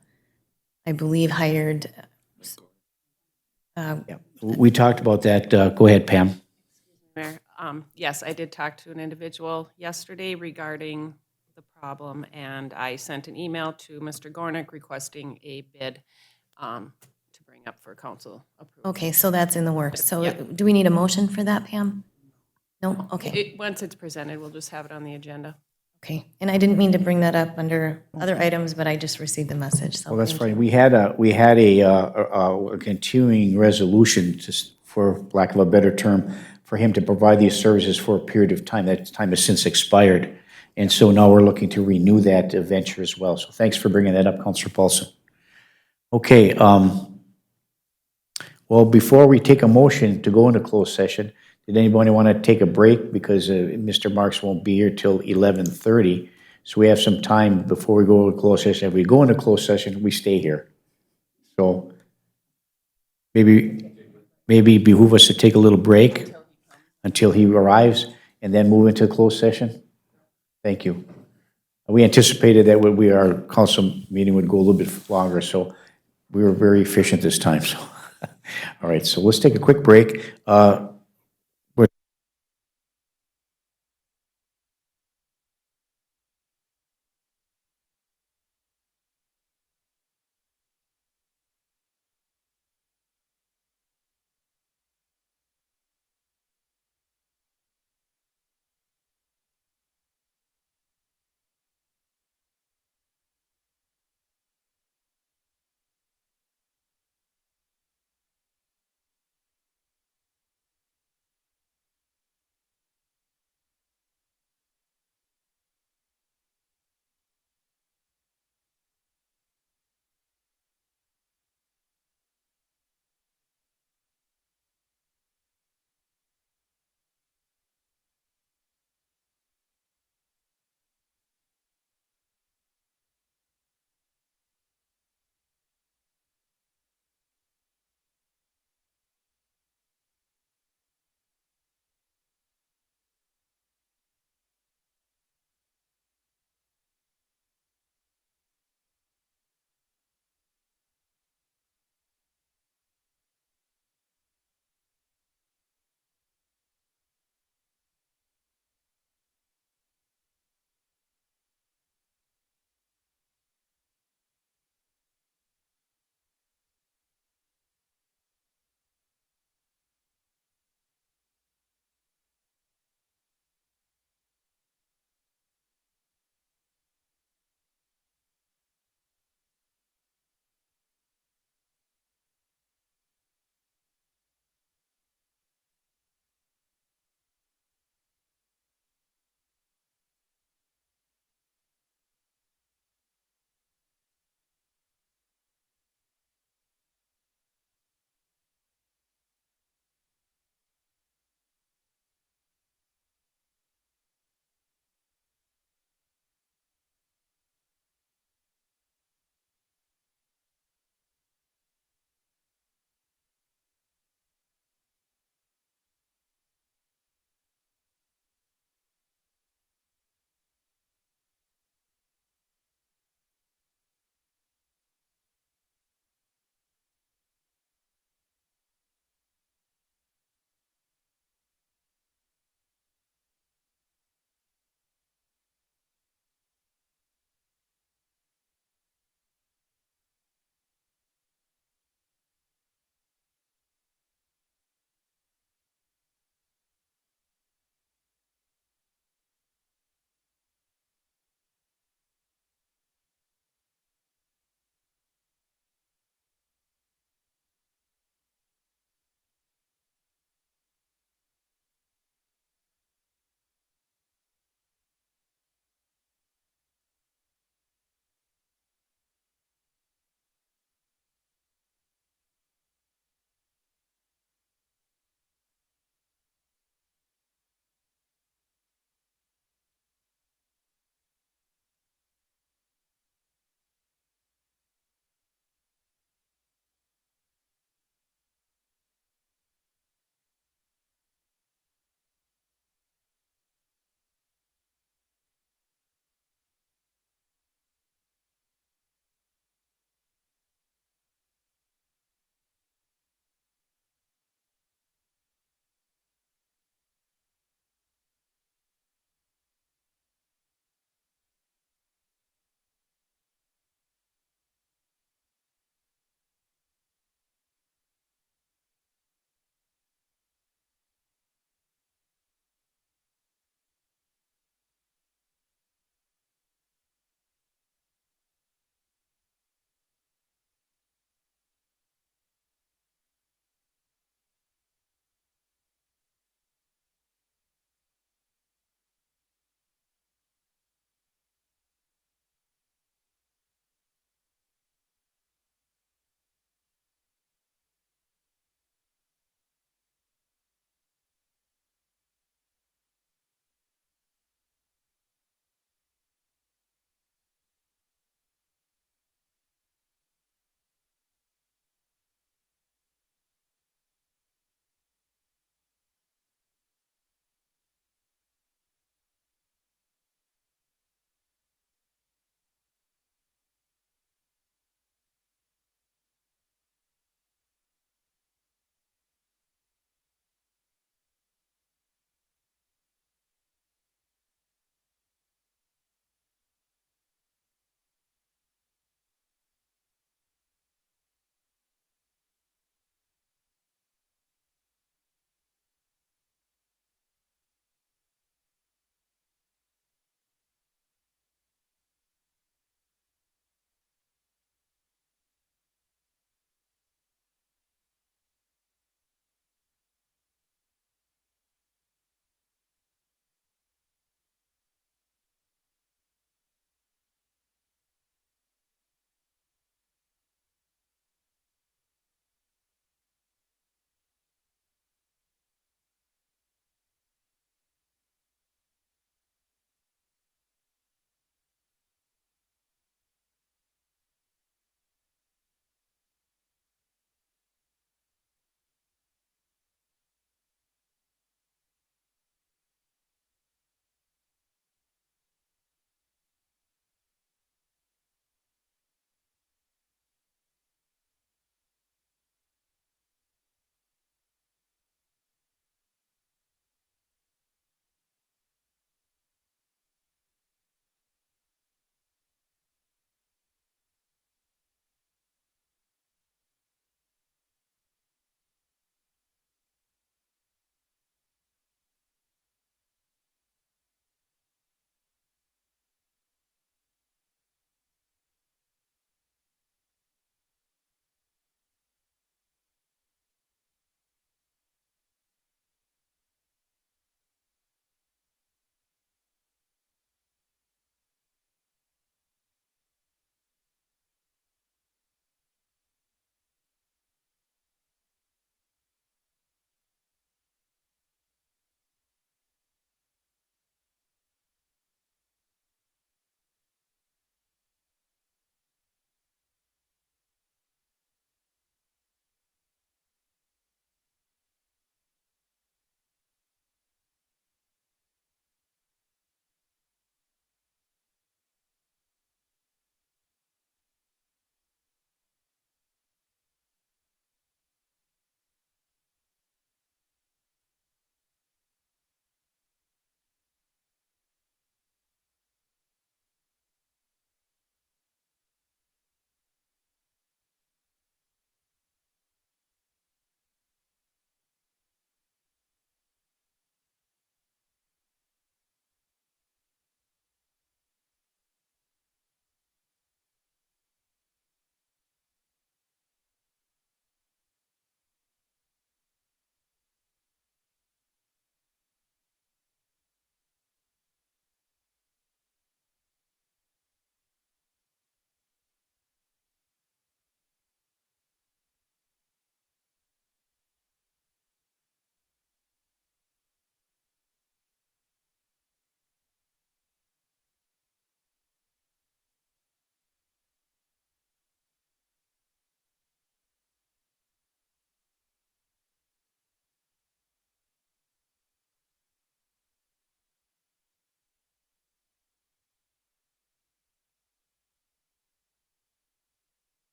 believe, hired, We talked about that. Go ahead, Pam. Mayor, yes, I did talk to an individual yesterday regarding the problem, and I sent an email to Mr. Gornick requesting a bid to bring up for council approval. okay, so that's in the works. So Yep. do we need a motion for that, Pam? No? Okay, Once it's presented, we'll just have it on the agenda. okay. And I didn't mean to bring that up under other items, but I just received the message, so. Well, that's thank fine. you. We had a continuing resolution, just for lack of a better term, for him to provide these services for a period of time. That time has since expired. And so now we're looking to renew that venture as well. So thanks for bringing that up, Counselor Paulson. Okay, well, before we take a motion to go into closed session, did anybody want to take a break? Because Mr. Marks won't be here till 11:30. So we have some time before we go into closed session. If we go into closed session, we stay here. So maybe behoove us to take a little break until he arrives and then move into closed session? Thank you. We anticipated that our council meeting would go a little bit longer, so we were very efficient this time. So, all right, so let's take a quick break.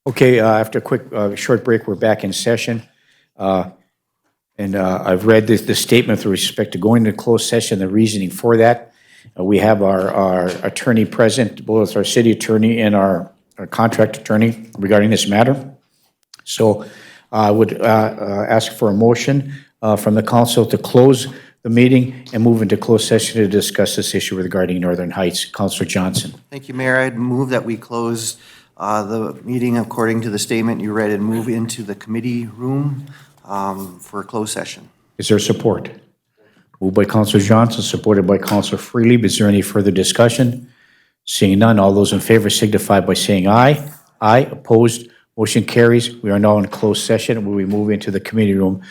Okay, after a quick, short break, we're back in session. And I've read the statement with respect to going into closed session, the reasoning for that. We have our attorney present, both our city attorney and our contract attorney regarding this matter. So I would ask for a motion from the council to close the meeting and move into closed session to discuss this issue regarding Northern Heights. Councilor Johnson. Thank you, Mayor. I'd move that we close the meeting according to the statement you read and move into the committee room for a closed session. Is there support? Moved by Councilor Johnson, supported by Councilor Freely. Is there any further discussion? Seeing none, all those in favor signify by saying aye. Aye, opposed, motion carries. We are now in closed session where we move into the committee room